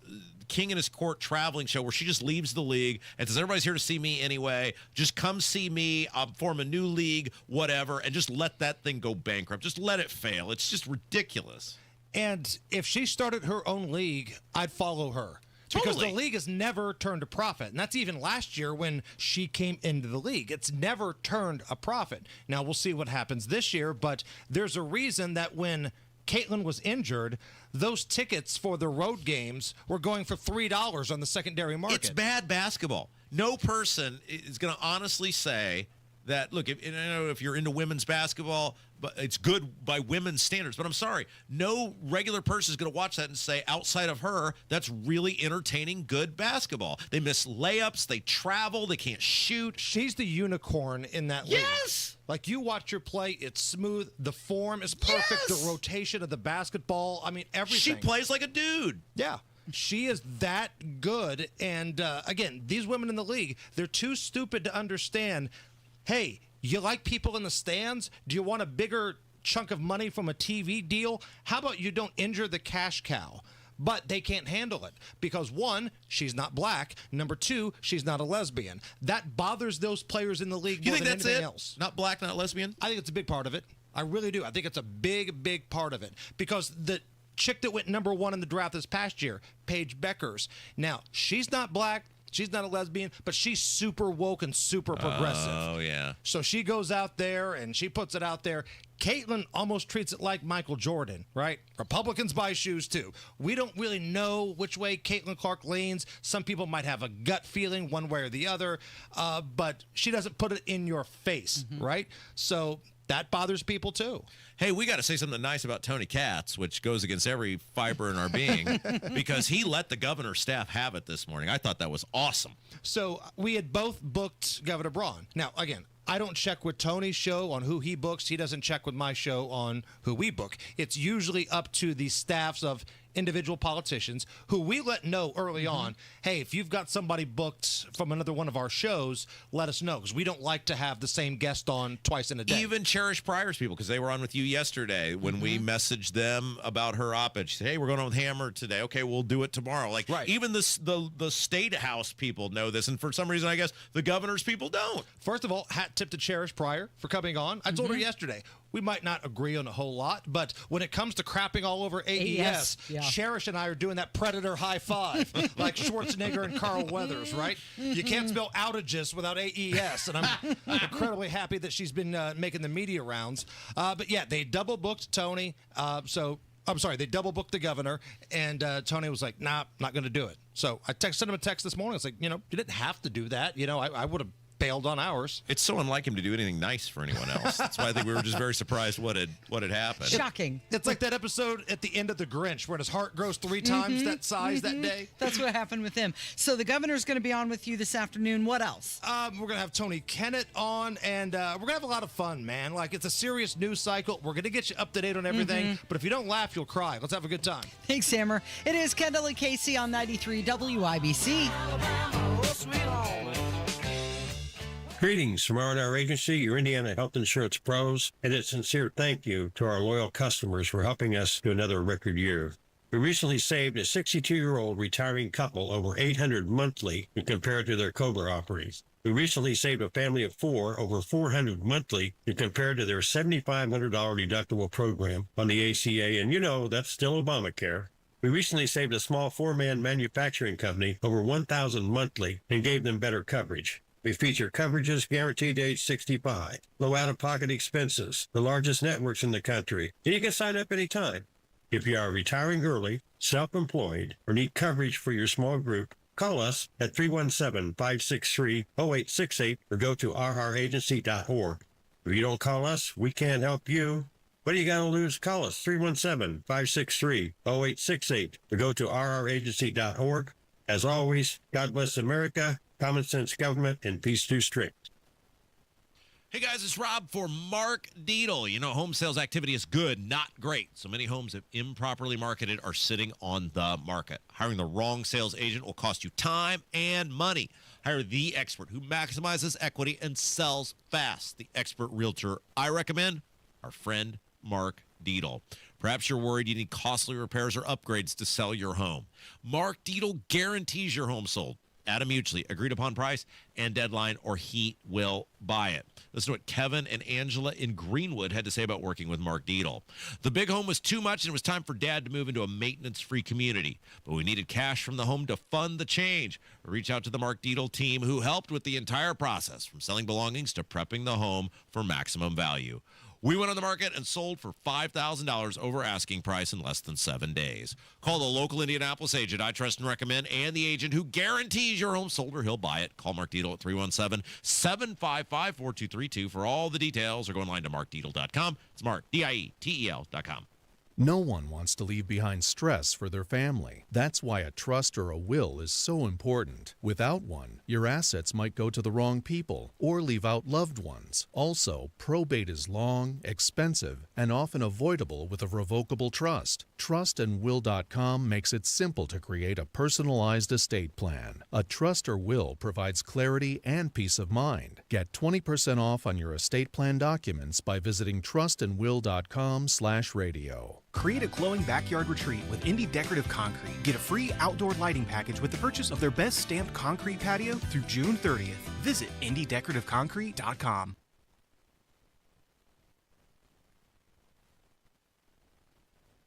king in his court traveling show where she just leaves the league and says, everybody's here to see me anyway. Just come see me. I'll form a new league, whatever, and just let that thing go bankrupt. Just let it fail. It's just ridiculous. And if she started her own league, I'd follow her. Because the league has never turned a profit. And that's even last year when she came into the league. It's never turned a profit. Now, we'll see what happens this year, but there's a reason that when Caitlin was injured, those tickets for the road games were going for $3 on the secondary market. It's bad basketball. No person is going to honestly say that, look, I know if you're into women's basketball, but it's good by women's standards. But I'm sorry, no regular person is going to watch that and say, outside of her, that's really entertaining, good basketball. They miss layups, they travel, they can't shoot. She's the unicorn in that league. Yes! Like, you watch her play, it's smooth, the form is perfect, the rotation of the basketball, I mean, everything. She plays like a dude. Yeah. She is that good. And, again, these women in the league, they're too stupid to understand, hey, you like people in the stands? Do you want a bigger chunk of money from a TV deal? How about you don't injure the cash cow? But they can't handle it because, one, she's not black. Number two, she's not a lesbian. That bothers those players in the league more than anything else. Not black, not lesbian? I think it's a big part of it. I really do. I think it's a big, big part of it because the chick that went number one in the draft this past year, Paige Beckers. Now, she's not black. She's not a lesbian, but she's super woke and super progressive. Oh, yeah. So she goes out there and she puts it out there. Caitlin almost treats it like Michael Jordan, right? Republicans buy shoes, too. We don't really know which way Caitlin Clark leans. Some people might have a gut feeling one way or the other, but she doesn't put it in your face, right? So that bothers people, too. Hey, we got to say something nice about Tony Katz, which goes against every fiber in our being, because he let the governor's staff have it this morning. I thought that was awesome. So we had both booked Governor Braun. Now, again, I don't check with Tony's show on who he books. He doesn't check with my show on who we book. It's usually up to the staffs of individual politicians who we let know early on, hey, if you've got somebody booked from another one of our shows, let us know, because we don't like to have the same guest on twice in a day. Even Cherish Pryor's people, because they were on with you yesterday when we messaged them about her op-ed. She said, hey, we're going on with Hammer today. Okay, we'll do it tomorrow. Like, even the State House people know this, and for some reason, I guess, the governor's people don't. First of all, hat tip to Cherish Pryor for coming on. I told her yesterday, we might not agree on a whole lot, but when it comes to crapping all over AES, Cherish and I are doing that predator high five, like Schwarzenegger and Carl Weathers, right? You can't spell outages without AES, and I'm incredibly happy that she's been making the media rounds. But yeah, they double booked Tony, they double booked the governor, and Tony was like, nah, not going to do it. So I sent him a text this morning. It's like, you didn't have to do that. I would have bailed on ours. It's so unlike him to do anything nice for anyone else. That's why I think we were just very surprised what had happened. Shocking. It's like that episode at the end of The Grinch where his heart grows 3 times that size that day. That's what happened with him. So the governor's going to be on with you this afternoon. What else? We're going to have Tony Kennett on, and we're going to have a lot of fun, man. Like, it's a serious news cycle. We're going to get you up to date on everything, but if you don't laugh, you'll cry. Let's have a good time. Thanks, Hammer. It is Kendall and Casey on 93 WIBC. Greetings from R&R Agency, your Indiana health insurance pros, and a sincere thank you to our loyal customers for helping us to another record year. We recently saved a 62-year-old retiring couple over $800 monthly when compared to their COBRA offerings. We recently saved a family of 4 over $400 monthly when compared to their $7,500 deductible program on the ACA, and that's still Obamacare. We recently saved a small four-man manufacturing company over $1,000 monthly and gave them better coverage. We feature coverages guaranteed to age 65, low out-of-pocket expenses, the largest networks in the country, and you can sign up anytime. If you are retiring early, self-employed, or need coverage for your small group, call us at 317-563-0868 or go to rragency.org. If you don't call us, we can't help you. What do you got to lose? Call us 317-563-0868 or go to rragency.org. As always, God bless America, common sense government, and peace too strict. Hey guys, it's Rob for Mark Deedle. You know, home sales activity is good, not great. So many homes that improperly marketed are sitting on the market. Hiring the wrong sales agent will cost you time and money. Hire the expert who maximizes equity and sells fast. The expert realtor I recommend, our friend Mark Deedle. Perhaps you're worried you need costly repairs or upgrades to sell your home. Mark Deedle guarantees your home sold at a mutually agreed upon price and deadline, or he will buy it. Listen to what Kevin and Angela in Greenwood had to say about working with Mark Deedle. The big home was too much, and it was time for Dad to move into a maintenance-free community. But we needed cash from the home to fund the change. Reach out to the Mark Deedle team, who helped with the entire process, from selling belongings to prepping the home for maximum value. We went on the market and sold for $5,000 over asking price in less than 7 days. Call the local Indianapolis agent I trust and recommend, and the agent who guarantees your home sold or he'll buy it. Call Mark Deedle at 317-755-4232 for all the details, or go online to markdeedle.com. It's Mark, D-I-E-T-E-L.com. No one wants to leave behind stress for their family. That's why a trust or a will is so important. Without one, your assets might go to the wrong people or leave out loved ones. Also, probate is long, expensive, and often avoidable with a revocable trust. Trustandwill.com makes it simple to create a personalized estate plan. A trust or will provides clarity and peace of mind. Get 20% off on your estate plan documents by visiting trustandwill.com/radio. Create a glowing backyard retreat with Indy Decorative Concrete. Get a free outdoor lighting package with the purchase of their best stamped concrete patio through June 30th. Visit IndyDecorativeConcrete.com.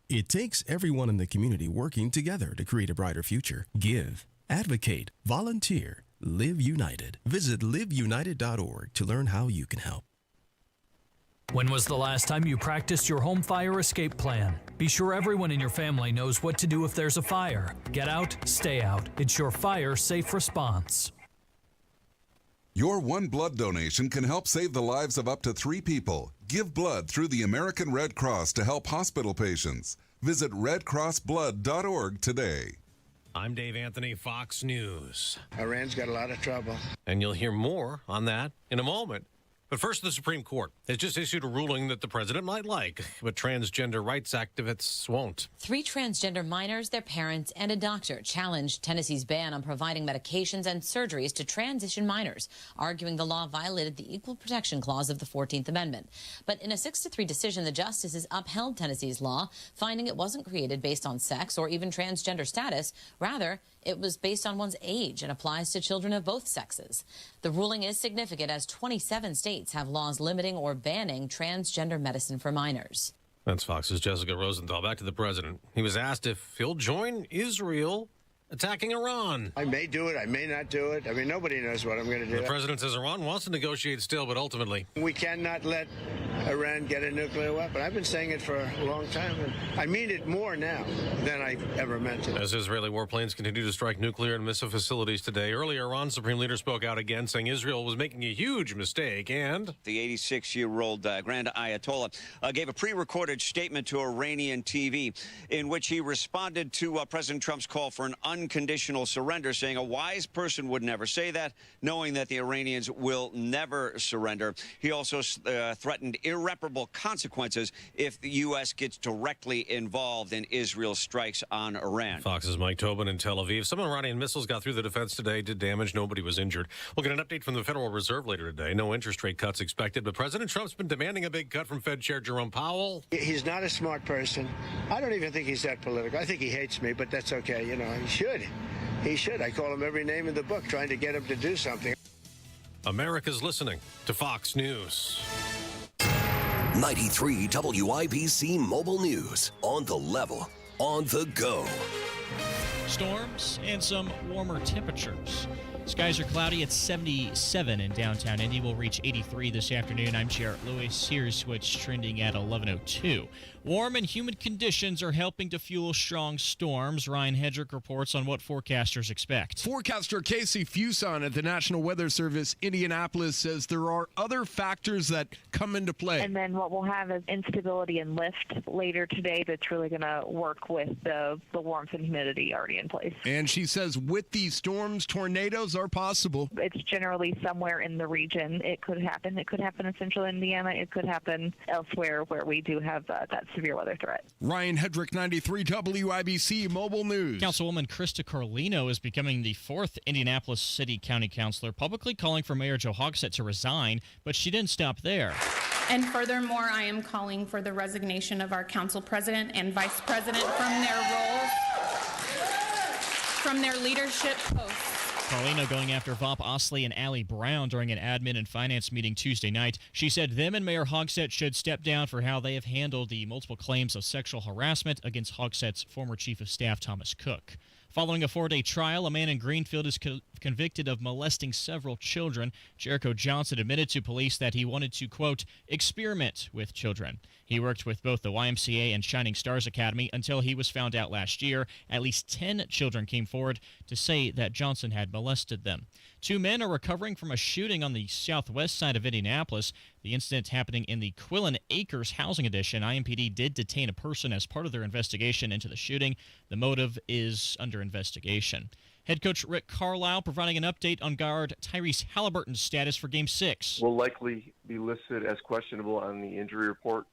It takes everyone in the community working together to create a brighter future. Give, advocate, volunteer, live united. Visit liveunited.org to learn how you can help. When was the last time you practiced your home fire escape plan? Be sure everyone in your family knows what to do if there's a fire. Get out, stay out. It's your fire safe response. Your one blood donation can help save the lives of up to 3 people. Give blood through the American Red Cross to help hospital patients. Visit redcrossblood.org today. I'm Dave Anthony, Fox News. Iran's got a lot of trouble. And you'll hear more on that in a moment. But first, the Supreme Court has just issued a ruling that the president might like, but transgender rights activists won't. 3 transgender minors, their parents, and a doctor challenged Tennessee's ban on providing medications and surgeries to transition minors, arguing the law violated the Equal Protection Clause of the 14th Amendment. But in a 6-3 decision, the justices upheld Tennessee's law, finding it wasn't created based on sex or even transgender status. Rather, it was based on one's age and applies to children of both sexes. The ruling is significant as 27 states have laws limiting or banning transgender medicine for minors. That's Fox's Jessica Rosenthal. Back to the president. He was asked if he'll join Israel attacking Iran. I may do it. I may not do it. I mean, nobody knows what I'm going to do. The president says Iran wants to negotiate still, but ultimately, we cannot let Iran get a nuclear weapon. I've been saying it for a long time, and I mean it more now than I ever meant it. As Israeli warplanes continue to strike nuclear and missile facilities today, earlier Iran's supreme leader spoke out again, saying Israel was making a huge mistake, and the 86-year-old Grand Ayatollah gave a pre-recorded statement to Iranian TV in which he responded to President Trump's call for an unconditional surrender, saying a wise person would never say that, knowing that the Iranians will never surrender. He also threatened irreparable consequences if the U.S. gets directly involved in Israel's strikes on Iran. Fox's Mike Tobin in Tel Aviv. Some Iranian missiles got through the defense today, did damage. Nobody was injured. We'll get an update from the Federal Reserve later today. No interest rate cuts expected, but President Trump's been demanding a big cut from Fed Chair Jerome Powell. He's not a smart person. I don't even think he's that political. I think he hates me, but that's okay. You know, he should. He should. I call him every name in the book, trying to get him to do something. America's listening to Fox News. 93 WIBC Mobile News. On the level. on the go. Storms and some warmer temperatures. Skies are cloudy at 77 in downtown Indy. Will reach 83 this afternoon. I'm Jarrett Lewis. Here's what's trending at 11:02. Warm and humid conditions are helping to fuel strong storms. Ryan Hedrick reports on what forecasters expect. Forecaster Casey Fuson at the National Weather Service Indianapolis says there are other factors that come into play. And then what we'll have is instability and lift later today that's really going to work with the warmth and humidity already in place. And she says with these storms, tornadoes are possible. It's generally somewhere in the region. It could happen. It could happen in central Indiana. It could happen elsewhere where we do have that severe weather threat. Ryan Hedrick, 93 WIBC Mobile News. Councilwoman Krista Carlino is becoming the fourth Indianapolis City County Councilor, publicly calling for Mayor Joe Hogsett to resign, but she didn't stop there. And furthermore, I am calling for the resignation of our council president and vice president from their roles, from their leadership posts. Carlino going after Vop Osley and Allie Brown during an admin and finance meeting Tuesday night. She said them and Mayor Hogsett should step down for how they have handled the multiple claims of sexual harassment against Hogsett's former chief of staff, Thomas Cook. Following a 4-day trial, a man in Greenfield is convicted of molesting several children. Jericho Johnson admitted to police that he wanted to, quote, experiment with children. He worked with both the YMCA and Shining Stars Academy until he was found out last year. At least 10 children came forward to say that Johnson had molested them. 2 men are recovering from a shooting on the southwest side of Indianapolis. The incident happening in the Quillen Acres housing addition. IMPD did detain a person as part of their investigation into the shooting. The motive is under investigation. Head coach Rick Carlisle providing an update on guard Tyrese Halliburton's status for Game 6. Will likely be listed as questionable on the injury report.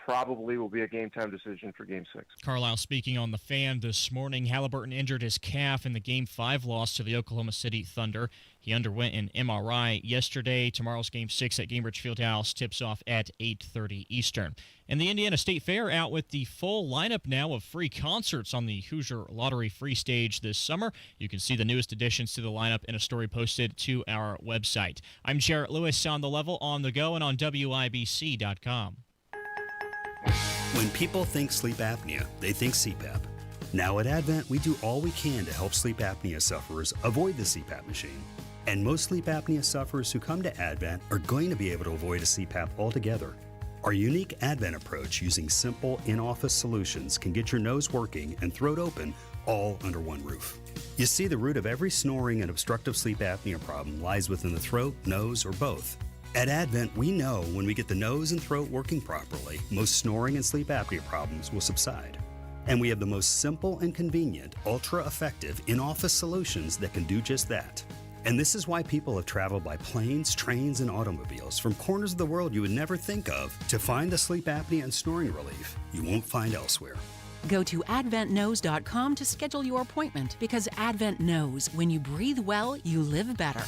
Probably will be a game-time decision for Game 6. Carlisle speaking on The Fan this morning. Halliburton injured his calf in the Game 5 loss to the Oklahoma City Thunder. He underwent an MRI yesterday. Tomorrow's Game 6 at Gainbridge Fieldhouse tips off at 8:30 Eastern. And the Indiana State Fair out with the full lineup now of free concerts on the Hoosier Lottery free stage this summer. You can see the newest additions to the lineup in a story posted to our website. I'm Jarrett Lewis on The Level, on the go, and on WIBC.com. When people think sleep apnea, they think CPAP. Now at Advent, we do all we can to help sleep apnea sufferers avoid the CPAP machine. And most sleep apnea sufferers who come to Advent are going to be able to avoid a CPAP altogether. Our unique Advent approach using simple in-office solutions can get your nose working and throat open all under one roof. You see, the root of every snoring and obstructive sleep apnea problem lies within the throat, nose, or both. At Advent, we know when we get the nose and throat working properly, most snoring and sleep apnea problems will subside. And we have the most simple and convenient, ultra-effective in-office solutions that can do just that. And this is why people have traveled by planes, trains, and automobiles from corners of the world you would never think of to find the sleep apnea and snoring relief you won't find elsewhere. Go to adventknows.com to schedule your appointment, because Advent knows when you breathe well, you live better.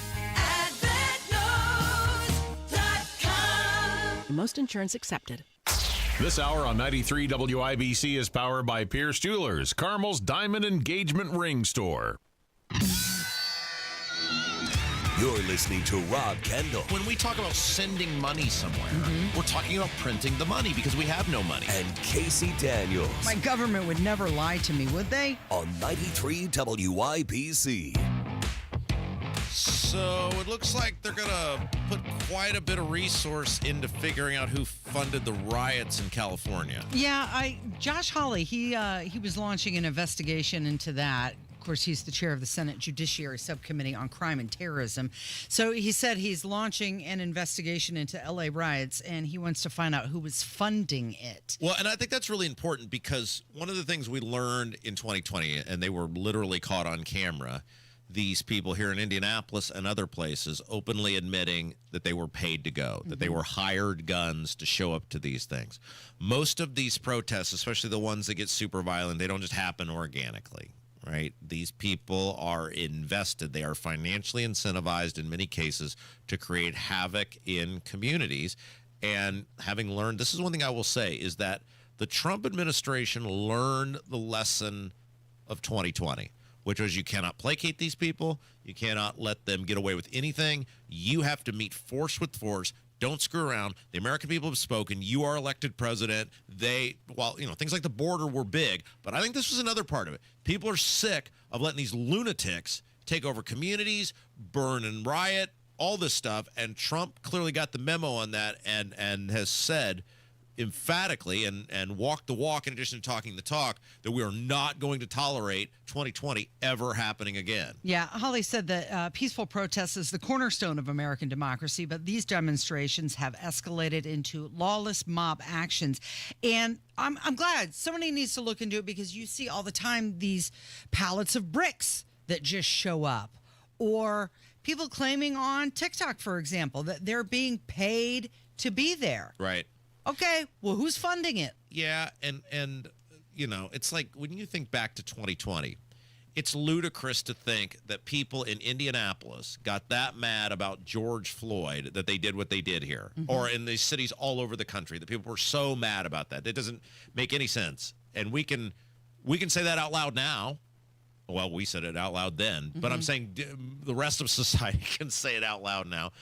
Most insurance accepted. This hour on 93 WIBC is powered by Pierce Jewelers, Carmel's Diamond Engagement Ring Store. You're listening to Rob Kendall. When we talk about sending money somewhere, we're talking about printing the money because we have no money. And Casey Daniels. My government would never lie to me, would they? On 93 WIBC. So it looks like they're going to put quite a bit of resource into figuring out who funded the riots in California. Yeah, Josh Hawley, he was launching an investigation into that. Of course, he's the chair of the Senate Judiciary Subcommittee on Crime and Terrorism. So he said he's launching an investigation into L.A. riots, and he wants to find out who was funding it. Well, and I think that's really important because one of the things we learned in 2020, and they were literally caught on camera, these people here in Indianapolis and other places openly admitting that they were paid to go, that they were hired guns to show up to these things. Most of these protests, especially the ones that get super violent, they don't just happen organically, right? These people are invested. They are financially incentivized in many cases to create havoc in communities. And having learned, this is one thing I will say, is that the Trump administration learned the lesson of 2020. Which was you cannot placate these people. You cannot let them get away with anything. You have to meet force with force, Don't screw around. The American people have spoken. You are elected president. Things like the border were big, but I think this was another part of it. People are sick of letting these lunatics take over communities, burn and riot, all this stuff, and Trump clearly got the memo on that and has said emphatically and walked the walk, in addition to talking the talk, that we are not going to tolerate 2020 ever happening again. Yeah, Holly said that peaceful protest is the cornerstone of American democracy, but these demonstrations have escalated into lawless mob actions. And I'm glad somebody needs to look into it, because you see all the time these pallets of bricks that just show up, or people claiming on TikTok, for example, that they're being paid to be there. Right. Okay, well, who's funding it? Yeah, and it's like when you think back to 2020, it's ludicrous to think that people in Indianapolis got that mad about George Floyd that they did what they did here, or in these cities all over the country, that people were so mad about that. It doesn't make any sense. And we can say that out loud now. Well, we said it out loud then, but I'm saying the rest of society can say it out loud now.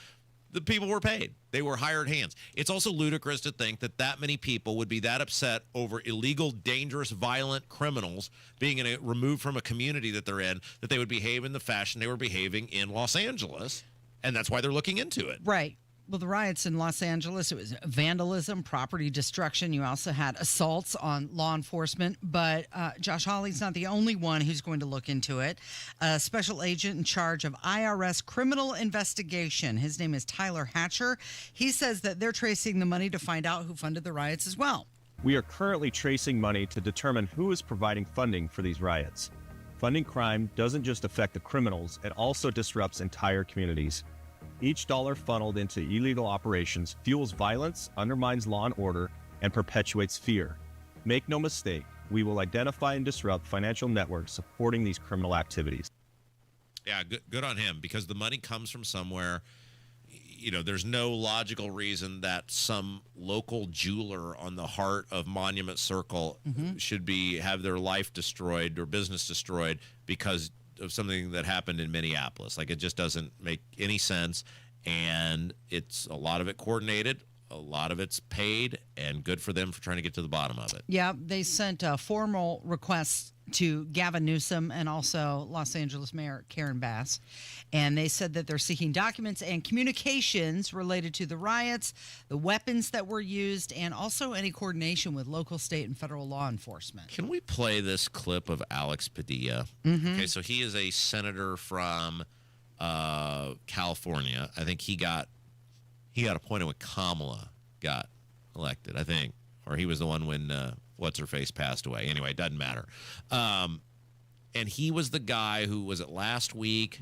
The people were paid. They were hired hands. It's also ludicrous to think that many people would be that upset over illegal, dangerous, violent criminals being removed from a community that they're in, that they would behave in the fashion they were behaving in Los Angeles, and that's why they're looking into it. Right. Well, the riots in Los Angeles, it was vandalism, property destruction. You also had assaults on law enforcement. But Josh Hawley's not the only one who's going to look into it. A special agent in charge of IRS criminal investigation. His name is Tyler Hatcher. He says that they're tracing the money to find out who funded the riots as well. We are currently tracing money to determine who is providing funding for these riots. Funding crime doesn't just affect the criminals, it also disrupts entire communities. Each dollar funneled into illegal operations fuels violence, undermines law and order, and perpetuates fear. Make no mistake, we will identify and disrupt financial networks supporting these criminal activities. Yeah, good on him, because the money comes from somewhere. There's no logical reason that some local jeweler on the heart of Monument Circle should have their life destroyed or business destroyed because of something that happened in Minneapolis. Like, it just doesn't make any sense, and it's a lot of it coordinated, a lot of it's paid, and good for them for trying to get to the bottom of it. Yeah, they sent formal requests to Gavin Newsom and also Los Angeles Mayor Karen Bass, and they said that they're seeking documents and communications related to the riots, the weapons that were used, and also any coordination with local, state, and federal law enforcement. Can we play this clip of Alex Padilla? Okay, so he is a senator from California. I think he got appointed when Kamala got elected, I think, or he was the one when what's-her-face passed away. Anyway, it doesn't matter. And he was the guy who, was it last week,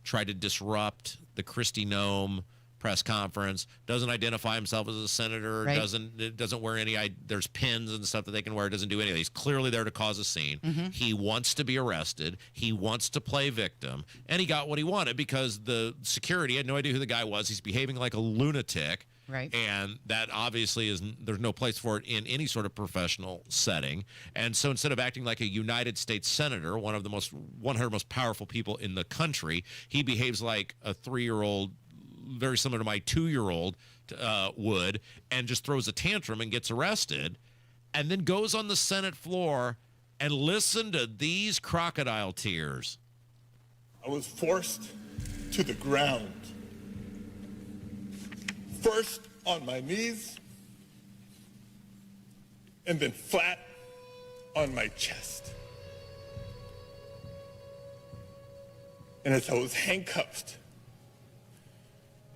tried to disrupt the Kristi Noem press conference, doesn't identify himself as a senator, right. doesn't wear any, there's pins and stuff that they can wear, doesn't do anything. He's clearly there to cause a scene. He wants to be arrested. He wants to play victim. And he got what he wanted, because the security had no idea who the guy was. He's behaving like a lunatic. Right. And that obviously there's no place for it in any sort of professional setting. And so instead of acting like a United States senator, one of the 100 most powerful people in the country, he behaves like a 3-year-old, very similar to my 2-year-old would, and just throws a tantrum and gets arrested, and then goes on the Senate floor and listen to these crocodile tears. I was forced to the ground. First on my knees, and then flat on my chest. And as I was handcuffed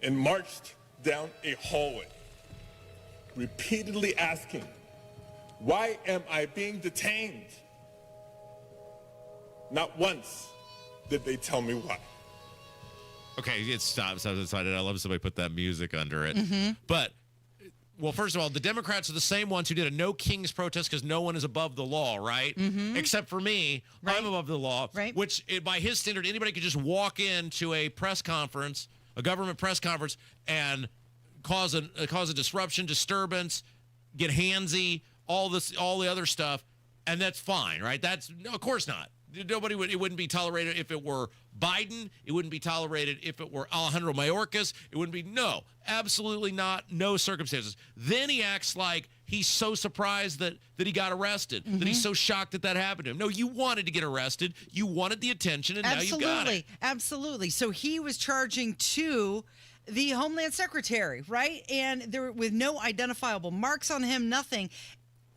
and marched down a hallway, repeatedly asking, why am I being detained? Not once did they tell me why. Okay, it stops. I was excited. I love somebody put that music under it. But, well, first of all, the Democrats are the same ones who did a no kings protest because no one is above the law, right? Except for me. Right. I'm above the law. Right. Which, by his standard, anybody could just walk into a press conference, a government press conference, and cause a disruption, disturbance, get handsy, all the other stuff, and that's fine, right? Of course not. Nobody would. It wouldn't be tolerated if it were Biden. It wouldn't be tolerated if it were Alejandro Mayorkas. It wouldn't be. No, absolutely not. No circumstances. Then he acts like he's so surprised that he got arrested, that he's so shocked that happened to him. No, you wanted to get arrested. You wanted the attention, and now you got it. Absolutely. So he was charging to the Homeland Secretary, right? And there with no identifiable marks on him, nothing.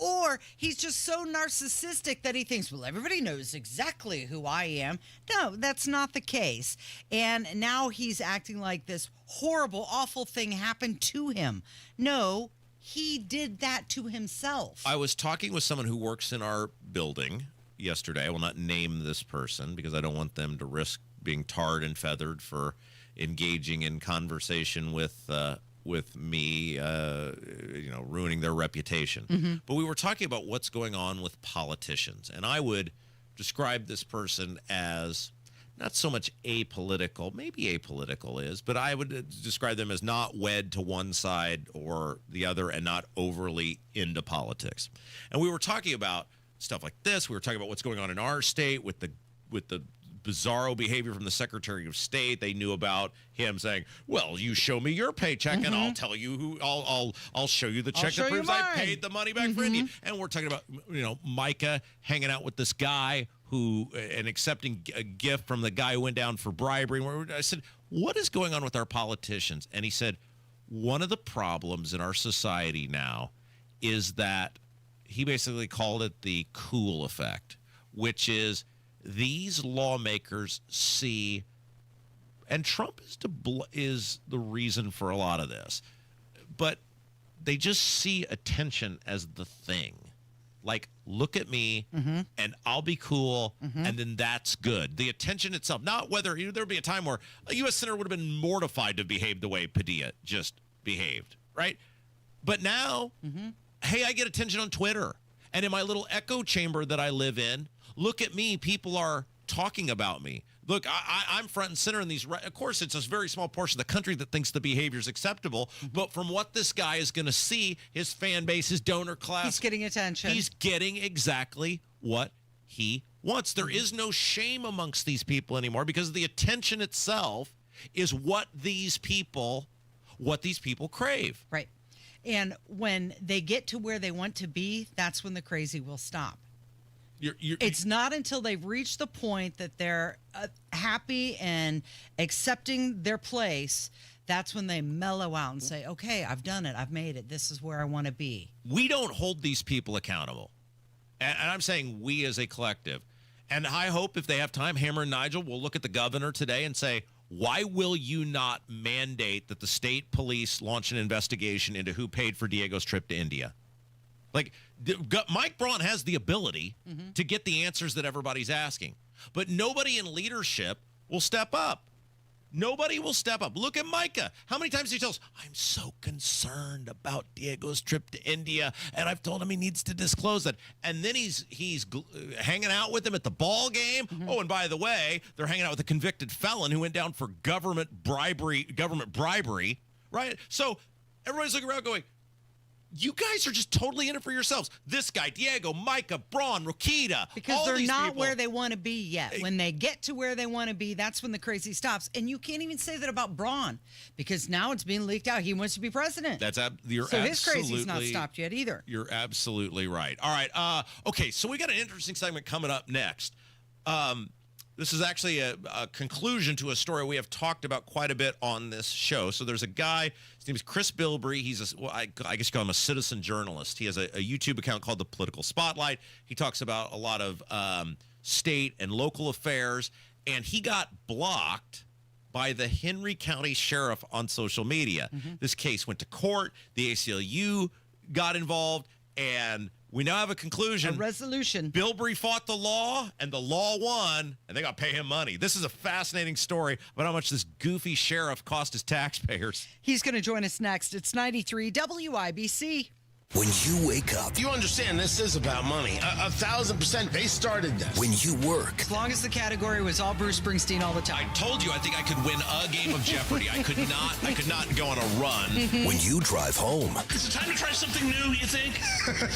Or he's just so narcissistic that he thinks, well, everybody knows exactly who I am. No, that's not the case. And now he's acting like this horrible, awful thing happened to him. No, he did that to himself. I was talking with someone who works in our building yesterday. I will not name this person because I don't want them to risk being tarred and feathered for engaging in conversation with me, ruining their reputation. But we were talking about what's going on with politicians. And I would describe this person as not so much apolitical, maybe apolitical is, but I would describe them as not wed to one side or the other and not overly into politics. And we were talking about stuff like this. We were talking about what's going on in our state with the bizarro behavior from the Secretary of State. They knew about him saying, well, you show me your paycheck and I'll tell you who I'll show you the check that proves I paid the money back for India. And we're talking about, Micah hanging out with this guy and accepting a gift from the guy who went down for bribery. I said, what is going on with our politicians? And he said, one of the problems in our society now is that he basically called it the cool effect, which is these lawmakers see, and Trump is the reason for a lot of this, but they just see attention as the thing. Like, look at me, and I'll be cool, and then that's good. The attention itself, not whether there would be a time where a U.S. Senator would have been mortified to behave the way Padilla just behaved, right? But now, hey, I get attention on Twitter, and in my little echo chamber that I live in, look at me. People are talking about me. Look, I'm front and center in these. Of course, it's a very small portion of the country that thinks the behavior is acceptable. But from what this guy is going to see, his fan base, his donor class. He's getting attention. He's getting exactly what he wants. There is no shame amongst these people anymore because the attention itself is what these people crave. Right. And when they get to where they want to be, that's when the crazy will stop. It's not until they've reached the point that they're happy and accepting their place, that's when they mellow out and say, okay, I've done it. I've made it. This is where I want to be. We don't hold these people accountable. And I'm saying we as a collective. And I hope if they have time, Hammer and Nigel will look at the governor today and say, why will you not mandate that the state police launch an investigation into who paid for Diego's trip to India? Like, Mike Braun has the ability to get the answers that everybody's asking. But nobody in leadership will step up. Nobody will step up. Look at Micah. How many times he tells, I'm so concerned about Diego's trip to India, and I've told him he needs to disclose that. And then he's hanging out with him at the ball game. Oh, and by the way, they're hanging out with a convicted felon who went down for government bribery, right? So everybody's looking around going, you guys are just totally in it for yourselves. This guy, Diego, Micah, Braun, Rokita. Because they're not where they want to be yet. When they get to where they want to be, that's when the crazy stops. And you can't even say that about Braun because now it's being leaked out. He wants to be president. His crazy's not stopped yet either. You're absolutely right. All right. Okay, so we got an interesting segment coming up next. This is actually a conclusion to a story we have talked about quite a bit on this show. So there's a guy, his name is Chris Bilbrey. He's I guess you call him a citizen journalist. He has a YouTube account called The Political Spotlight. He talks about a lot of state and local affairs, and he got blocked by the Henry County Sheriff on social media. This case went to court. The ACLU got involved, and we now have a conclusion. A resolution. Bilbrey fought the law, and the law won, and they got to pay him money. This is a fascinating story about how much this goofy sheriff cost his taxpayers. He's going to join us next. It's 93 WIBC. When you wake up. You understand this is about money. 1,000%. They started this. When you work. As long as the category was all Bruce Springsteen all the time. I told you I think I could win a game of Jeopardy. I could not go on a run. When you drive home. Is it time to try something new, you think?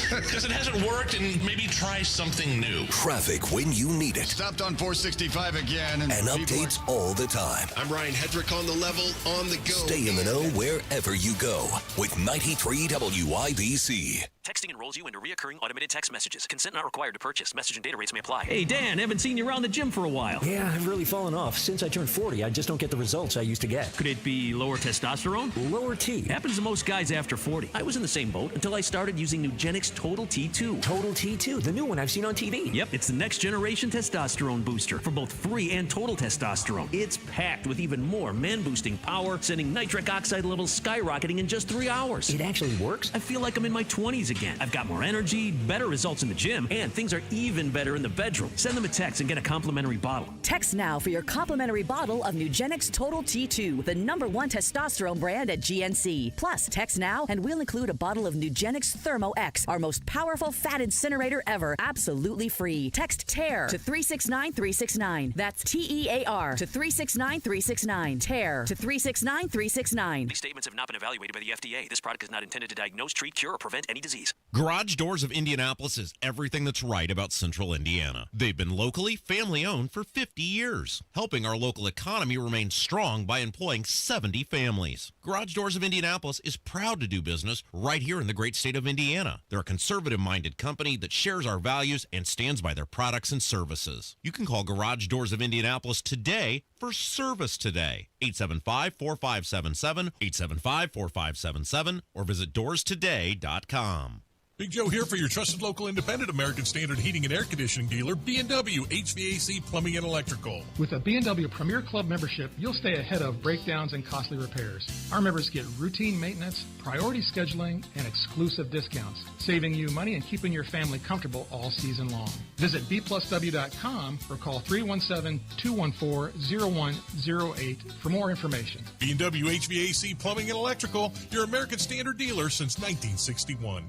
Because it hasn't worked, and maybe try something new. Traffic when you need it. Stopped on 465 again. And updates all the time. I'm Ryan Hedrick on the level, on the go. Stay in the know wherever you go with 93 WIBC. Texting enrolls you into reoccurring automated text messages. Consent not required to purchase. Message and data rates may apply. Hey, Dan, haven't seen you around the gym for a while. Yeah, I've really fallen off. Since I turned 40, I just don't get the results I used to get. Could it be lower testosterone? Lower T. Happens to most guys after 40. I was in the same boat until I started using Nugenix Total T2. Total T2, the new one I've seen on TV. Yep, it's the next generation testosterone booster for both free and total testosterone. It's packed with even more man-boosting power, sending nitric oxide levels skyrocketing in just 3 hours. It actually works? I feel like I'm in my 20s again. I've got more energy, better results in the gym, and things are even better in the bedroom. Send them a text and get a complimentary bottle. Text now for your complimentary bottle of Nugenix Total T2, the #1 testosterone brand at GNC. Plus, text now and we'll include a bottle of Nugenix Thermo X, our most powerful fat incinerator ever, absolutely free. Text TEAR to 369369. That's TEAR to 369369. TEAR to 369369. These statements have not been evaluated by the FDA. This product is not intended to diagnose, treat, cure, or prevent any disease. Garage Doors of Indianapolis is everything that's right about Central Indiana. They've been locally family-owned for 50 years, helping our local economy remain strong by employing 70 families. Garage Doors of Indianapolis is proud to do business right here in the great state of Indiana. They're a conservative-minded company that shares our values and stands by their products and services. You can call Garage Doors of Indianapolis today for service today. 875-4577, 875-4577, or visit doorstoday.com. Big Joe here for your trusted local independent American Standard heating and air conditioning dealer, B&W HVAC Plumbing and Electrical. With a B&W Premier Club membership, you'll stay ahead of breakdowns and costly repairs. Our members get routine maintenance, priority scheduling, and exclusive discounts, saving you money and keeping your family comfortable all season long. Visit bplusw.com or call 317-214-0108 for more information. B&W HVAC Plumbing and Electrical, your American Standard dealer since 1961.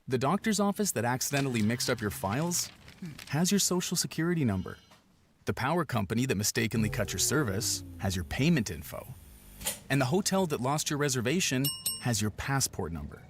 The doctor's office that accidentally mixed up your files has your social security number. The power company that mistakenly cut your service has your payment info. And the hotel that lost your reservation has your passport number.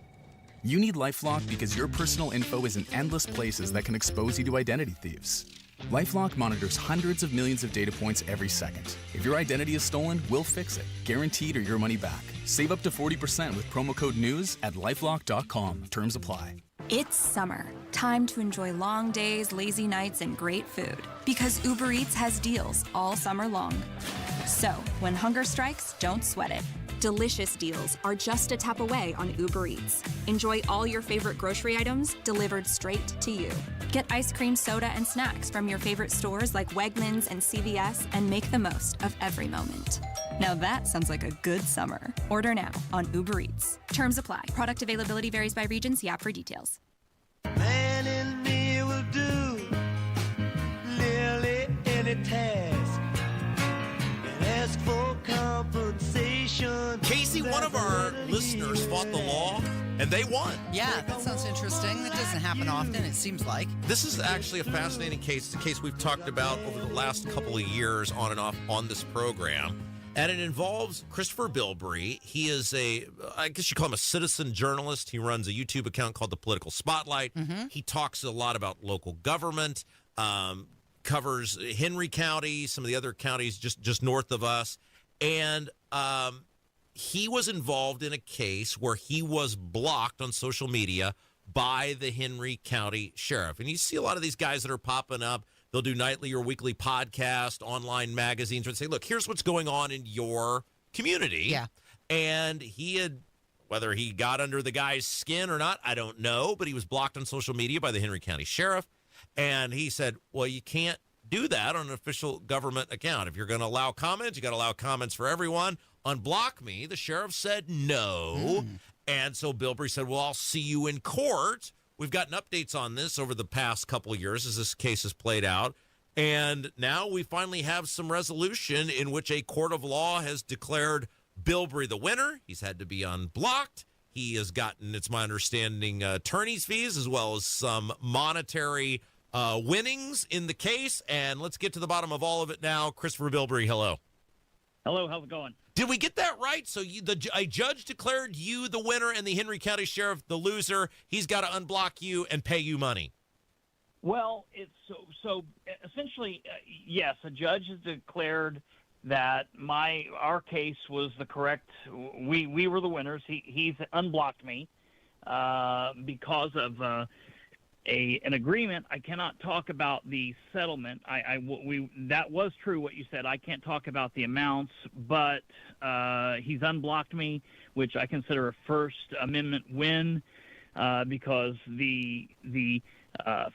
You need LifeLock because your personal info is in endless places that can expose you to identity thieves. LifeLock monitors hundreds of millions of data points every second. If your identity is stolen, we'll fix it, guaranteed or your money back. Save up to 40% with promo code NEWS at LifeLock.com. Terms apply. It's summer. Time to enjoy long days, lazy nights, and great food. Because Uber Eats has deals all summer long. So, when hunger strikes, don't sweat it. Delicious deals are just a tap away on Uber Eats. Enjoy all your favorite grocery items delivered straight to you. Get ice cream, soda, and snacks from your favorite stores like Wegmans and CVS and make the most of every moment. Now that sounds like a good summer. Order now on Uber Eats. Terms apply. Product availability varies by region. See app for details. Man in me will do nearly any task and ask for compensation. Casey, one of our listeners fought the law, and they won. Yeah, that sounds interesting. That doesn't happen often, it seems like. This is actually a fascinating case. It's a case we've talked about over the last couple of years on and off on this program. And it involves Christopher Bilbrey. He is I guess you call him a citizen journalist. He runs a YouTube account called The Political Spotlight. Mm-hmm. He talks a lot about local government, covers Henry County, some of the other counties just north of us. And he was involved in a case where he was blocked on social media by the Henry County Sheriff. And you see a lot of these guys that are popping up. They'll do nightly or weekly podcast, online magazines, and say, look, here's what's going on in your community. Yeah. And he had, whether he got under the guy's skin or not, I don't know, but he was blocked on social media by the Henry County Sheriff. And he said, well, you can't do that on an official government account. If you're going to allow comments, you got to allow comments for everyone. Unblock me. The sheriff said no. And so Bilbrey said, well, I'll see you in court. We've gotten updates on this over the past couple of years as this case has played out. And now we finally have some resolution in which a court of law has declared Bilbrey the winner. He's had to be unblocked. He has gotten, it's my understanding, attorney's fees as well as some monetary winnings in the case. And let's get to the bottom of all of it now. Christopher Bilbrey, hello. Hello, how's it going? Did we get that right? So a judge declared you the winner and the Henry County Sheriff the loser. He's got to unblock you and pay you money. Well, it's so essentially, yes, a judge has declared that our case was the correct. We were the winners. He's unblocked me because of an agreement. I cannot talk about the settlement. That was true what you said. I can't talk about the amounts, but he's unblocked me, which I consider a First Amendment win because the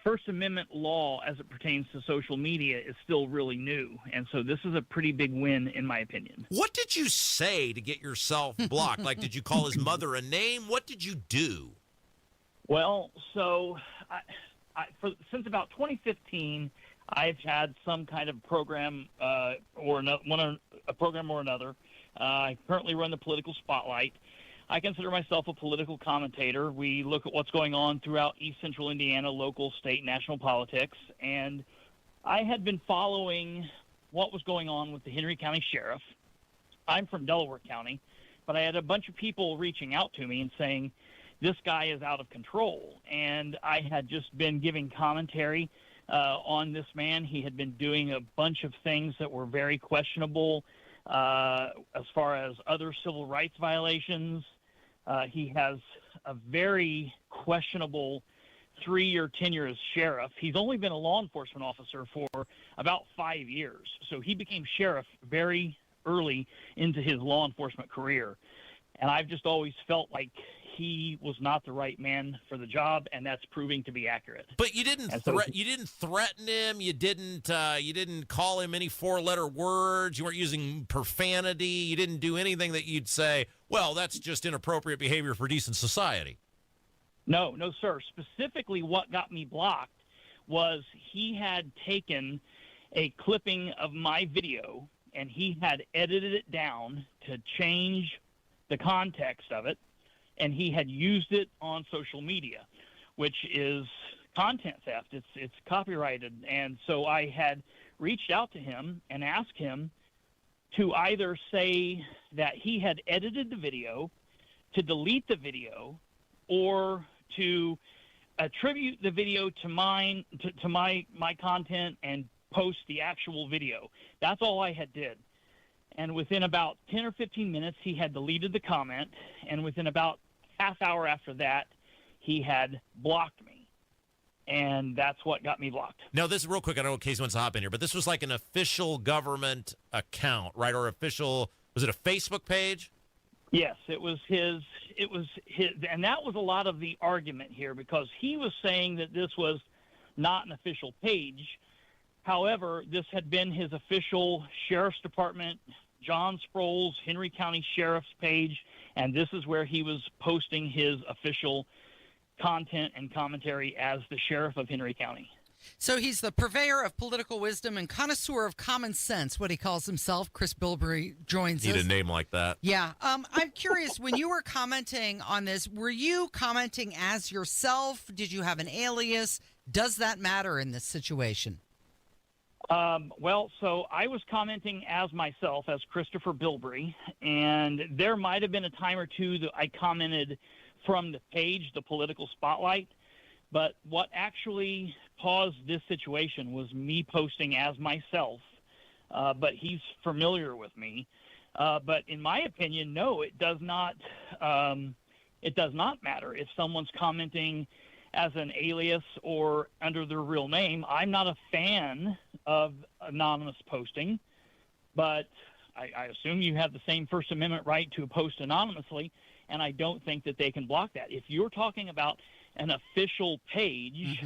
First Amendment law as it pertains to social media is still really new. And so this is a pretty big win, in my opinion. What did you say to get yourself blocked? Like, did you call his mother a name? What did you do? Well, so since about 2015, I've had some kind of program a program or another. I currently run the Political Spotlight. I consider myself a political commentator. We look at what's going on throughout East Central Indiana, local, state, national politics. And I had been following what was going on with the Henry County Sheriff. I'm from Delaware County, but I had a bunch of people reaching out to me and saying, this guy is out of control. And I had just been giving commentary on this man. He had been doing a bunch of things that were very questionable as far as other civil rights violations. He has a very questionable 3-year tenure as sheriff. He's only been a law enforcement officer for about 5 years. So he became sheriff very early into his law enforcement career. And I've just always felt like he was not the right man for the job, and that's proving to be accurate. But you didn't threaten him. You didn't call him any 4-letter words. You weren't using profanity. You didn't do anything that you'd say, well, that's just inappropriate behavior for decent society. No, sir. Specifically, what got me blocked was he had taken a clipping of my video, and he had edited it down to change the context of it, and he had used it on social media, which is content theft. It's copyrighted. And so I had reached out to him and asked him to either say that he had edited the video, to delete the video, or to attribute the video to my content and post the actual video. That's all I had did. And within about 10 or 15 minutes, he had deleted the comment. And within about half hour after that, he had blocked me. And that's what got me blocked. Now, this is real quick. I know Casey wants to hop in here, but this was like an official government account, right? Or official, was it a Facebook page? Yes, it was his, and that was a lot of the argument here, because he was saying that this was not an official page. However, this had been his official Sheriff's Department, John Sproul's Henry County Sheriff's page, and this is where he was posting his official content and commentary as the Sheriff of Henry County. So he's the purveyor of political wisdom and connoisseur of common sense, what he calls himself. Chris Bilbrey joins us. Need a name like that. Yeah. I'm curious, when you were commenting on this, were you commenting as yourself? Did you have an alias? Does that matter in this situation? Well, so I was commenting as myself, as Christopher Bilbrey, and there might have been a time or two that I commented from the page, the Political Spotlight, but what actually caused this situation was me posting as myself, but he's familiar with me. But in my opinion, no, it does not matter if someone's commenting as an alias or under their real name. I'm not a fan of anonymous posting, but I assume you have the same First Amendment right to post anonymously, and I don't think that they can block that. If you're talking about an official page,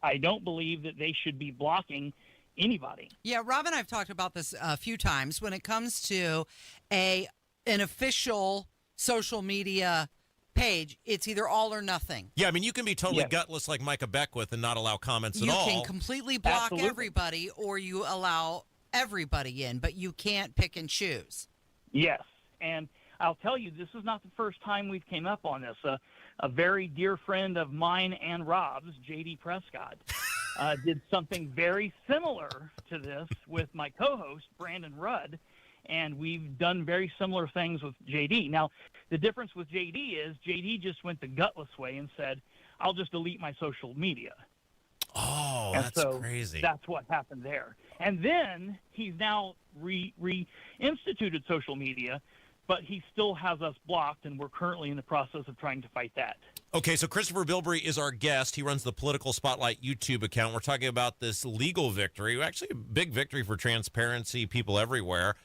I don't believe that they should be blocking anybody. Yeah, Rob and I have talked about this a few times. When it comes to an official social media page, it's either all or nothing. Yeah, I mean, you can be totally gutless like Micah Beckwith and not allow comments at all. You can completely block everybody, or you allow everybody in, but you can't pick and choose. Yes, and I'll tell you, this is not the first time we've came up on this. A very dear friend of mine and Rob's, J.D. Prescott, did something very similar to this with my co-host, Brandon Rudd, and we've done very similar things with J.D. Now, the difference with J.D. is J.D. just went the gutless way and said, I'll just delete my social media. Oh, and that's so crazy. That's what happened there. And then he's now reinstituted social media, but he still has us blocked, and we're currently in the process of trying to fight that. Okay, so Christopher Bilbrey is our guest. He runs the Political Spotlight YouTube account. We're talking about this legal victory, actually a big victory for transparency, people everywhere,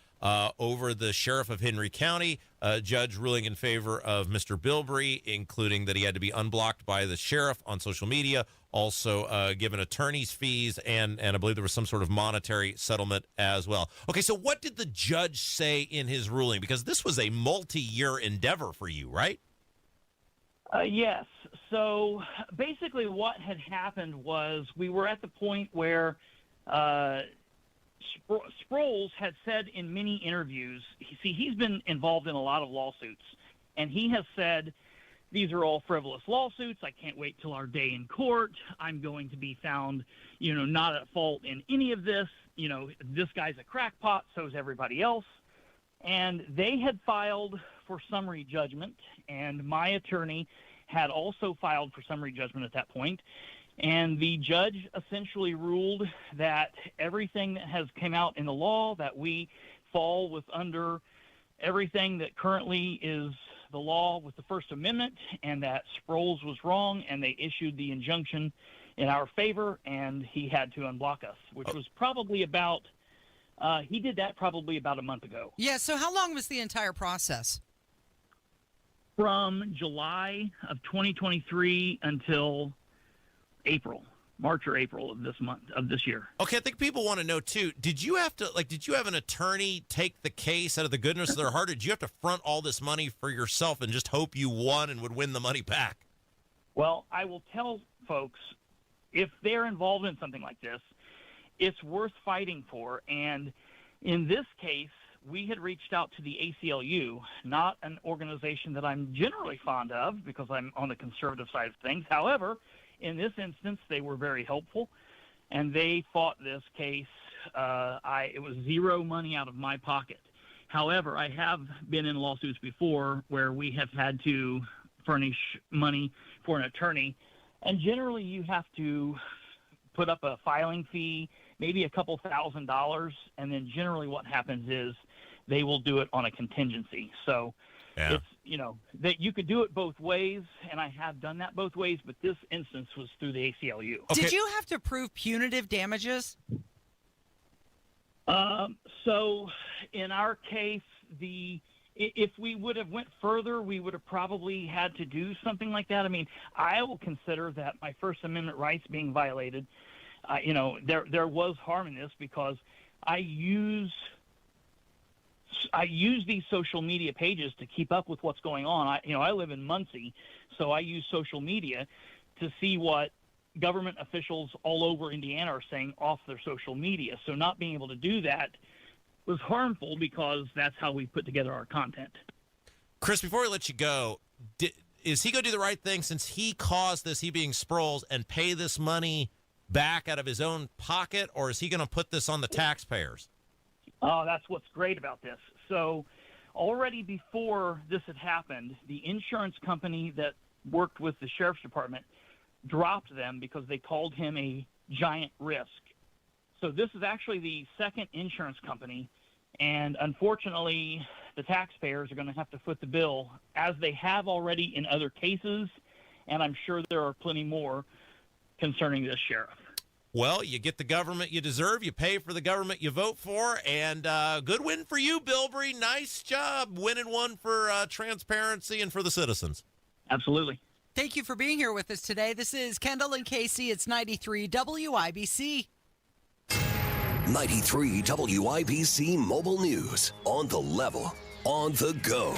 over the sheriff of Henry County, judge ruling in favor of Mr. Bilbrey, including that he had to be unblocked by the sheriff on social media, also given attorney's fees, and I believe there was some sort of monetary settlement as well. Okay, so what did the judge say in his ruling? Because this was a multi-year endeavor for you, right? Yes. So basically what had happened was we were at the point where Sproles had said in many interviews, he's been involved in a lot of lawsuits, and he has said, these are all frivolous lawsuits. I can't wait till our day in court. I'm going to be found, not at fault in any of this. This guy's a crackpot, so is everybody else. And they had filed for summary judgment, and my attorney had also filed for summary judgment at that point. And the judge essentially ruled that everything that has come out in the law, that we fall under everything that currently is the law with the First Amendment, and that Sproles was wrong, and they issued the injunction in our favor, and he had to unblock us, which was probably about he did that probably about a month ago. Yeah, so how long was the entire process? From July of 2023 until March or April of this year. Okay, I think people want to know too, did you have an attorney take the case out of the goodness of their heart, or did you have to front all this money for yourself and just hope you won and would win the money back? Well, I will tell folks, if they're involved in something like this, it's worth fighting for. And in this case, we had reached out to the ACLU, not an organization that I'm generally fond of because I'm on the conservative side of things. However, in this instance, they were very helpful, and they fought this case. It was zero money out of my pocket. However, I have been in lawsuits before where we have had to furnish money for an attorney, and generally you have to put up a filing fee, maybe a couple $1,000s, and then generally what happens is they will do it on a contingency. So it's, that you could do it both ways, and I have done that both ways, but this instance was through the ACLU. Okay. Did you have to prove punitive damages? So in our case, if we would have went further, we would have probably had to do something like that. I mean, I will consider that my First Amendment rights being violated. There was harm in this because I use these social media pages to keep up with what's going on. I live in Muncie, so I use social media to see what government officials all over Indiana are saying off their social media. So not being able to do that was harmful because that's how we put together our content. Chris, before we let you go, is he going to do the right thing since he caused this, he being Sproles, and pay this money back out of his own pocket, or is he going to put this on the taxpayers? Oh, that's what's great about this. So already before this had happened, the insurance company that worked with the sheriff's department dropped them because they called him a giant risk. So this is actually the second insurance company, and unfortunately the taxpayers are going to have to foot the bill, as they have already in other cases, and I'm sure there are plenty more concerning this sheriff. Well, you get the government you deserve. You pay for the government you vote for. And good win for you, Bilbrey. Nice job winning one for transparency and for the citizens. Absolutely. Thank you for being here with us today. This is Kendall and Casey. It's 93 WIBC. 93 WIBC Mobile News. On the level. On the go.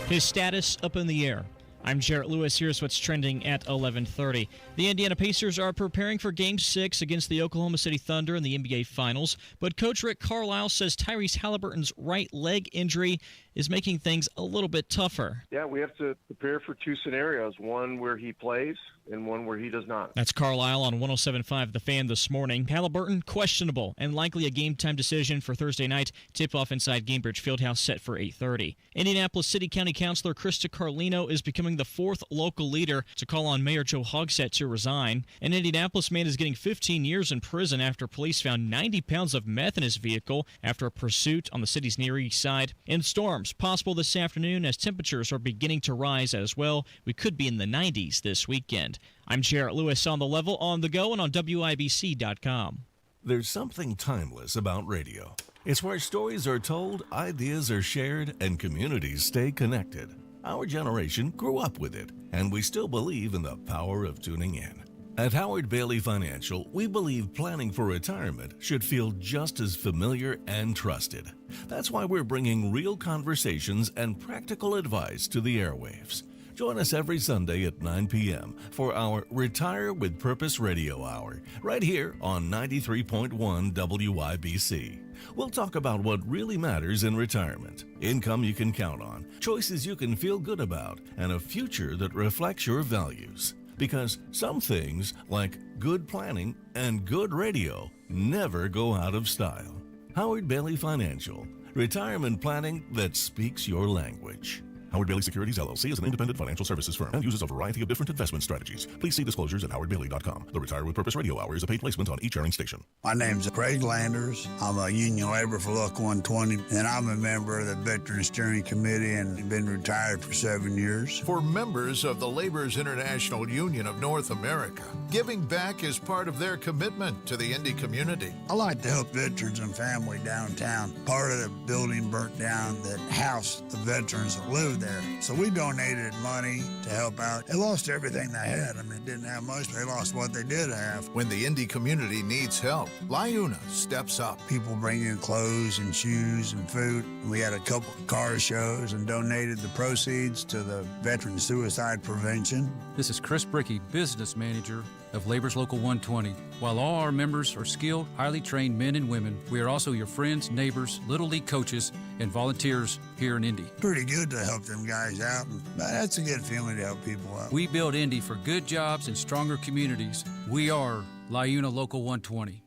His status up in the air. I'm Jarrett Lewis. Here's what's trending at 11:30. The Indiana Pacers are preparing for Game 6 against the Oklahoma City Thunder in the NBA Finals, but Coach Rick Carlisle says Tyrese Halliburton's right leg injury is making things a little bit tougher. Yeah, we have to prepare for two scenarios, one where he plays and one where he does not. That's Carlisle on 107.5 The Fan this morning. Halliburton questionable and likely a game-time decision for Thursday night. Tip-off inside Gainbridge Fieldhouse set for 8:30. Indianapolis City County Councilor Krista Carlino is becoming the fourth local leader to call on Mayor Joe Hogsett to resign. An Indianapolis man is getting 15 years in prison after police found 90 pounds of meth in his vehicle after a pursuit on the city's Near East Side. And storms possible this afternoon as temperatures are beginning to rise as well. We could be in the 90s this weekend. I'm Jarrett Lewis on the level, on the go, and on WIBC.com. There's something timeless about radio. It's where stories are told, ideas are shared, and communities stay connected. Our generation grew up with it, and we still believe in the power of tuning in. At Howard Bailey Financial, we believe planning for retirement should feel just as familiar and trusted. That's why we're bringing real conversations and practical advice to the airwaves. Join us every Sunday at 9 p.m. for our Retire with Purpose Radio Hour, right here on 93.1 WIBC. We'll talk about what really matters in retirement, income you can count on, choices you can feel good about, and a future that reflects your values. Because some things, like good planning and good radio, never go out of style. Howard Bailey Financial, retirement planning that speaks your language. Howard Bailey Securities, LLC is an independent financial services firm and uses a variety of different investment strategies. Please see disclosures at howardbailey.com. The Retire with Purpose Radio Hour is a paid placement on each airing station. My name's Craig Landers. I'm a union laborer for Local 120, and I'm a member of the Veterans Steering Committee and been retired for 7 years. For members of the Laborers International Union of North America, giving back is part of their commitment to the Indy community. I like to help veterans and family downtown. Part of the building burnt down that housed the veterans that lived there. So we donated money to help out. They lost everything they had. I mean, they didn't have much, but they lost what they did have. When the Indy community needs help, LIUNA steps up. People bring in clothes and shoes and food. We had a couple of car shows and donated the proceeds to the Veteran Suicide Prevention. This is Chris Bricky, Business Manager of Labor's Local 120. While all our members are skilled, highly trained men and women, we are also your friends, neighbors, Little League coaches, and volunteers here in Indy. Pretty good to help them guys out. That's a good feeling to help people out. We build Indy for good jobs and stronger communities. We are LIUNA Local 120.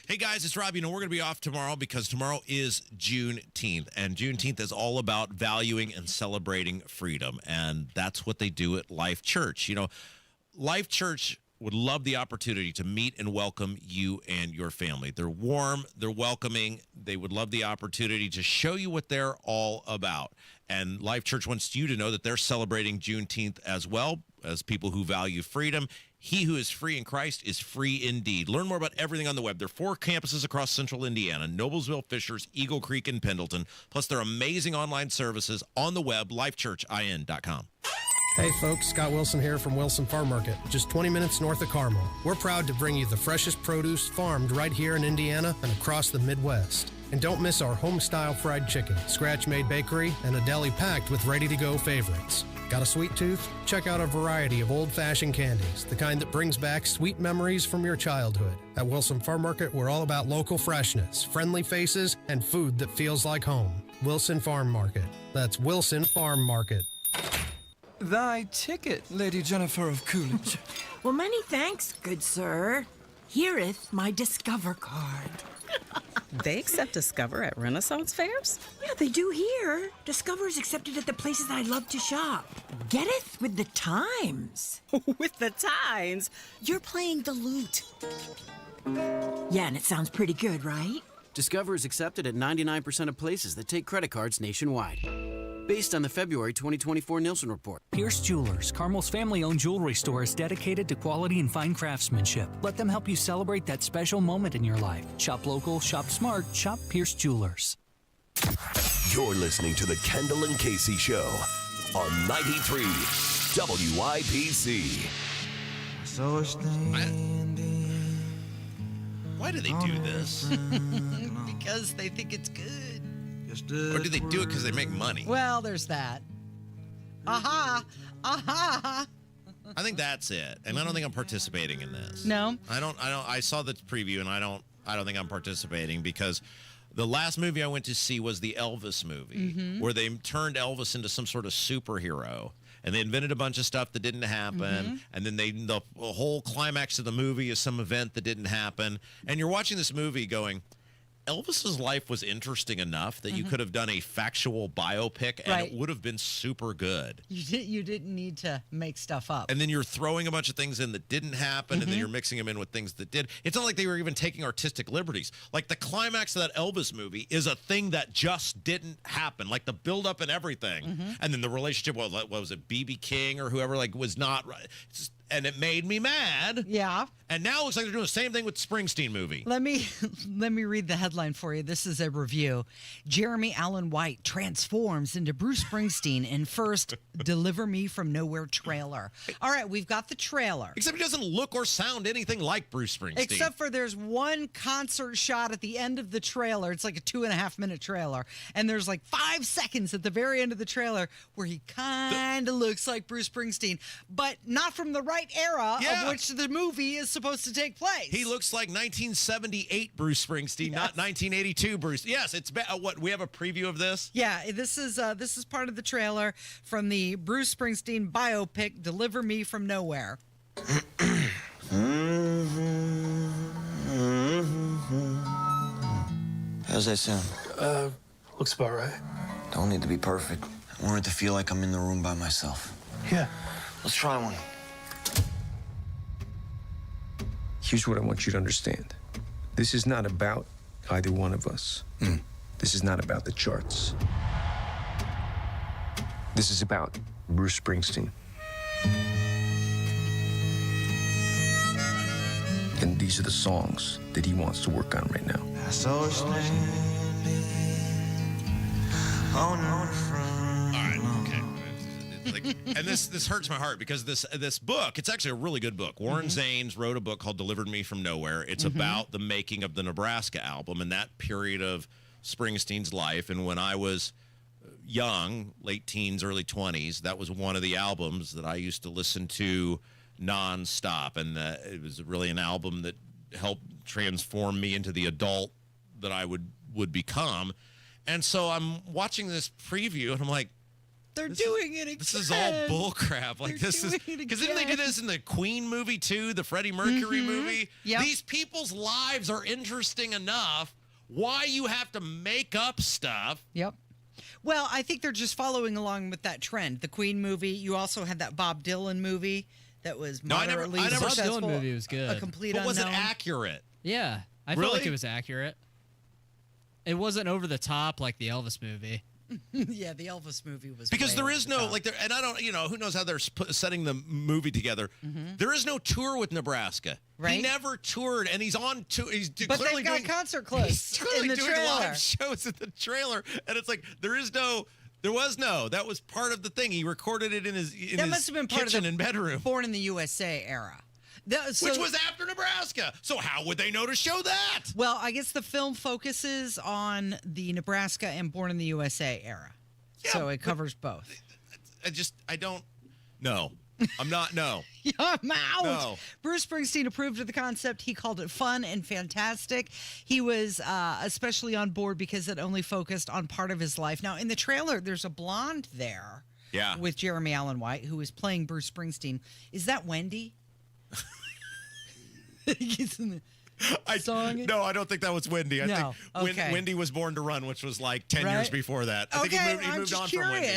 Hey guys, it's Rob. We're going to be off tomorrow because tomorrow is Juneteenth, and Juneteenth is all about valuing and celebrating freedom, and that's what they do at Life Church. Life Church would love the opportunity to meet and welcome you and your family. They're warm, they're welcoming, they would love the opportunity to show you what they're all about. And Life Church wants you to know that they're celebrating Juneteenth as well as people who value freedom. He who is free in Christ is free indeed. Learn more about everything on the web. There are 4 campuses across central Indiana: Noblesville, Fishers, Eagle Creek, and Pendleton. Plus, their amazing online services on the web, lifechurchin.com. Hey folks, Scott Wilson here from Wilson Farm Market, just 20 minutes north of Carmel. We're proud to bring you the freshest produce farmed right here in Indiana and across the Midwest. And don't miss our home-style fried chicken, scratch-made bakery, and a deli packed with ready-to-go favorites. Got a sweet tooth? Check out a variety of old-fashioned candies, the kind that brings back sweet memories from your childhood. At Wilson Farm Market, we're all about local freshness, friendly faces, and food that feels like home. Wilson Farm Market. That's Wilson Farm Market. Thy ticket, Lady Jennifer of Coolidge. Well, many thanks, good sir. Here'th my Discover card. They accept Discover at Renaissance fairs? Yeah, they do here. Discover is accepted at the places I love to shop. Getteth with the times. With the times? You're playing the lute. Yeah, and it sounds pretty good, right? Discover is accepted at 99% of places that take credit cards nationwide. Based on the February 2024 Nielsen report. Pierce Jewelers, Carmel's family-owned jewelry store, is dedicated to quality and fine craftsmanship. Let them help you celebrate that special moment in your life. Shop local, shop smart, shop Pierce Jewelers. You're listening to the Kendall and Casey Show on 93 WIBC. So Why do they do this? Because they think it's good. Or do they do it because they make money? Well, there's that. Aha! aha. I think that's it, and I don't think I'm participating in this. No, I don't. I saw the preview, and I don't think I'm participating because the last movie I went to see was the Elvis movie, where they turned Elvis into some sort of superhero, and they invented a bunch of stuff that didn't happen, and then the whole climax of the movie is some event that didn't happen, and you're watching this movie going, Elvis's life was interesting enough that you could have done a factual biopic and it would have been super good. You didn't need to make stuff up. And then you're throwing a bunch of things in that didn't happen, and then you're mixing them in with things that did. It's not like they were even taking artistic liberties. Like the climax of that Elvis movie is a thing that just didn't happen. Like the buildup and everything. And then the relationship, what was it, B.B. King or whoever, like was not right. And it made me mad. Yeah. And now it looks like they're doing the same thing with the Springsteen movie. Let me read the headline for you. This is a review. Jeremy Allen White transforms into Bruce Springsteen in first Deliver Me From Nowhere trailer. All right, we've got the trailer. Except he doesn't look or sound anything like Bruce Springsteen. Except for there's one concert shot at the end of the trailer. It's like a 2.5-minute trailer. And there's like 5 seconds at the very end of the trailer where he kind of looks like Bruce Springsteen, but not from the right era of which the movie is supposed to take place. He looks like 1978 Bruce Springsteen, not 1982 Bruce. Yes, it's what we have a preview of this. Yeah, this is part of the trailer from the Bruce Springsteen biopic Deliver Me From Nowhere. How's that sound? Looks about right. Don't need to be perfect. I want it to feel like I'm in the room by myself. Yeah. Let's try one. Here's what I want you to understand. This is not about either one of us. This is not about the charts. This is about Bruce Springsteen. And these are the songs that he wants to work on right now. I saw her standing on the front. And this hurts my heart because this book, it's actually a really good book. Warren Zanes wrote a book called Delivered Me From Nowhere. It's about the making of the Nebraska album and that period of Springsteen's life. And when I was young, late teens, early 20s, that was one of the albums that I used to listen to nonstop. And it was really an album that helped transform me into the adult that I would become. And so I'm watching this preview and I'm like, They're doing it again. This is all bullcrap. Like this is because didn't they do this in the Queen movie too, the Freddie Mercury movie? Yep. These people's lives are interesting enough. Why you have to make up stuff? Yep. Well, I think they're just following along with that trend. The Queen movie. You also had that Bob Dylan movie that was moderately successful. Bob Dylan movie was good. A complete but was it unknown. accurate? Yeah, I felt like it was accurate. It wasn't over the top like the Elvis movie. Yeah, the Elvis movie was because there is no and I don't, who knows how they're setting the movie together. There is no tour with Nebraska. Right? He never toured, and he's on tour. He's but clearly they've got doing concert clips He's clearly in the doing trailer. live shows at the trailer, and it's like there was no. That was part of the thing. He recorded it in his must have been part kitchen of the and bedroom. Born in the USA era. Which was after Nebraska. So how would they know to show that? Well, I guess the film focuses on the Nebraska and Born in the USA era. Yeah, so it covers both. I don't. No. I'm not. No. I'm out. No. Bruce Springsteen approved of the concept. He called it fun and fantastic. He was especially on board because it only focused on part of his life. Now, in the trailer, there's a blonde there. Yeah. With Jeremy Allen White, who is playing Bruce Springsteen. Is that Wendy? No, I don't think that was Wendy. I think Wendy was Born to Run, which was like 10 years before that. I think he moved on from Wendy.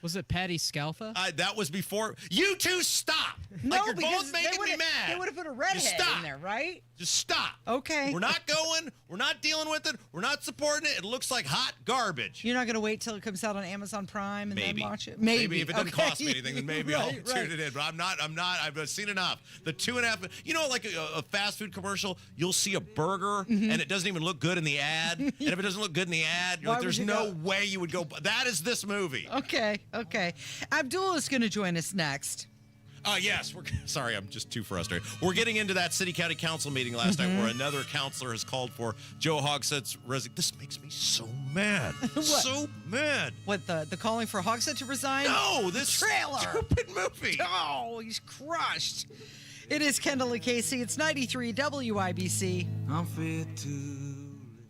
Was it Patty Scalfa? That was before. You two stop. No, you're both making me mad. They would have put a redhead in there, right? Just stop. Okay. We're not going. We're not dealing with it. We're not supporting it. It looks like hot garbage. You're not going to wait till it comes out on Amazon Prime and then watch it? Maybe if it doesn't cost me anything, then maybe I'll tune it in. But I'm not. I've seen enough. The 2.5. Like a fast food commercial, you'll see a burger and it doesn't even look good in the ad. And if it doesn't look good in the ad, you're like, there's no way you would go. That is this movie. Okay. Abdul is going to join us next. Yes, sorry, I'm just too frustrated. We're getting into that city-county council meeting last night where another counselor has called for Joe Hogsett's resignation. This makes me so mad. So mad. What, the calling for Hogsett to resign? No, this trailer. Stupid movie. Oh, he's crushed. It is Kendall Casey. It's 93 WIBC. I'm fit to.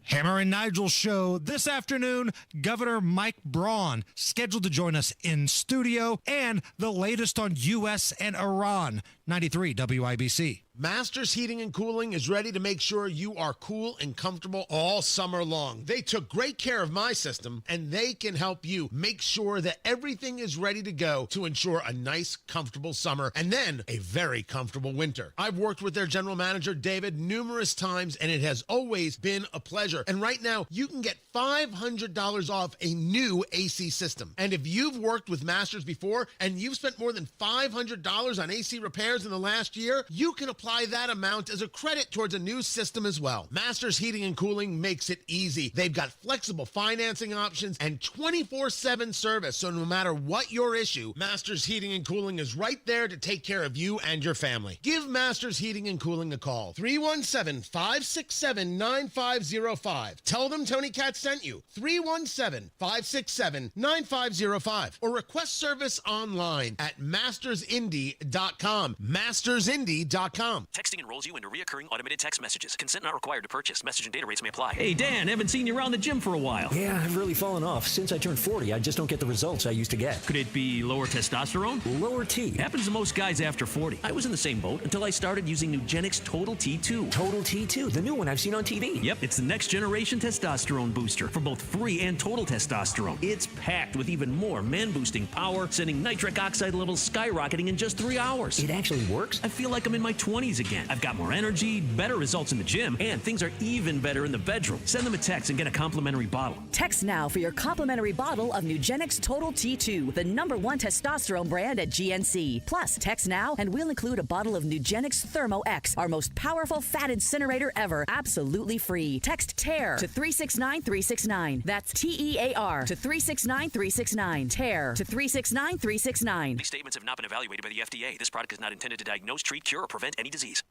Hammer and Nigel show this afternoon. Governor Mike Braun scheduled to join us in studio, and the latest on U.S. and Iran. 93 WIBC. Masters Heating and Cooling is ready to make sure you are cool and comfortable all summer long. They took great care of my system, and they can help you make sure that everything is ready to go to ensure a nice, comfortable summer and then a very comfortable winter. I've worked with their general manager, David, numerous times, and it has always been a pleasure. And right now, you can get $500 off a new AC system. And if you've worked with Masters before and you've spent more than $500 on AC repairs in the last year, you can apply that amount as a credit towards a new system as well. Masters Heating and Cooling makes it easy. They've got flexible financing options and 24/7 service, so no matter what your issue, Masters Heating and Cooling is right there to take care of you and your family. Give Masters Heating and Cooling a call. 317-567-9505. Tell them Tony Katz sent you. 317-567-9505. Or request service online at mastersindy.com. mastersindy.com. Texting enrolls you into recurring automated text messages. Consent not required to purchase. Message and data rates may apply. Hey, Dan, haven't seen you around the gym for a while. Yeah, I've really fallen off. Since I turned 40, I just don't get the results I used to get. Could it be lower testosterone? Lower T. Happens to most guys after 40. I was in the same boat until I started using Nugenix Total T2. Total T2, the new one I've seen on TV. Yep, it's the next generation testosterone booster for both free and total testosterone. It's packed with even more man-boosting power, sending nitric oxide levels skyrocketing in just 3 hours. It actually works? I feel like I'm in my 20s again. I've got more energy, better results in the gym, and things are even better in the bedroom. Send them a text and get a complimentary bottle. Text now for your complimentary bottle of Nugenix Total T2, the #1 testosterone brand at GNC. Plus, text now and we'll include a bottle of Nugenix Thermo X, our most powerful fat incinerator ever, absolutely free. Text TEAR to 369-369. That's TEAR to 369-369. TEAR to 369-369. These statements have not been evaluated by the FDA. This product is not intended to diagnose, treat, cure, or prevent any disease.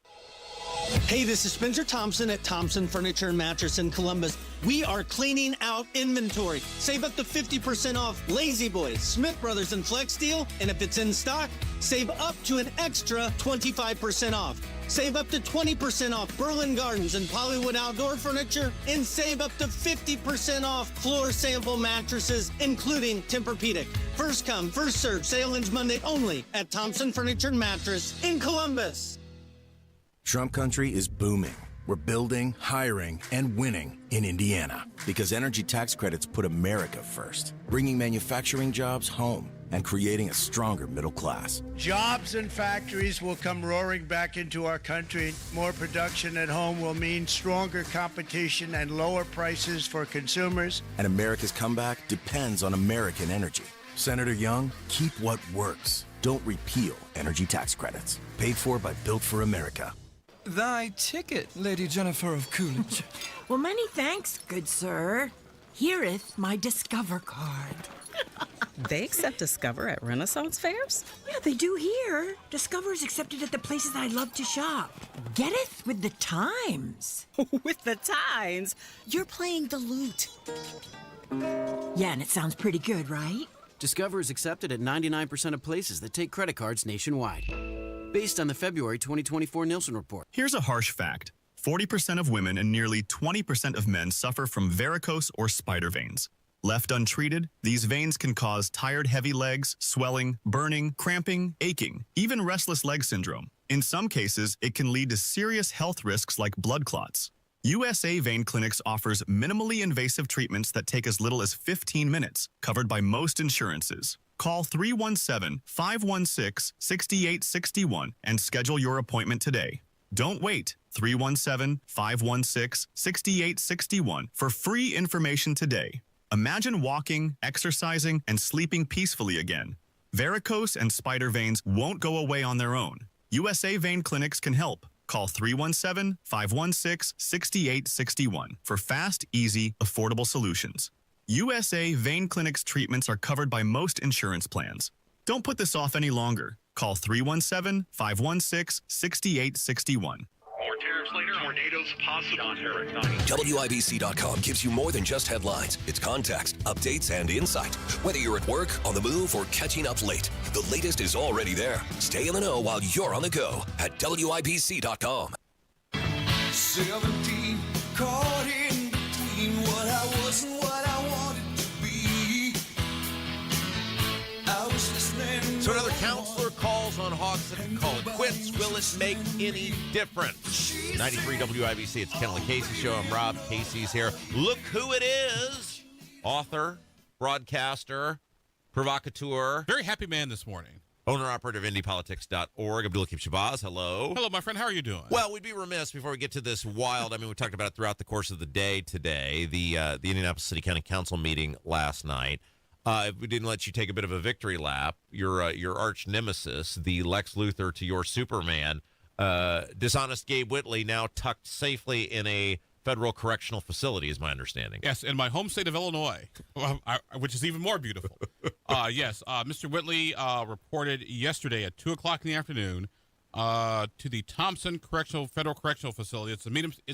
Hey, this is Spencer Thompson at Thompson Furniture and Mattress in Columbus. We are cleaning out inventory. Save up to 50% off Lazy Boys, Smith Brothers, and Flex Steel. And if it's in stock, save up to an extra 25% off. Save up to 20% off Berlin Gardens and Pollywood Outdoor Furniture. And save up to 50% off floor sample mattresses, including Tempur-Pedic. First come, first serve. Sale ends Monday only at Thompson Furniture and Mattress in Columbus. Trump country is booming. We're building, hiring, and winning in Indiana because energy tax credits put America first, bringing manufacturing jobs home and creating a stronger middle class. Jobs and factories will come roaring back into our country. More production at home will mean stronger competition and lower prices for consumers. And America's comeback depends on American energy. Senator Young, keep what works. Don't repeal energy tax credits. Paid for by Built for America. Thy ticket, Lady Jennifer of Coolidge. Well, many thanks, good sir. Here'th my Discover card. They accept Discover at Renaissance fairs? Yeah, they do here. Discover's accepted at the places I love to shop. Getteth with the times. With the times? You're playing the lute. Yeah, and it sounds pretty good, right? Discover is accepted at 99% of places that take credit cards nationwide. Based on the February 2024 Nielsen report. Here's a harsh fact. 40% of women and nearly 20% of men suffer from varicose or spider veins. Left untreated, these veins can cause tired, heavy legs, swelling, burning, cramping, aching, even restless leg syndrome. In some cases, it can lead to serious health risks like blood clots. USA Vein Clinics offers minimally invasive treatments that take as little as 15 minutes, covered by most insurances. Call 317-516-6861 and schedule your appointment today. Don't wait. 317-516-6861 for free information today. Imagine walking, exercising, and sleeping peacefully again. Varicose and spider veins won't go away on their own. USA Vein Clinics can help. Call 317-516-6861 for fast, easy, affordable solutions. USA Vein Clinics treatments are covered by most insurance plans. Don't put this off any longer. Call 317-516-6861. More tariffs later, tornadoes possible. WIBC.com gives you more than just headlines. It's context, updates, and insight. Whether you're at work, on the move, or catching up late, the latest is already there. Stay in the know while you're on the go at WIBC.com. 17, caught in between what I was and what I wanted to be. I was listening. So another counselor calls on Hogsett to call it quits. Will it make any difference? 93 WIBC. It's Kendall Casey Show. I'm Rob. Casey's here. Look who it is. Author, broadcaster, provocateur. Very happy man this morning. Owner-operator of IndyPolitics.org. Abdul-Hakim Shabazz, hello. Hello, my friend. How are you doing? Well, we'd be remiss before we get to this wild. I mean, we talked about it throughout the course of the day today, the Indianapolis City County Council meeting last night. If we didn't let you take a bit of a victory lap, your arch nemesis, the Lex Luthor to your Superman, dishonest Gabe Whitley, now tucked safely in a federal correctional facility, is my understanding. Yes, in my home state of Illinois, which is even more beautiful. Yes, Mr. Whitley reported yesterday at 2:00 in the afternoon to the Thompson Federal Correctional Facility. It's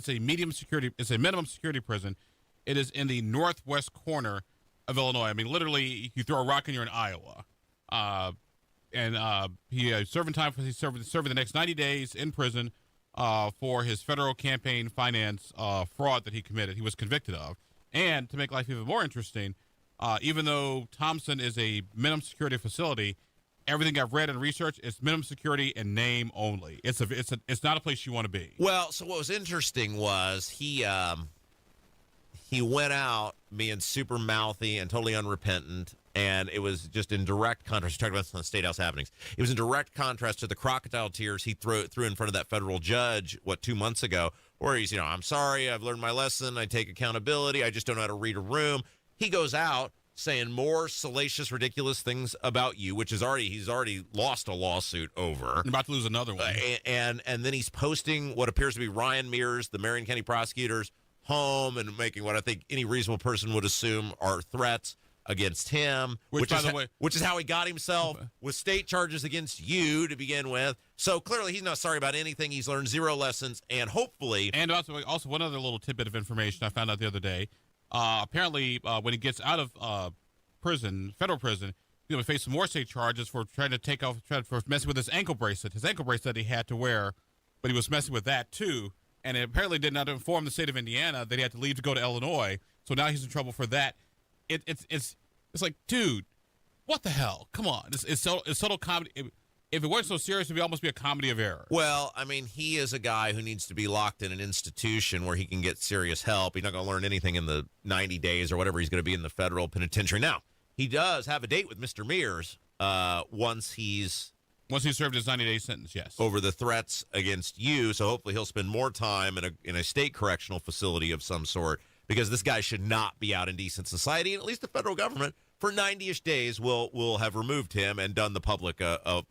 a minimum security prison. It is in the northwest corner of Illinois. I mean, literally, you throw a rock and you're in Iowa. He serving time. He's serving the next 90 days in prison for his federal campaign finance fraud that he committed. He was convicted of. And to make life even more interesting, even though Thompson is a minimum security facility, everything I've read and researched is minimum security in name only. It's not a place you want to be. Well, so what was interesting was he went out being super mouthy and totally unrepentant, and it was just in direct contrast. We talked about this on the State House happenings. It was in direct contrast to the crocodile tears he threw in front of that federal judge, 2 months ago, where he's, I'm sorry, I've learned my lesson, I take accountability, I just don't know how to read a room. He goes out saying more salacious, ridiculous things about you, which he's already lost a lawsuit over. I'm about to lose another one. And then he's posting what appears to be Ryan Mears, the Marion County prosecutor's home, and making what I think any reasonable person would assume are threats against him, which is how he got himself with state charges against you to begin with. So clearly he's not sorry about anything. He's learned zero lessons, and hopefully... And also one other little tidbit of information I found out the other day. Apparently, when he gets out of federal prison, he's going to face some more state charges for for messing with his ankle bracelet. His ankle bracelet he had to wear, but he was messing with that too. And it apparently did not inform the state of Indiana that he had to leave to go to Illinois. So now he's in trouble for that. It's like, dude, what the hell? Come on. It's total comedy. If it weren't so serious, it would almost be a comedy of error. Well, I mean, he is a guy who needs to be locked in an institution where he can get serious help. He's not going to learn anything in the 90 days or whatever he's going to be in the federal penitentiary. Now, he does have a date with Mr. Mears once he's served his 90-day sentence, yes. Over the threats against you, so hopefully he'll spend more time in a state correctional facility of some sort, because this guy should not be out in decent society, and at least the federal government, for 90-ish days, will have removed him and done the public a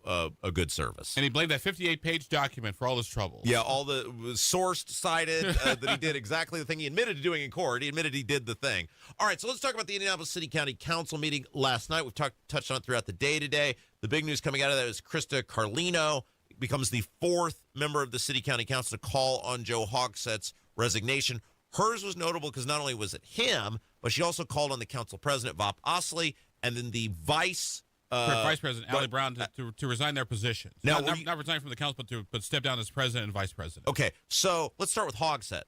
good service. And he blamed that 58-page document for all his trouble. Yeah, all the sourced, cited, that he did exactly the thing he admitted to doing in court. He admitted he did the thing. All right, so let's talk about the Indianapolis City County Council meeting last night. We've touched on it throughout the day today. The big news coming out of that is Krista Carlino becomes the fourth member of the City County Council to call on Joe Hogsett's resignation. Hers was notable because not only was it him, but she also called on the council president, Vop Osley, and then the vice president, Allie Brown, to resign their positions. Now, not resign from the council, but step down as president and vice president. Okay, so let's start with Hogsett.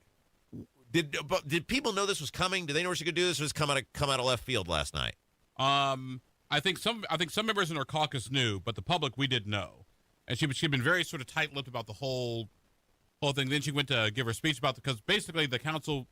Did people know this was coming? Did they know she could do this, or just come out of left field last night? I think some members in her caucus knew, but the public, we didn't know. And she'd been very sort of tight-lipped about the whole thing. Then she went to give her speech because basically the council,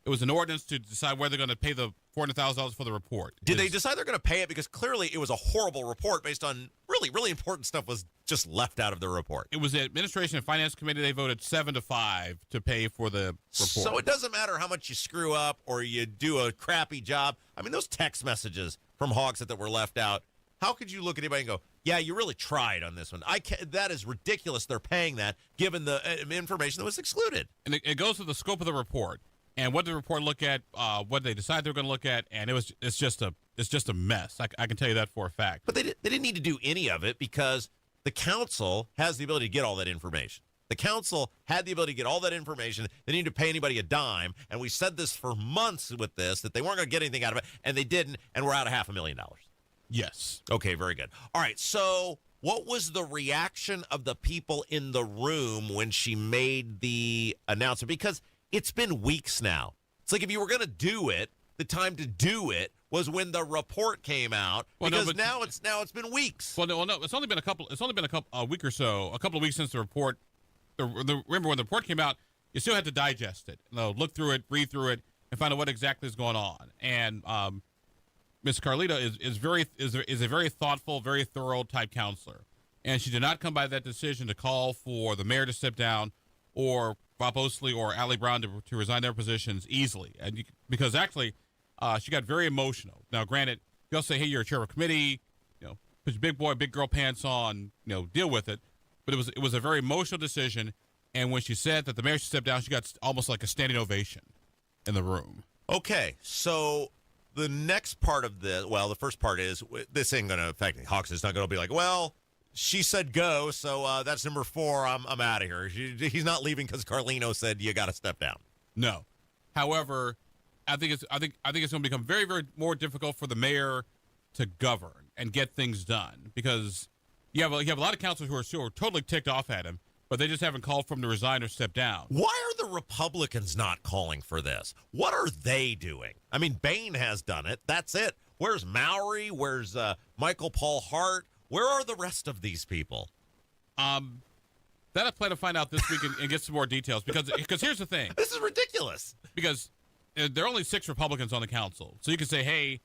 it was an ordinance to decide whether they're going to pay the $400,000 for the report. Did they decide they're going to pay it? Because clearly it was a horrible report based on really, really important stuff was just left out of the report. It was the Administration and Finance Committee. They voted 7-5 to pay for the report. So it doesn't matter how much you screw up or you do a crappy job. I mean, those text messages from Hogsett that were left out, how could you look at anybody and go, yeah, you really tried on this one? That is ridiculous. They're paying that given the information that was excluded. And it goes to the scope of the report and what the report look at, what they decide they're going to look at, and it's just just a mess. I can tell you that for a fact. But they didn't need to do any of it because the council has the ability to get all that information. The council had the ability to get all that information. They didn't need to pay anybody a dime. And we said this for months with this, that they weren't going to get anything out of it, and they didn't, and we're out of $500,000. Yes. Okay, very good. All right, so what was the reaction of the people in the room when she made the announcement? Because it's been weeks now. It's like if you were going to do it, the time to do it was when the report came out. Because now it's been weeks. Well, no, it's only been a week or so, a couple of weeks since the report. Remember when the report came out, you still had to digest it, look through it, read through it, and find out what exactly is going on. And Ms. Carlito is a very thoughtful, very thorough type counselor, and she did not come by that decision to call for the mayor to step down or Bob Osley or Allie Brown to resign their positions easily, and because actually she got very emotional. Now, granted, you'll say, "Hey, you're a chair of a committee, put your big boy, big girl pants on, deal with it." But it was a very emotional decision, and when she said that the mayor should step down, she got almost like a standing ovation in the room. Okay, so the next part of this, well, the first part is this ain't going to affect me. Hawks is not going to be like, well, she said go, so that's number 4. I'm out of here. He's not leaving because Carlino said you got to step down. No, however, I think it's going to become very, very more difficult for the mayor to govern and get things done because you have a lot of councilors who are totally ticked off at him, but they just haven't called for him to resign or step down. Why are the Republicans not calling for this? What are they doing? I mean, Bain has done it. That's it. Where's Mowry? Where's Michael Paul Hart? Where are the rest of these people? That I plan to find out this week and get some more details because here's the thing. This is ridiculous. Because there are only 6 Republicans on the council. So you can say, hey,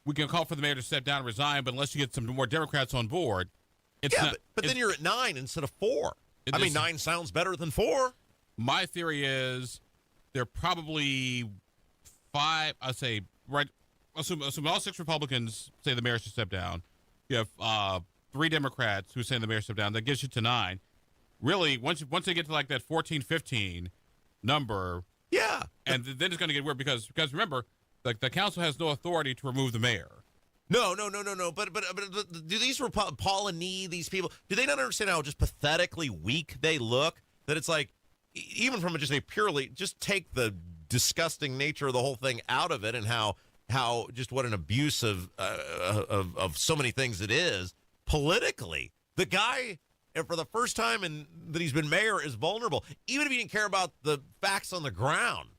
we can call for the mayor to step down and resign, but unless you get some more Democrats on board, but then you're at 9 instead of 4. 9 sounds better than 4. My theory is they're probably 5. I say assume all 6 Republicans say the mayor should step down. You have 3 Democrats who say the mayor should step down. That gets you to 9. Really, once they get to like that 14, 15 number, yeah, and then it's going to get weird because remember, the council has no authority to remove the mayor. No. But do these Paul and Nee, these people, do they not understand how just pathetically weak they look? That it's like, even from just a purely, just take the disgusting nature of the whole thing out of it, and how just what an abuse of so many things it is politically. The guy, and for the first time that he's been mayor, is vulnerable, even if he didn't care about the facts on the ground.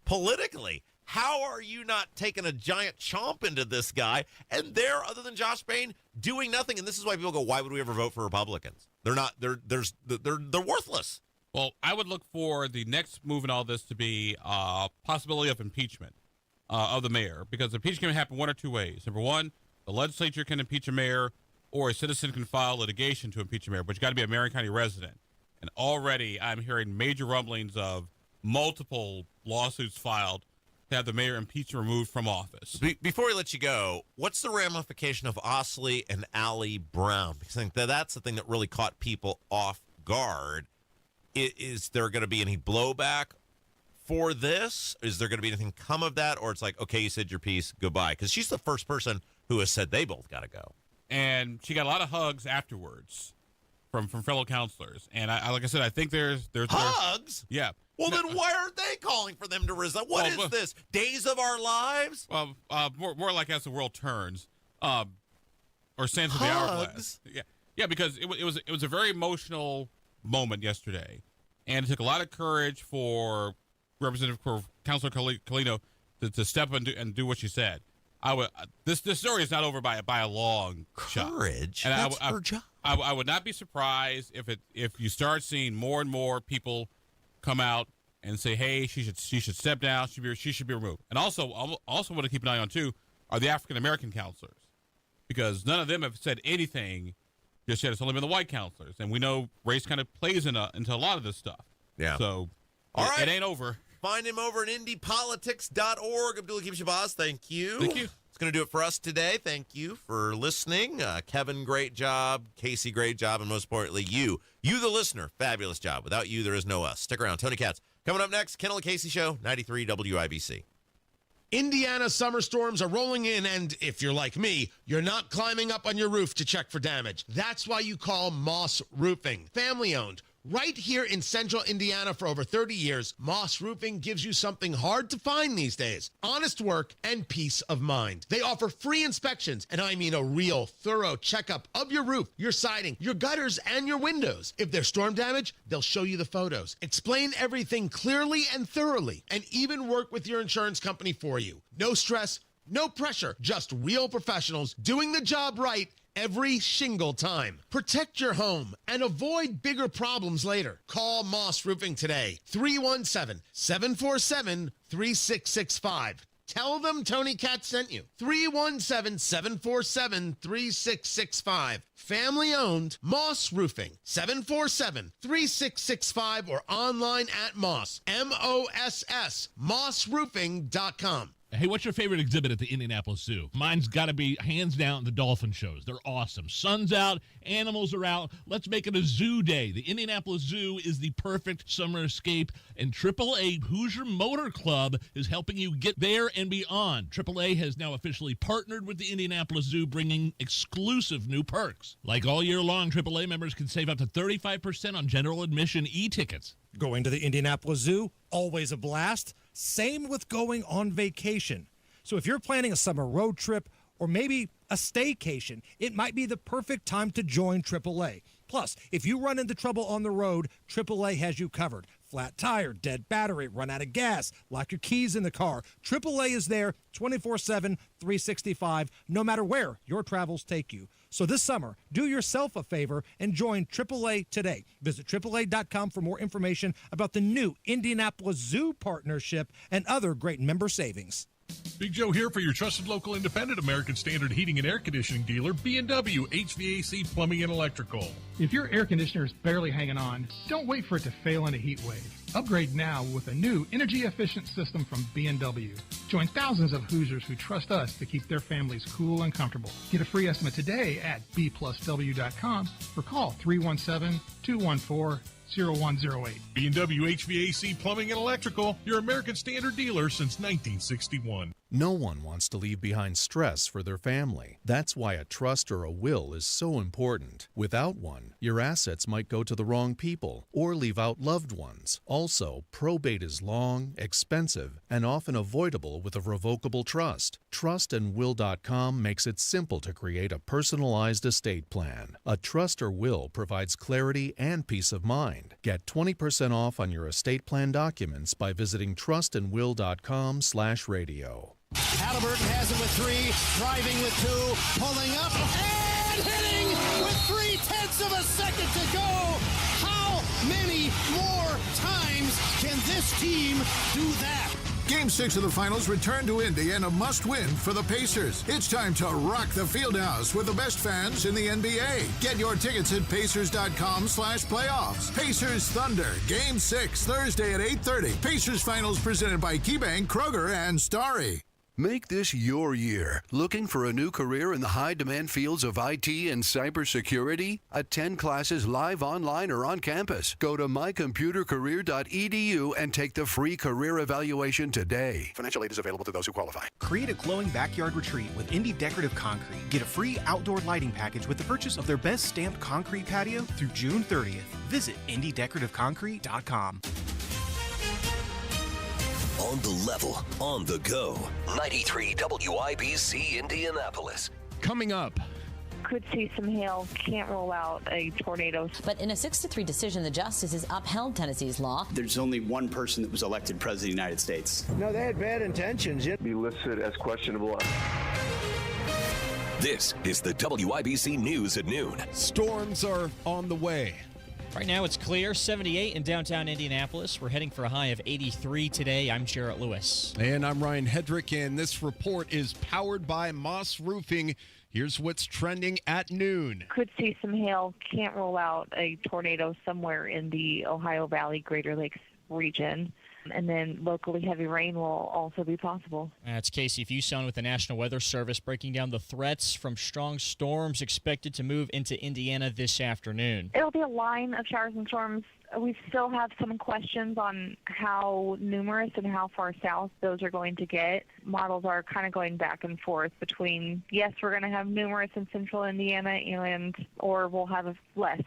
Politically, how are you not taking a giant chomp into this guy? And they're, other than Josh Bain, doing nothing. And this is why people go, why would we ever vote for Republicans? They're not. They're worthless. Well, I would look for the next move in all this to be possibility of impeachment of the mayor, because impeachment can happen one or two ways. Number one, the legislature can impeach a mayor, or a citizen can file litigation to impeach a mayor, but you got to be a Marion County resident. And already I'm hearing major rumblings of multiple lawsuits filed to have the mayor impeached and removed from office. Before we let you go, what's the ramification of Osley and Allie Brown? Because I think that's the thing that really caught people off guard. Is there going to be any blowback for this? Is there going to be anything come of that? Or it's like, okay, you said your piece, goodbye. Because she's the first person who has said they both got to go. And she got a lot of hugs afterwards from fellow counselors. And I like I said, I think there's hugs? Yeah. Well, then why aren't they calling for them to resign? What is this? Days of Our Lives? Well, more like As the World Turns, or Sands of the Hourglass. Yeah, because it was a very emotional moment yesterday, and it took a lot of courage for Councilor Carlino to step up and do what she said. This story is not over by a long shot. Courage. And that's her job. I would not be surprised if you start seeing more and more people come out and say, "Hey, she should step down. She should be removed." And also want to keep an eye on too are the African American counselors, because none of them have said anything just yet. It's only been the white counselors, and we know race kind of plays into a lot of this stuff. Yeah. So all right, it ain't over. Find him over at indypolitics.org. Abdullah Shabazz, thank you. Thank you. It's going to do it for us today. Thank you for listening. Kevin, great job. Casey, great job. And most importantly, you the listener, fabulous job. Without you, there is no us. Stick around. Tony Katz. Coming up next, Kendall Casey Show, 93 WIBC. Indiana summer storms are rolling in, and if you're like me, you're not climbing up on your roof to check for damage. That's why you call Moss Roofing. Family owned. Right here in central Indiana for over 30 years, Moss Roofing gives you something hard to find these days: honest work and peace of mind. They offer free inspections, and I mean a real, thorough checkup of your roof, your siding, your gutters, and your windows. If there's storm damage, they'll show you the photos, explain everything clearly and thoroughly, and even work with your insurance company for you. No stress, no pressure, just real professionals doing the job right every single time. Protect your home and avoid bigger problems later. Call Moss Roofing today. 317-747-3665. Tell them Tony Katz sent you. 317-747-3665. Family owned, Moss Roofing. 747-3665 or online at Moss, M-O-S-S, mossroofing.com. Hey, what's your favorite exhibit at the Indianapolis Zoo? Mine's got to be, hands down, the dolphin shows. They're awesome. Sun's out, animals are out. Let's make it a zoo day. The Indianapolis Zoo is the perfect summer escape, and AAA Hoosier Motor Club is helping you get there and beyond. AAA has now officially partnered with the Indianapolis Zoo, bringing exclusive new perks. Like all year long, AAA members can save up to 35% on general admission e-tickets. Going to the Indianapolis Zoo, always a blast. Same with going on vacation. So if you're planning a summer road trip or maybe a staycation, it might be the perfect time to join AAA. Plus, if you run into trouble on the road, AAA has you covered. Flat tire, dead battery, run out of gas, lock your keys in the car. AAA is there 24/7, 365, no matter where your travels take you. So this summer, do yourself a favor and join AAA today. Visit AAA.com for more information about the new Indianapolis Zoo partnership and other great member savings. Big Joe here for your trusted local independent American Standard heating and air conditioning dealer, B&W HVAC Plumbing and Electrical. If your air conditioner is barely hanging on, don't wait for it to fail in a heat wave. Upgrade now with a new energy-efficient system from B&W. Join thousands of Hoosiers who trust us to keep their families cool and comfortable. Get a free estimate today at bplusw.com or call 317-214-0108. B&W HVAC Plumbing and Electrical, your American Standard dealer since 1961. No one wants to leave behind stress for their family. That's why a trust or a will is so important. Without one, your assets might go to the wrong people or leave out loved ones. Also, probate is long, expensive, and often avoidable with a revocable trust. Trustandwill.com makes it simple to create a personalized estate plan. A trust or will provides clarity and peace of mind. Get 20% off on your estate plan documents by visiting trustandwill.com/radio. Halliburton has it with 3, driving with 2, pulling up, and hitting with 0.3 of a second to go. How many more times can this team do that? Game 6 of the finals return to Indy and a must-win for the Pacers. It's time to rock the Fieldhouse with the best fans in the NBA. Get your tickets at Pacers.com/playoffs. Pacers Thunder, Game 6, Thursday at 8:30. Pacers finals presented by KeyBank, Kroger, and Starry. Make this your year. Looking for a new career in the high-demand fields of IT and cybersecurity? Attend classes live, online, or on campus. Go to mycomputercareer.edu and take the free career evaluation today. Financial aid is available to those who qualify. Create a glowing backyard retreat with Indy Decorative Concrete. Get a free outdoor lighting package with the purchase of their best stamped concrete patio through June 30th. Visit IndyDecorativeConcrete.com. On the level, on the go. 93 WIBC Indianapolis. Coming up. Could see some hail, can't rule out a tornado. But in a 6-3 decision, the justices upheld Tennessee's law. There's only one person that was elected president of the United States. No, they had bad intentions. Be listed as questionable. This is the WIBC News at noon. Storms are on the way. Right now it's clear, 78 in downtown Indianapolis. We're heading for a high of 83 today. I'm Jarrett Lewis. And I'm Ryan Hedrick, and this report is powered by Moss Roofing. Here's what's trending at noon. Could see some hail, can't rule out a tornado somewhere in the Ohio Valley, Greater Lakes region. And then locally heavy rain will also be possible. That's Casey Fuson with the National Weather Service breaking down the threats from strong storms expected to move into Indiana this afternoon. It'll be a line of showers and storms. We still have some questions on how numerous and how far south those are going to get. Models are kind of going back and forth between, yes, we're going to have numerous in central Indiana, or we'll have less.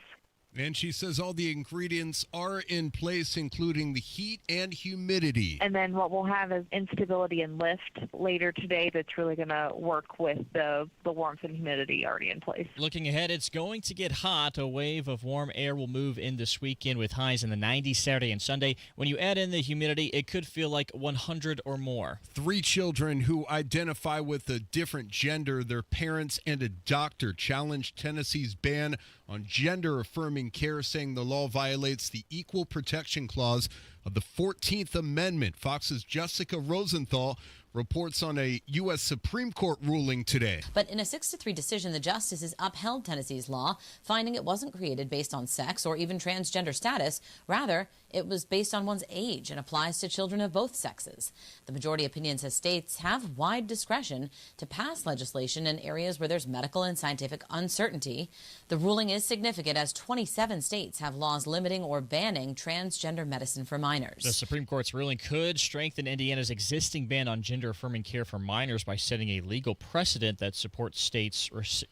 And she says all the ingredients are in place, including the heat and humidity. And then what we'll have is instability and lift later today that's really going to work with the warmth and humidity already in place. Looking ahead, it's going to get hot. A wave of warm air will move in this weekend with highs in the 90s Saturday and Sunday. When you add in the humidity, it could feel like 100 or more. 3 children who identify with a different gender, their parents, and a doctor challenged Tennessee's ban on gender-affirming care, saying the law violates the Equal Protection Clause of the 14th Amendment. Fox's Jessica Rosenthal reports on a U.S. Supreme Court ruling today. But in a 6-3 decision, the justices upheld Tennessee's law, finding it wasn't created based on sex or even transgender status. Rather, it was based on one's age and applies to children of both sexes. The majority opinion says states have wide discretion to pass legislation in areas where there's medical and scientific uncertainty. The ruling is significant as 27 states have laws limiting or banning transgender medicine for minors. The Supreme Court's ruling could strengthen Indiana's existing ban on gender-affirming care for minors by setting a legal precedent that supports states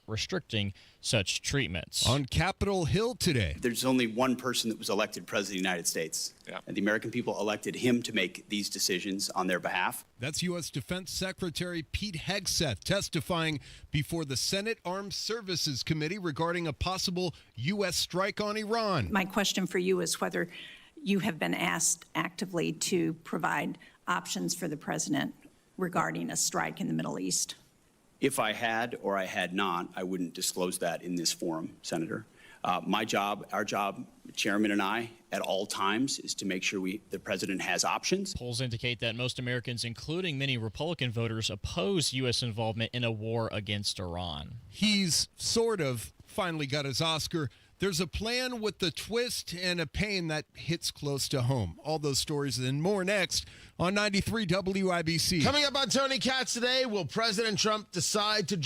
restricting such treatments. On Capitol Hill today, there's only one person that was elected president of the United States. And the American people elected him to make these decisions on their behalf. That's U.S. Defense Secretary Pete Hegseth testifying before the Senate Armed Services Committee regarding a possible U.S. strike on Iran. My question for you is whether you have been asked actively to provide options for the president regarding a strike in the Middle East. If I had or I had not, I wouldn't disclose that in this forum, Senator. My job, our job, Chairman and I, at all times, is to make sure the president has options. Polls indicate that most Americans, including many Republican voters, oppose U.S. involvement in a war against Iran. He's sort of finally got his Oscar. There's a plan with the twist and a pain that hits close to home. All those stories and more next on 93 WIBC. Coming up on Tony Katz today, will President Trump decide to